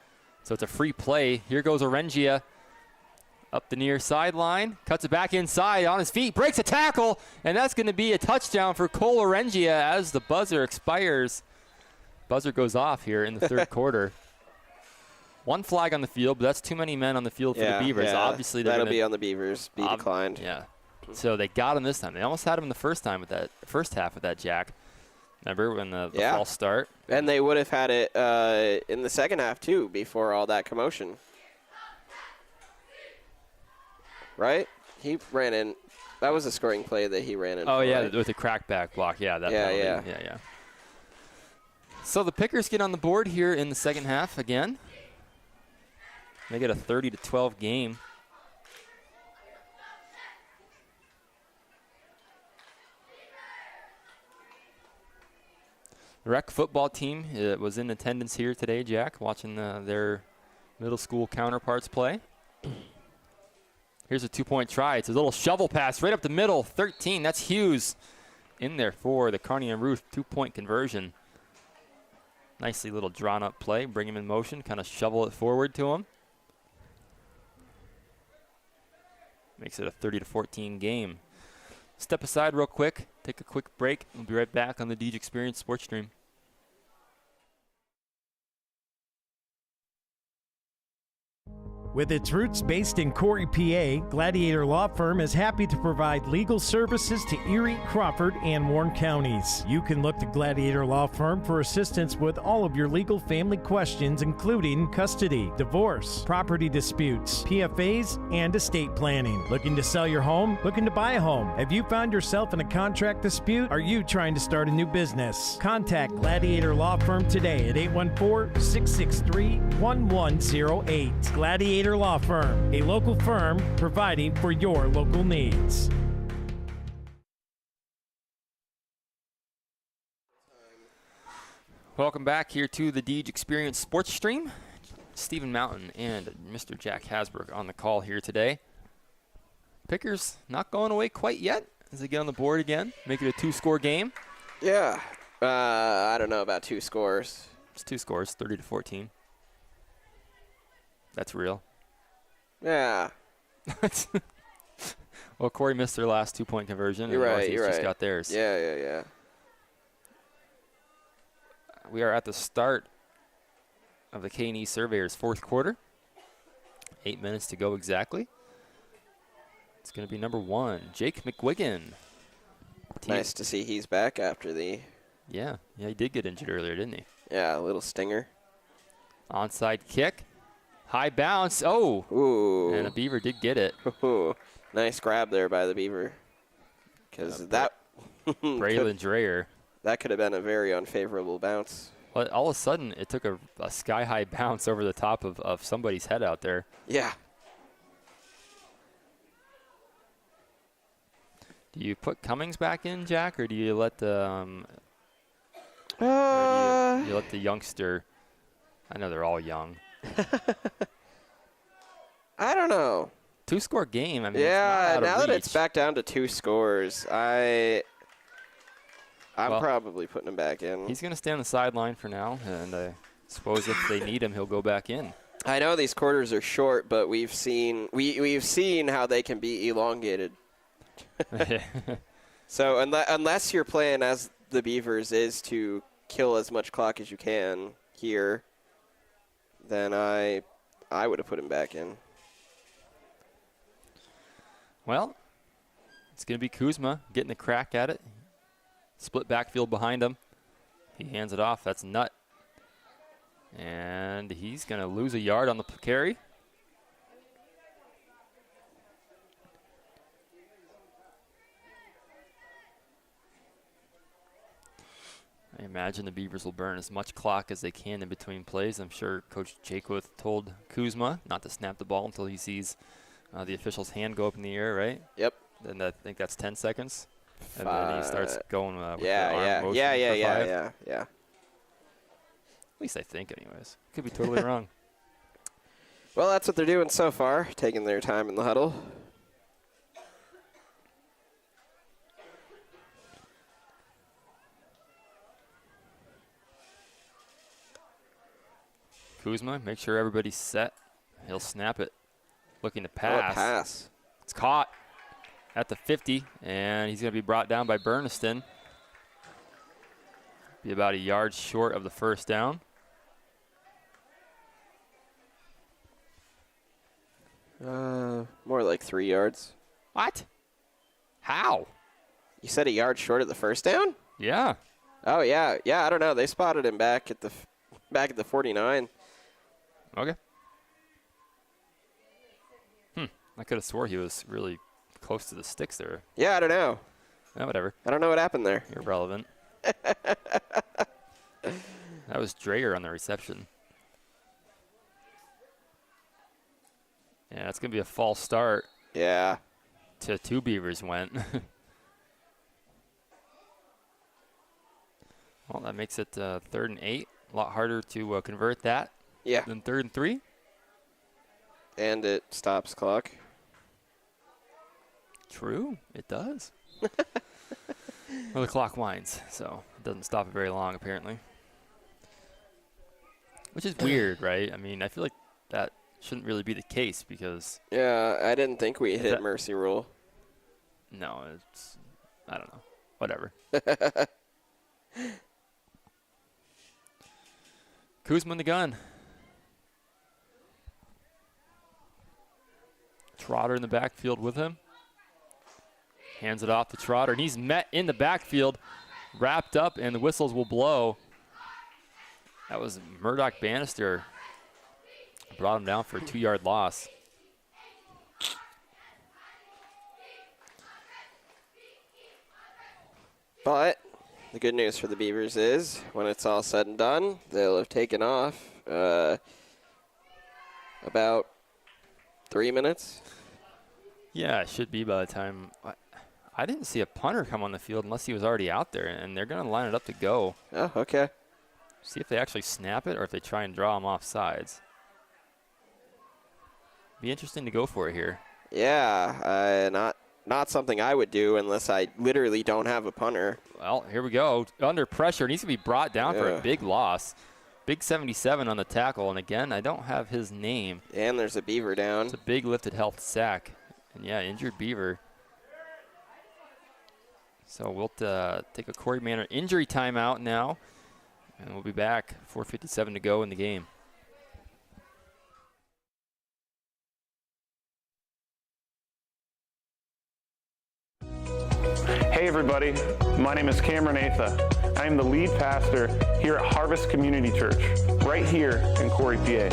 so it's a free play. Here goes Orengia. Up the near sideline, cuts it back inside on his feet, breaks a tackle, and that's going to be a touchdown for Cole Orengia as the buzzer expires. Buzzer goes off here in the third quarter. 1 flag on the field, but that's too many men on the field for the Beavers. Yeah. Obviously, that'll be on the Beavers. Be declined. Yeah. So they got him this time. They almost had him the first half with that jack. Remember when the false start? And they would have had it in the second half, too, before all that commotion. Right? He ran in. That was a scoring play that he ran in. Oh, yeah, right? with the crackback block. Yeah, that penalty. Yeah. So the Pickers get on the board here in the second half again. They get a 30-12 game. The rec football team was in attendance here today, Jack, watching their middle school counterparts play. Here's a 2-point try. It's a little shovel pass right up the middle. 13, that's Hughes in there for the Carney and Ruth 2-point conversion. Nicely little drawn up play. Bring him in motion, kind of shovel it forward to him. Makes it a 30-14 game. Step aside real quick, take a quick break. We'll be right back on the Deej Experience Sports Stream. With its roots based in Corry, PA, Gladiator Law Firm is happy to provide legal services to Erie, Crawford, and Warren counties. You can look to Gladiator Law Firm for assistance with all of your legal family questions, including custody, divorce, property disputes, PFAs, and estate planning. Looking to sell your home? Looking to buy a home? Have you found yourself in a contract dispute? Are you trying to start a new business? Contact Gladiator Law Firm today at 814-663-1108. Gladiator Law Firm, a local firm providing for your local needs. Welcome back here to the Deej Experience Sports Stream. Stephen Mountain and Mr. Jack Hasbrook on the call here today. Pickers not going away quite yet as they get on the board again, make it a 2-score game. Yeah, I don't know about 2 scores. It's 2 scores, 30-14. That's real. Yeah. Well, Corry missed their last 2-point conversion. You're and right, Northeast just got theirs. Yeah. We are at the start of the K&E Surveyors' 4th quarter. 8 minutes to go exactly. It's going to be number 1, Jake McGuigan. Nice to see he's back after the... Yeah, he did get injured earlier, didn't he? Yeah, a little stinger. Onside kick. High bounce. Oh! Ooh. And a Beaver did get it. Ooh. Nice grab there by the Beaver. Because that... Braylon Dreyer. That could have been a very unfavorable bounce. But all of a sudden, it took a sky-high bounce over the top of somebody's head out there. Yeah. Do you put Cummings back in, Jack, or do you let the you let the youngster? I know they're all young. I don't know. 2-score game. I mean, yeah. It's not out Now of that reach. it's back down to 2 scores, I'm probably putting him back in. He's going to stay on the sideline for now, and I suppose if they need him, he'll go back in. I know these quarters are short, but we've seen how they can be elongated. So unless your plan as the Beavers is to kill as much clock as you can here, then I would have put him back in. Well, it's going to be Kuzma getting a crack at it. Split backfield behind him. He hands it off. That's Nutt. And he's going to lose a yard on the carry. I imagine the Beavers will burn as much clock as they can in between plays. I'm sure Coach Jaquith told Kuzma not to snap the ball until he sees the official's hand go up in the air, right? Yep. And I think that's 10 seconds. And then he starts going with the yeah. arm motion for 5. Yeah. At least I think, anyways. Could be totally wrong. Well, that's what they're doing so far, taking their time in the huddle. Kuzma, make sure everybody's set. He'll snap it. Looking to pass. Oh, pass. It's caught at the 50, and he's going to be brought down by Berniston. Be about a yard short of the first down. More like 3 yards. What? How? You said a yard short of the first down? Yeah. Oh yeah. I don't know. They spotted him back at the 49. Okay. I could have swore he was really close to the sticks there. Yeah, I don't know. Whatever. I don't know what happened there. Irrelevant. That was Dreyer on the reception. Yeah, that's going to be a false start. Yeah. To 2 Beavers went. Well, that makes it 3rd and 8. A lot harder to convert that than 3rd and 3. And it stops clock. True, it does. Well, the clock winds, so it doesn't stop it very long, apparently. Which is weird, right? I mean, I feel like that shouldn't really be the case because... Yeah, I didn't think we hit mercy rule. No, it's... I don't know. Whatever. Kuzma in the gun. Trotter in the backfield with him. Hands it off to Trotter, and he's met in the backfield, wrapped up, and the whistles will blow. That was Murdoch Bannister. Brought him down for a 2-yard loss. But the good news for the Beavers is when it's all said and done, they'll have taken off about 3 minutes. Yeah, it should be by the time. I didn't see a punter come on the field unless he was already out there, and they're going to line it up to go. Oh, okay. See if they actually snap it or if they try and draw him off sides. Be interesting to go for it here. Yeah, not something I would do unless I literally don't have a punter. Well, here we go. Under pressure. Needs to be brought down for a big loss. Big 77 on the tackle. And again, I don't have his name. And there's a Beaver down. It's a big lifted health sack. And yeah, injured Beaver. So we'll take a Corey Manor injury timeout now. And we'll be back. 4:57 to go in the game. Hey everybody, my name is Cameron Atha. I am the lead pastor here at Harvest Community Church, right here in Corry, PA,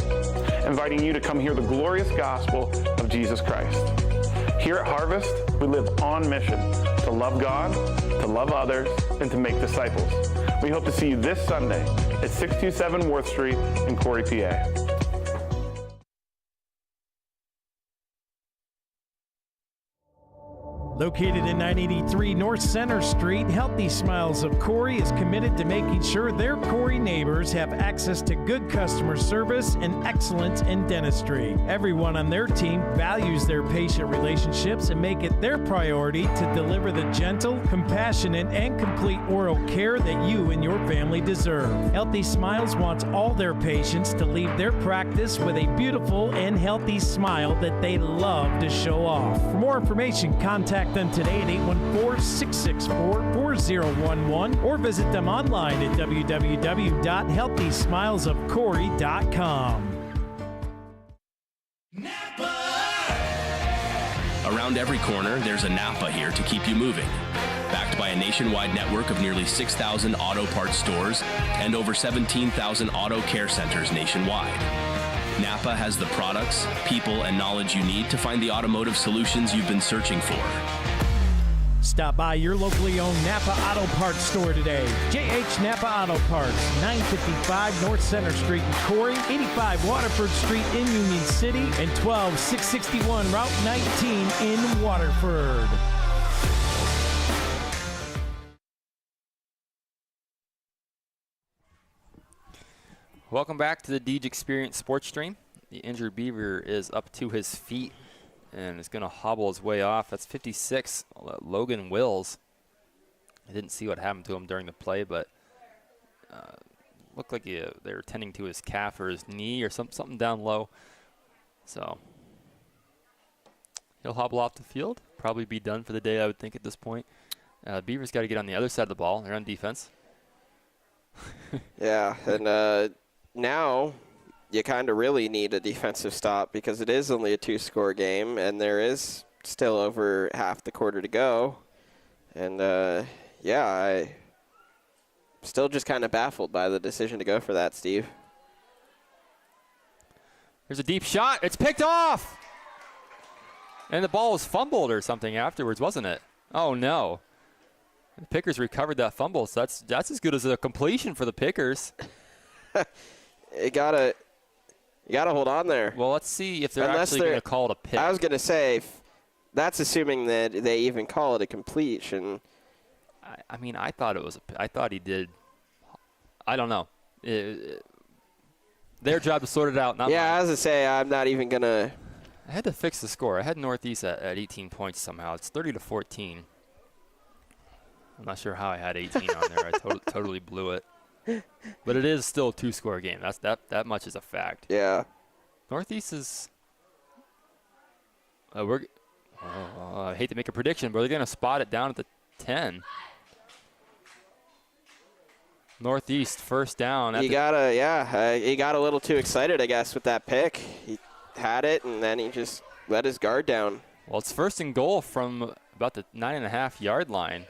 inviting you to come hear the glorious gospel of Jesus Christ. Here at Harvest, we live on mission to love God, to love others, and to make disciples. We hope to see you this Sunday at 627 Worth Street in Corry, PA. Located in 983 North Center Street, Healthy Smiles of Corry is committed to making sure their Corry neighbors have access to good customer service and excellence in dentistry. Everyone on their team values their patient relationships and make it their priority to deliver the gentle, compassionate, and complete oral care that you and your family deserve. Healthy Smiles wants all their patients to leave their practice with a beautiful and healthy smile that they love to show off. For more information, contact them today at 814-664-4011 or visit them online at www.healthysmilesofcorry.com. Around every corner, there's a Napa here to keep you moving. Backed by a nationwide network of nearly 6,000 auto parts stores and over 17,000 auto care centers nationwide. Napa has the products, people, and knowledge you need to find the automotive solutions you've been searching for. Stop by your locally owned Napa Auto Parts store today. JH Napa Auto Parts, 955 North Center Street in Corry, 85 Waterford Street in Union City, and 12661 Route 19 in Waterford. Welcome back to the Deej Experience Sports Stream. The injured Beaver is up to his feet and is going to hobble his way off. That's 56, Logan Wills. I didn't see what happened to him during the play, but looked like they were tending to his calf or his knee or something down low. So he'll hobble off the field, probably be done for the day, I would think, at this point. Beavers got to get on the other side of the ball. They're on defense. Yeah, and now you kind of really need a defensive stop because it is only a 2-score game, and there is still over half the quarter to go. And, yeah, I'm still just kind of baffled by the decision to go for that, Steve. There's a deep shot. It's picked off! And the ball was fumbled or something afterwards, wasn't it? Oh, no. The Pickers recovered that fumble, so that's as good as a completion for the Pickers. You gotta hold on there. Well, let's see if they're actually going to call it a pick. I was going to say, that's assuming that they even call it a completion. I mean, I thought it was. I thought he did. I don't know. Their job to sort it out. Not mine. I was going to say, I'm not even going to. I had to fix the score. I had Northeast at 18 points somehow. It's 30-14. I'm not sure how I had 18 on there. I totally blew it. But it is still a 2-score game. That much is a fact. Yeah. Northeast is. I hate to make a prediction, but they're going to spot it down at the 10. Northeast first down. He got a little too excited, I guess, with that pick. He had it, and then he just let his guard down. Well, it's first and goal from about the 9.5-yard line.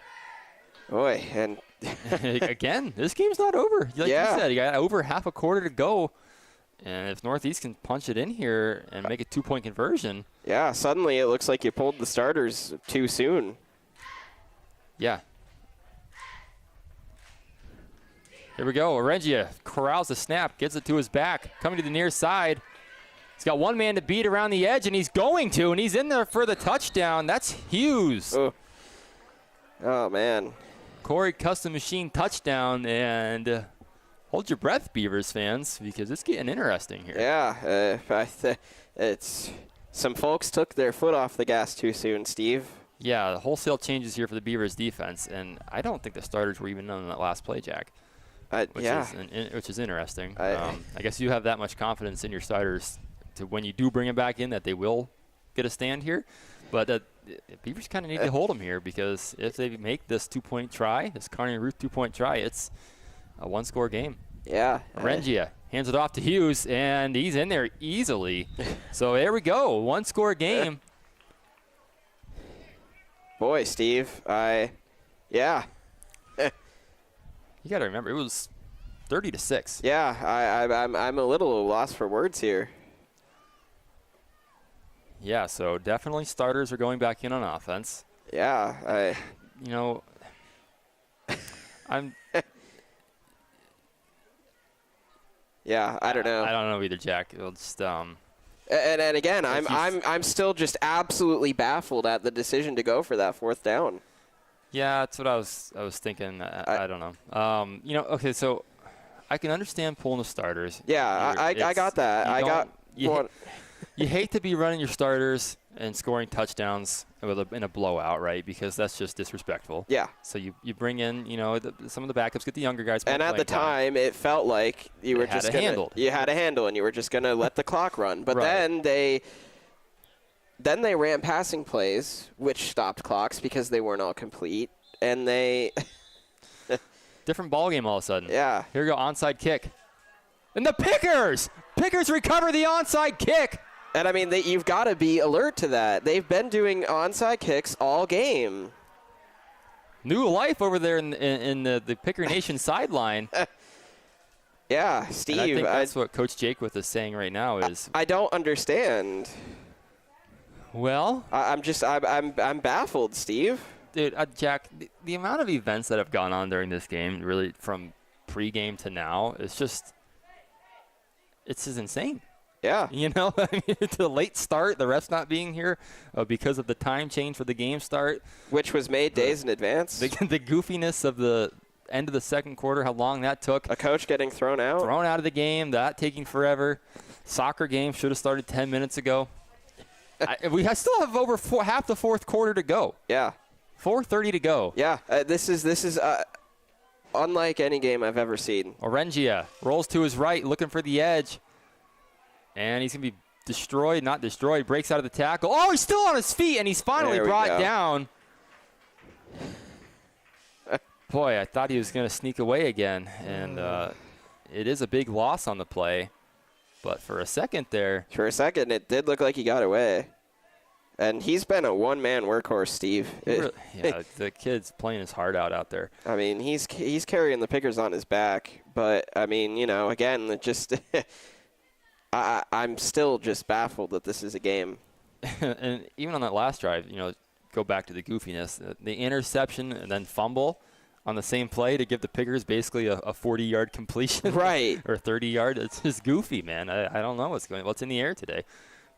Boy, and again, this game's not over. Like you said, you got over half a quarter to go. And if Northeast can punch it in here and make a 2-point conversion. Yeah, suddenly it looks like you pulled the starters too soon. Yeah. Here we go. Orengia corrals the snap, gets it to his back, coming to the near side. He's got one man to beat around the edge, and he's going to, and he's in there for the touchdown. That's Hughes. Oh man. Corry Custom Machine touchdown, and hold your breath, Beavers fans, because it's getting interesting here. Yeah, it's some folks took their foot off the gas too soon, Steve. Yeah, the wholesale changes here for the Beavers defense, and I don't think the starters were even on that last play, Jack. Which is interesting. I guess you have that much confidence in your starters to when you do bring them back in that they will get a stand here. But the Beavers kind of need to hold them here because if they make this 2-point try, this Carney Ruth 2-point try, it's a 1-score game. Yeah. Orengia hands it off to Hughes, and he's in there easily. So there we go, 1-score game. Boy, Steve, yeah. You got to remember, it was 30-6. Yeah, I'm a little lost for words here. Yeah, so definitely starters are going back in on offense. Yeah, I'm. Yeah, I don't know. I don't know either, Jack. It'll just And again, I'm still just absolutely baffled at the decision to go for that 4th down. Yeah, that's what I was thinking. I don't know. Okay, so I can understand pulling the starters. Yeah, I got that. You hate to be running your starters and scoring touchdowns in a blowout, right? Because that's just disrespectful. Yeah. So you bring in, some of the backups, get the younger guys. And at the time, it felt like you were just you had a handle, and you were just gonna let the clock run. But then they ran passing plays, which stopped clocks because they weren't all complete, and they different ball game all of a sudden. Yeah. Here we go, onside kick, and the Pickers recover the onside kick. And, I mean, you've got to be alert to that. They've been doing onside kicks all game. New life over there in the Picker Nation sideline. Yeah, Steve. And I think that's what Coach Jakewith is saying right now is. I don't understand. Well. I'm baffled, Steve. Dude, Jack, the amount of events that have gone on during this game, really from pregame to now, it's just insane. Yeah. The late start, the refs not being here because of the time change for the game start. Which was made days in advance. The goofiness of the end of the second quarter, how long that took. A coach getting thrown out. Thrown out of the game, that taking forever. Soccer game should have started 10 minutes ago. We still have over half the fourth quarter to go. Yeah. 4:30 to go. Yeah. This is unlike any game I've ever seen. Orengia rolls to his right, looking for the edge. And he's going to be not destroyed, breaks out of the tackle. Oh, he's still on his feet, and he's finally brought down. Boy, I thought he was going to sneak away again. And it is a big loss on the play. But for a second there. For a second, it did look like he got away. And he's been a one-man workhorse, Steve. The kid's playing his heart out there. I mean, he's carrying the Pickers on his back. But, I mean, again, it just – I'm still just baffled that this is a game. And even on that last drive, go back to the goofiness. The interception and then fumble on the same play to give the Pickers basically a 40-yard completion. Right. Or 30-yard. It's just goofy, man. I don't know what's in the air today.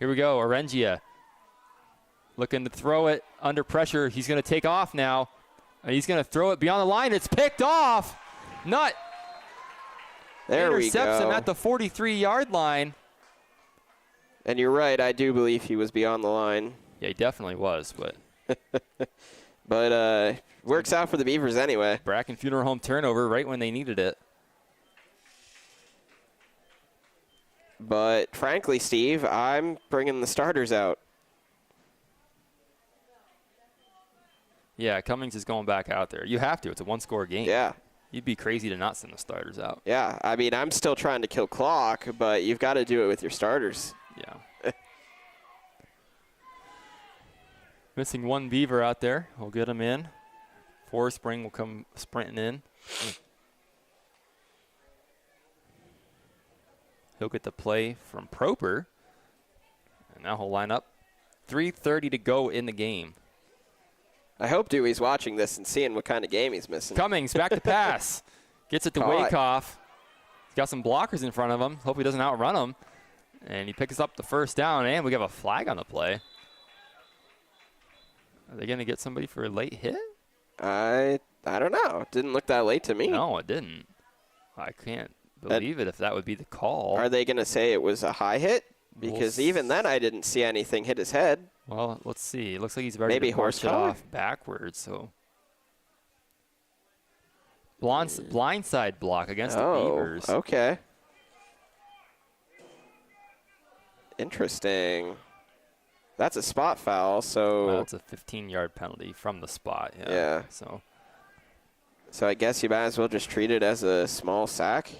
Here we go. Orengia looking to throw it under pressure. He's going to take off now. He's going to throw it beyond the line. It's picked off. Nutt. There we go. Intercepts him at the 43-yard line. And you're right. I do believe he was beyond the line. Yeah, he definitely was, but but works out for the Beavers anyway. Bracken Funeral Home turnover right when they needed it. But frankly, Steve, I'm bringing the starters out. Yeah, Cummings is going back out there. You have to. It's a one-score game. Yeah. You'd be crazy to not send the starters out. Yeah, I mean, I'm still trying to kill clock, but you've got to do it with your starters. Yeah. Missing one Beaver out there. We'll get him in. Forspring will come sprinting in. He'll get the play from Proper. And now he'll line up. 3:30 to go in the game. I hope Dewey's watching this and seeing what kind of game he's missing. Cummings back to pass. Gets it to Wakehoff. He's got some blockers in front of him. Hope he doesn't outrun him. And he picks up the first down, and we have a flag on the play. Are they going to get somebody for a late hit? I don't know. It didn't look that late to me. No, it didn't. I can't believe it if that would be the call. Are they going to say it was a high hit? Because even then I didn't see anything hit his head. Well, let's see. It looks like he's ready Maybe to horse it horsepower? off backwards. So blindside block against the Beavers. Okay. Interesting. That's a spot foul, so... Well, that's a 15-yard penalty from the spot. Yeah. So I guess you might as well just treat it as a small sack.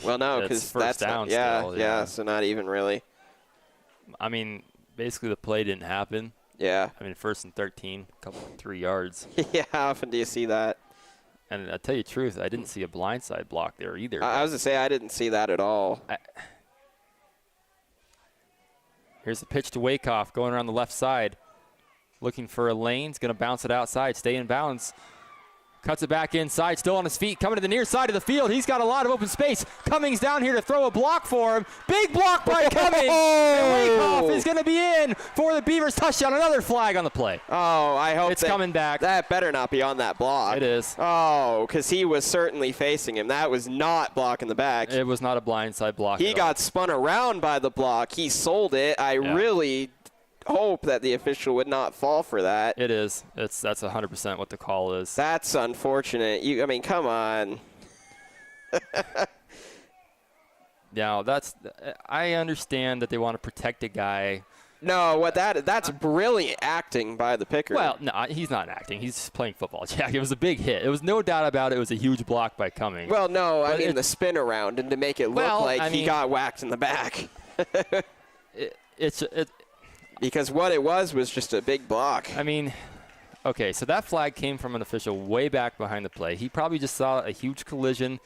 Well, no, because that's down not, yeah, still, yeah, so not even really. I mean, basically the play didn't happen. Yeah. I mean, 1st and 13, a couple 3 yards. Yeah, how often do you see that? And I'll tell you the truth, I didn't see a blindside block there either. I was going to say, I didn't see that at all. Here's the pitch to Wakehoff going around the left side. Looking for a lane. He's going to bounce it outside. Stay in bounds. Cuts it back inside. Still on his feet. Coming to the near side of the field. He's got a lot of open space. Cummings down here to throw a block for him. Big block by Cummings. And Wakehoff is going to be in for the Beavers touchdown. Another flag on the play. Oh, I hope it's coming back. That better not be on that block. It is. Oh, because he was certainly facing him. That was not blocking the back. It was not a blindside block. He got spun around by the block. He sold it. I really hope that the official would not fall for that. It is. That's 100% what the call is. That's unfortunate. I mean, come on. Now, I understand that they want to protect a guy. No, that's brilliant acting by the picker. Well, no, he's not acting. He's playing football, Jack. It was a big hit. It was no doubt about it. It was a huge block by Cummings. Well, no, I mean the spin around and to make it look like he got whacked in the back. Because what it was just a big block. I mean, okay, so that flag came from an official way back behind the play. He probably just saw a huge collision.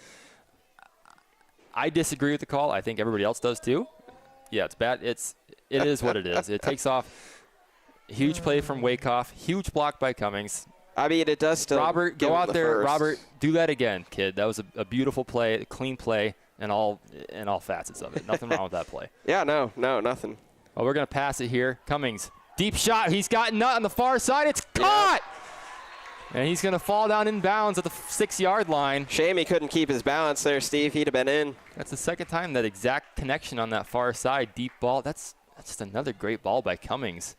I disagree with the call. I think everybody else does too. Yeah, it's bad. It is what it is. It takes off. Huge play from Wakehoff. Huge block by Cummings. I mean, it does still. Robert, go out there. Robert, do that again, kid. That was a beautiful play, a clean play, and all facets of it. Nothing wrong with that play. Yeah, no, nothing. Well, we're going to pass it here. Cummings, deep shot. He's got Nutt on the far side. It's caught! And he's going to fall down in bounds at the 6-yard line. Shame he couldn't keep his balance there, Steve. He'd have been in. That's the second time that exact connection on that far side. Deep ball. That's just another great ball by Cummings.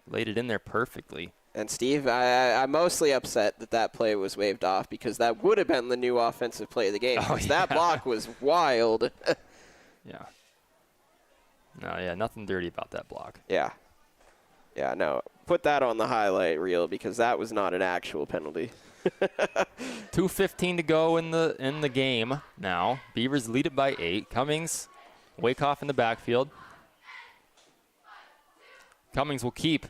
Laid it in there perfectly. And, Steve, I'm mostly upset that play was waved off because that would have been the new offensive play of the game. That block was wild. Yeah. No, yeah, nothing dirty about that block. Yeah. Yeah, no. Put that on the highlight reel because that was not an actual penalty. 2:15 to go in the game now. Beavers lead it by 8. Cummings, Wakehoff in the backfield. Cummings will keep.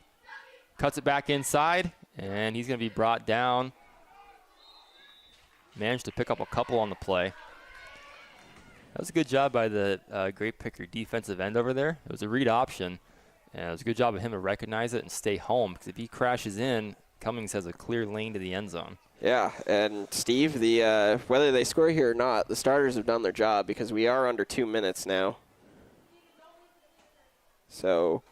Cuts it back inside, and he's going to be brought down. Managed to pick up a couple on the play. That was a good job by the Grape Picker defensive end over there. It was a read option, and it was a good job of him to recognize it and stay home, because if he crashes in, Cummings has a clear lane to the end zone. Yeah, and Steve, whether they score here or not, the starters have done their job because we are under 2 minutes now. So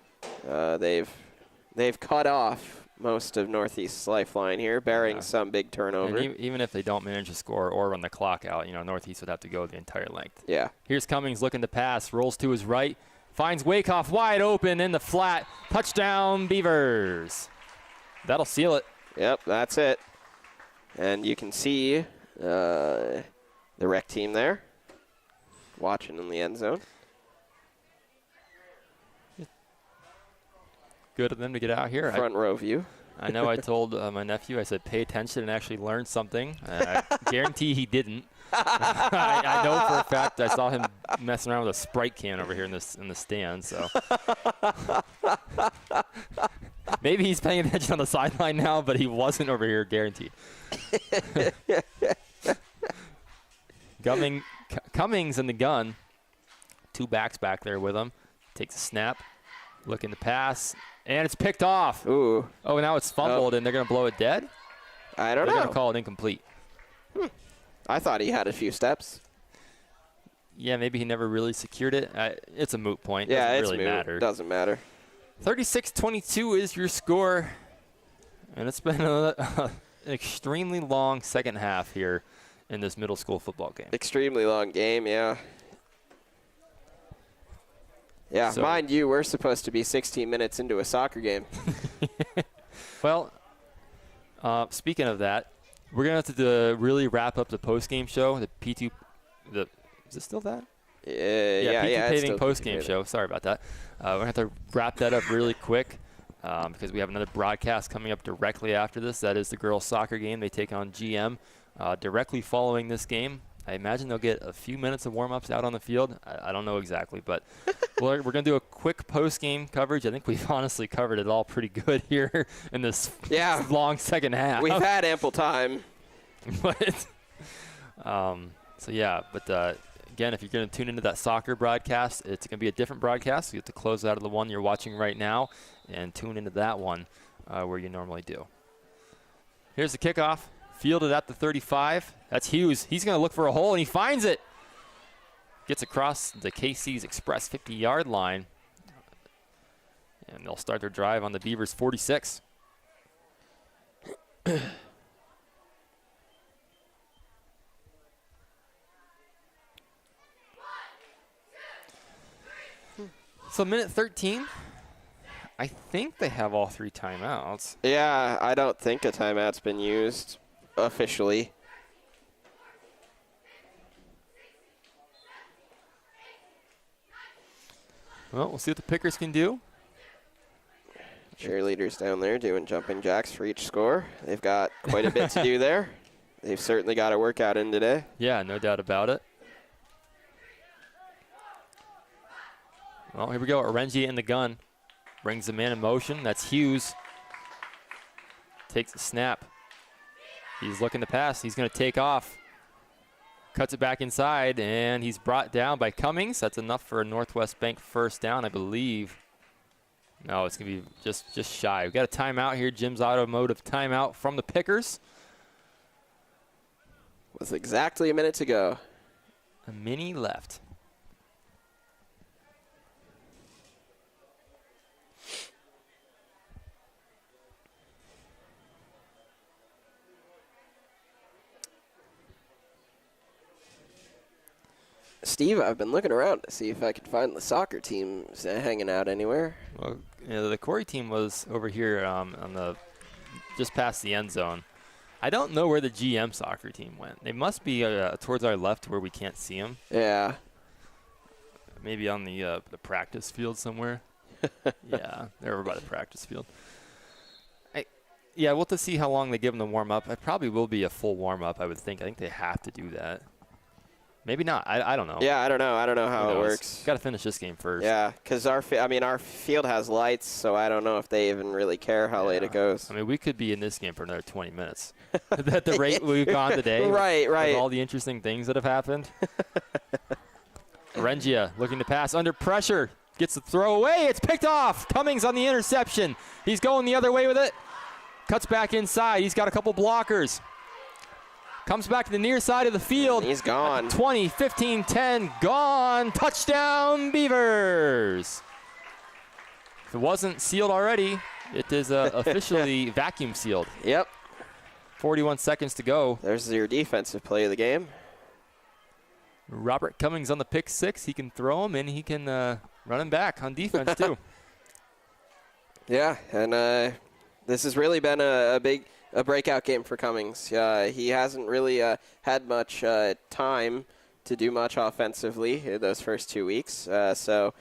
they've cut off most of Northeast's lifeline here, barring some big turnover. And even if they don't manage to score or run the clock out, Northeast would have to go the entire length. Yeah. Here's Cummings looking to pass, rolls to his right, finds Wakehoff wide open in the flat. Touchdown, Beavers. That'll seal it. Yep, that's it. And you can see the rec team there watching in the end zone. Good of them to get out here. Front row view. I know I told my nephew, I said, pay attention and actually learn something. I guarantee he didn't. I know for a fact I saw him messing around with a Sprite can over here in the stand. So maybe he's paying attention on the sideline now, but he wasn't over here, guaranteed. Cummings in the gun. 2 backs back there with him. Takes a snap. Looking to pass. And it's picked off. Ooh. Oh, now it's fumbled, and they're going to blow it dead? I don't know. They're going to call it incomplete. I thought he had a few steps. Yeah, maybe he never really secured it. It's a moot point. Yeah, Doesn't it's really moot. matter. Doesn't matter. 36-22 is your score. And it's been an extremely long second half here in this middle school football game. Extremely long game, yeah. Yeah, So- mind you, we're supposed to be 16 minutes into a soccer game. Well, speaking of that, we're going to have to really wrap up the post-game show. The P2, is it still that? Yeah, P2 it's Paving still post-game P2 show. Sorry about that. We're going to have to wrap that up really quick because we have another broadcast coming up directly after this. That is the girls' soccer game. They take on GM directly following this game. I imagine they'll get a few minutes of warm-ups out on the field. I don't know exactly, but we're going to do a quick post-game coverage. I think we've honestly covered it all pretty good here in this long second half. We've had ample time. But again, if you're going to tune into that soccer broadcast, it's going to be a different broadcast. You have to close out of the one you're watching right now and tune into that one where you normally do. Here's the kickoff. Fielded at the 35. That's Hughes. He's going to look for a hole, and he finds it. Gets across the KC's Express 50-yard line. And they'll start their drive on the Beavers' 46. So minute 13. I think they have all 3 timeouts. Yeah, I don't think a timeout's been used officially. Well, we'll see what the Pickers can do. Cheerleaders down there doing jumping jacks for each score. They've got quite a bit to do there. They've certainly got a workout in today. Yeah, no doubt about it. Well, here we go. Orengia in the gun. Brings the man in motion. That's Hughes. Takes a snap. He's looking to pass. He's going to take off. Cuts it back inside, and he's brought down by Cummings. That's enough for a Northwest Bank first down, I believe. No, it's going to be just shy. We've got a timeout here. Jim's Automotive timeout from the Pickers. With exactly a minute to go. A mini left. Steve, I've been looking around to see if I could find the soccer teams hanging out anywhere. Well, the Corry team was over here on the just past the end zone. I don't know where the GM soccer team went. They must be towards our left where we can't see them. Yeah. Maybe on the practice field somewhere. Yeah, they're over by the practice field. We'll have to see how long they give them the warm-up. It probably will be a full warm-up, I would think. I think they have to do that. Maybe not. I don't know. Yeah, I don't know. I don't know how it works. Got to finish this game first. Yeah, because our field has lights, so I don't know if they even really care how late it goes. I mean, we could be in this game for another 20 minutes. At the rate we've gone today. Right. With all the interesting things that have happened. Orengia looking to pass under pressure. Gets the throw away. It's picked off. Cummings on the interception. He's going the other way with it. Cuts back inside. He's got a couple blockers. Comes back to the near side of the field. He's gone. 20, 15, 10, gone. Touchdown, Beavers. If it wasn't sealed already, it is officially vacuum sealed. Yep. 41 seconds to go. There's your defensive play of the game. Robert Cummings on the pick 6. He can throw him, and he can run him back on defense, too. Yeah, and this has really been a breakout game for Cummings. He hasn't really had much time to do much offensively in those first 2 weeks. So,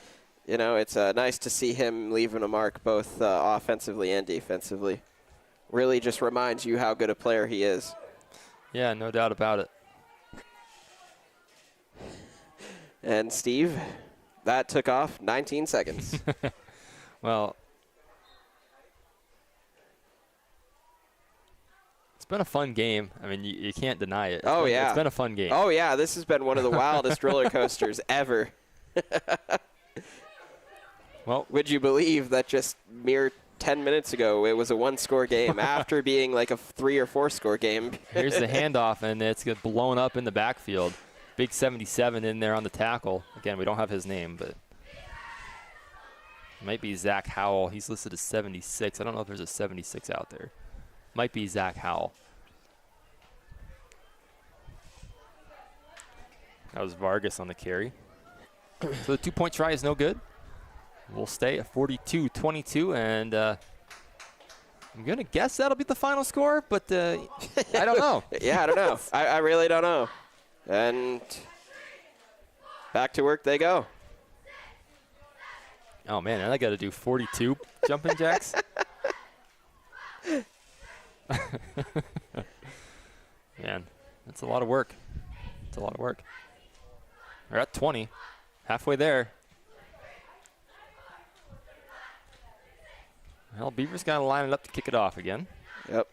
it's nice to see him leaving a mark both offensively and defensively. Really just reminds you how good a player he is. Yeah, no doubt about it. And Steve, that took off 19 seconds. Well, it's been a fun game. I mean, you can't deny it. It's been a fun game. Oh, yeah. This has been one of the wildest roller coasters ever. Well, would you believe that just mere 10 minutes ago it was a one-score game after being like a 3 or 4 score game? Here's the handoff, and it's blown up in the backfield. Big 77 in there on the tackle. Again, we don't have his name, but it might be Zach Howell. He's listed as 76. I don't know if there's a 76 out there. Might be Zach Howell. That was Vargas on the carry. So the 2-point try is no good. We'll stay at 42-22, and I'm going to guess that'll be the final score, but I don't know. Yeah, I don't know. I really don't know. And back to work they go. Oh, man, and I got to do 42 jumping jacks. Man, that's a lot of work. It's a lot of work. We're at 20, halfway there. Well, Beavers got to line it up to kick it off again. Yep.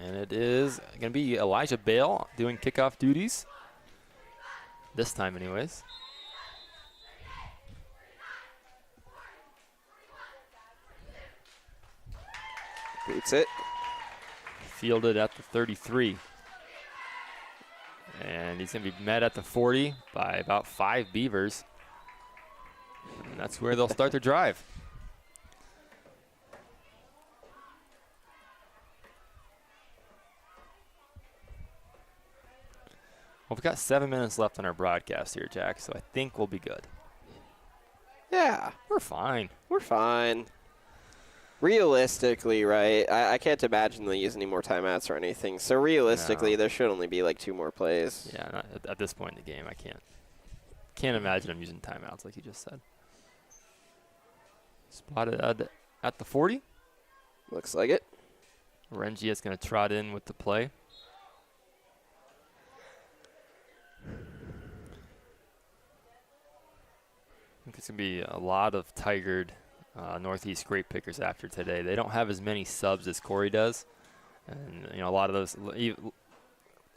And it is going to be Elijah Bale doing kickoff duties. This time, anyways. Beats it. Fielded at the 33. And he's going to be met at the 40 by about 5 Beavers. And that's where they'll start their drive. Well, we've got 7 minutes left on our broadcast here, Jack, so I think we'll be good. Yeah. We're fine. We're fine. Realistically, right, I can't imagine they'll use any more timeouts or anything. So realistically, there should only be like 2 more plays. Yeah, not at this point in the game, I can't imagine them using timeouts like you just said. Spotted at the 40. Looks like it. Rengi is going to trot in with the play. I think it's going to be a lot of tigered Northeast Grape pickers after today. They don't have as many subs as Corry does. And, a lot of those,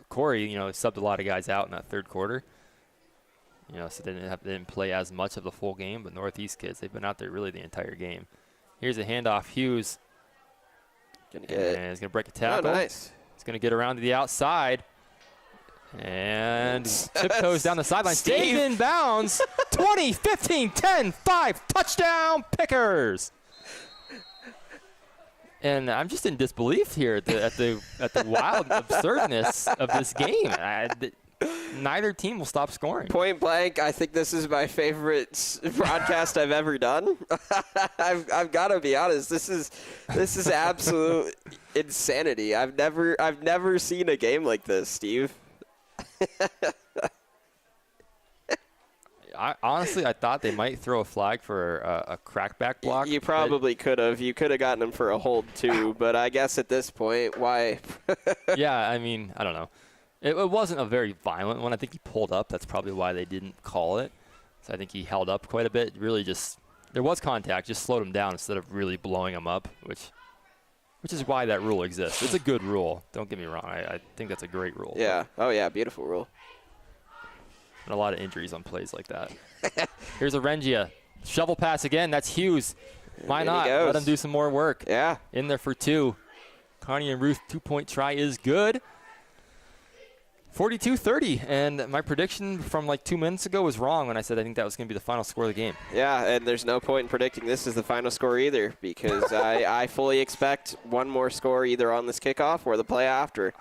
Corry, subbed a lot of guys out in that third quarter. So they didn't play as much of the full game. But Northeast kids, they've been out there really the entire game. Here's a handoff. Hughes. And he's going to break a tackle. Oh, nice. He's going to get around to the outside. And tiptoes down the sideline. Stays in bounds. 20, 15, 10, 5. Touchdown Pickers. And I'm just in disbelief here at the wild absurdness of this game. Neither team will stop scoring. Point blank, I think this is my favorite broadcast I've ever done. I've got to be honest. This is absolute insanity. I've never seen a game like this, Steve. I thought they might throw a flag for a crackback block. You probably could have. You could have gotten him for a hold too, but I guess at this point, why? Yeah, I mean, I don't know. It wasn't a very violent one. I think he pulled up. That's probably why they didn't call it. So I think he held up quite a bit. Really just, there was contact, just slowed him down instead of really blowing him up, which is why that rule exists. It's a good rule. Don't get me wrong. I think that's a great rule. Yeah. Oh, yeah. Beautiful rule. And a lot of injuries on plays like that. Here's a Rengia. Shovel pass again. That's Hughes. Why not? Let him do some more work. Yeah. In there for 2. Connie and Ruth 2-point try is good. 42-30, and my prediction from like 2 minutes ago was wrong when I said I think that was going to be the final score of the game. Yeah, and there's no point in predicting this is the final score either, because I fully expect one more score either on this kickoff or the play after.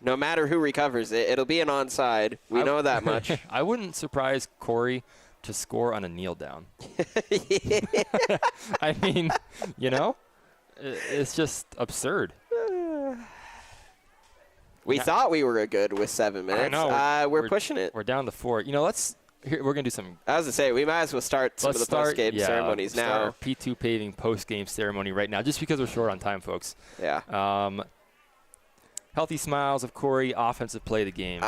No matter who recovers it, it'll be an onside. We know that much. I wouldn't surprise Corry to score on a kneel down. I mean, you know, it's just absurd. We thought we were good with 7 minutes. I know. We're pushing it. We're down to 4. You know, we're going to do some. I was going to say, we might as well start some of the post-game ceremonies now. Start our P2 paving post-game ceremony right now, just because we're short on time, folks. Yeah. Healthy smiles of Corry, offensive play of the game.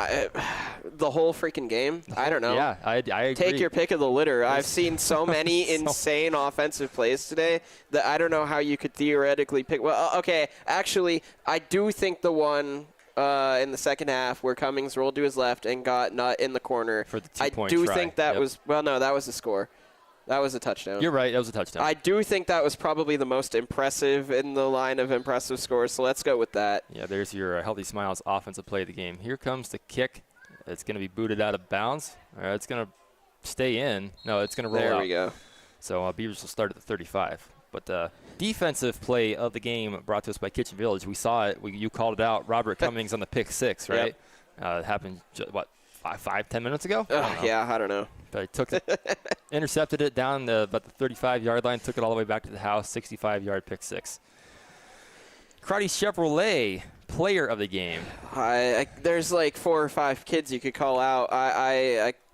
The whole freaking game? I don't know. Yeah, I agree. Take your pick of the litter. I've seen so many insane offensive plays today that I don't know how you could theoretically pick. Well, okay, actually, I do think the one in the second half where Cummings rolled to his left and got Nutt in the corner. For the 2-point I do try. think that was – well, no, that was a score. That was a touchdown. You're right. That was a touchdown. I do think that was probably the most impressive in the line of impressive scores, so let's go with that. Yeah, there's your healthy smiles offensive play of the game. Here comes the kick. It's going to be booted out of bounds. It's going to stay in. No, it's going to roll out. There we go. So Beavers will start at the 35. But defensive play of the game brought to us by Kitchen Village. We saw it. You called it out. Robert Cummings on the pick 6, right? Yep. It happened, 5-10 minutes ago? Yeah, I don't know. But he took it, intercepted it down about the 35-yard line, took it all the way back to the house, 65-yard pick 6. Crotty Chevrolet, player of the game. There's like 4 or 5 kids you could call out.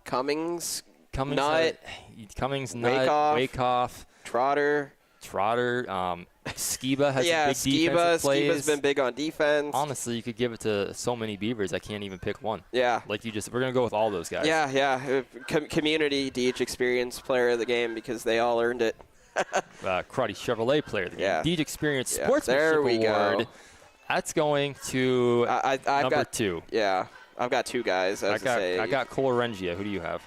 Cummings, Nutt, Wakeoff, Trotter. Skiba has some big defensive plays. Skiba's been big on defense. Honestly, you could give it to so many Beavers. I can't even pick one. Yeah. Like we're going to go with all those guys. Yeah. Community DH Experience player of the game because they all earned it. Crotty Chevrolet player of the game. Yeah. DH Experience Sportsmanship Award. Go. That's going to number 2. Yeah. I've got 2 guys. I got Colorengia. Who do you have?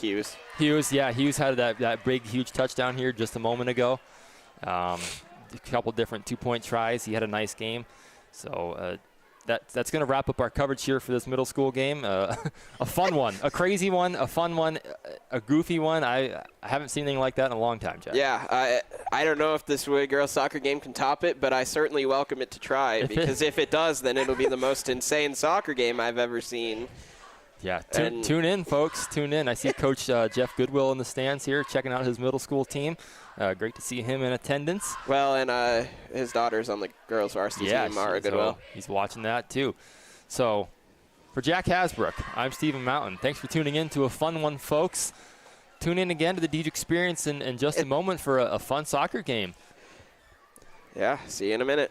Hughes. Hughes had that big, huge touchdown here just a moment ago. A couple different 2-point tries. He had a nice game. So that's going to wrap up our coverage here for this middle school game. A fun one, a crazy one, a fun one, a goofy one. I haven't seen anything like that in a long time, Jack. Yeah, I don't know if this girls soccer game can top it, but I certainly welcome it to try because if it does, then it'll be the most insane soccer game I've ever seen. Yeah, tune in, folks. Tune in. I see Coach Jeff Goodwill in the stands here checking out his middle school team. Great to see him in attendance. Well, and his daughter's on the girls' varsity team, Mara Goodwill. So he's watching that, too. So for Jack Hasbrook, I'm Stephen Mountain. Thanks for tuning in to a fun one, folks. Tune in again to the DH Experience in just a moment for a fun soccer game. Yeah, see you in a minute.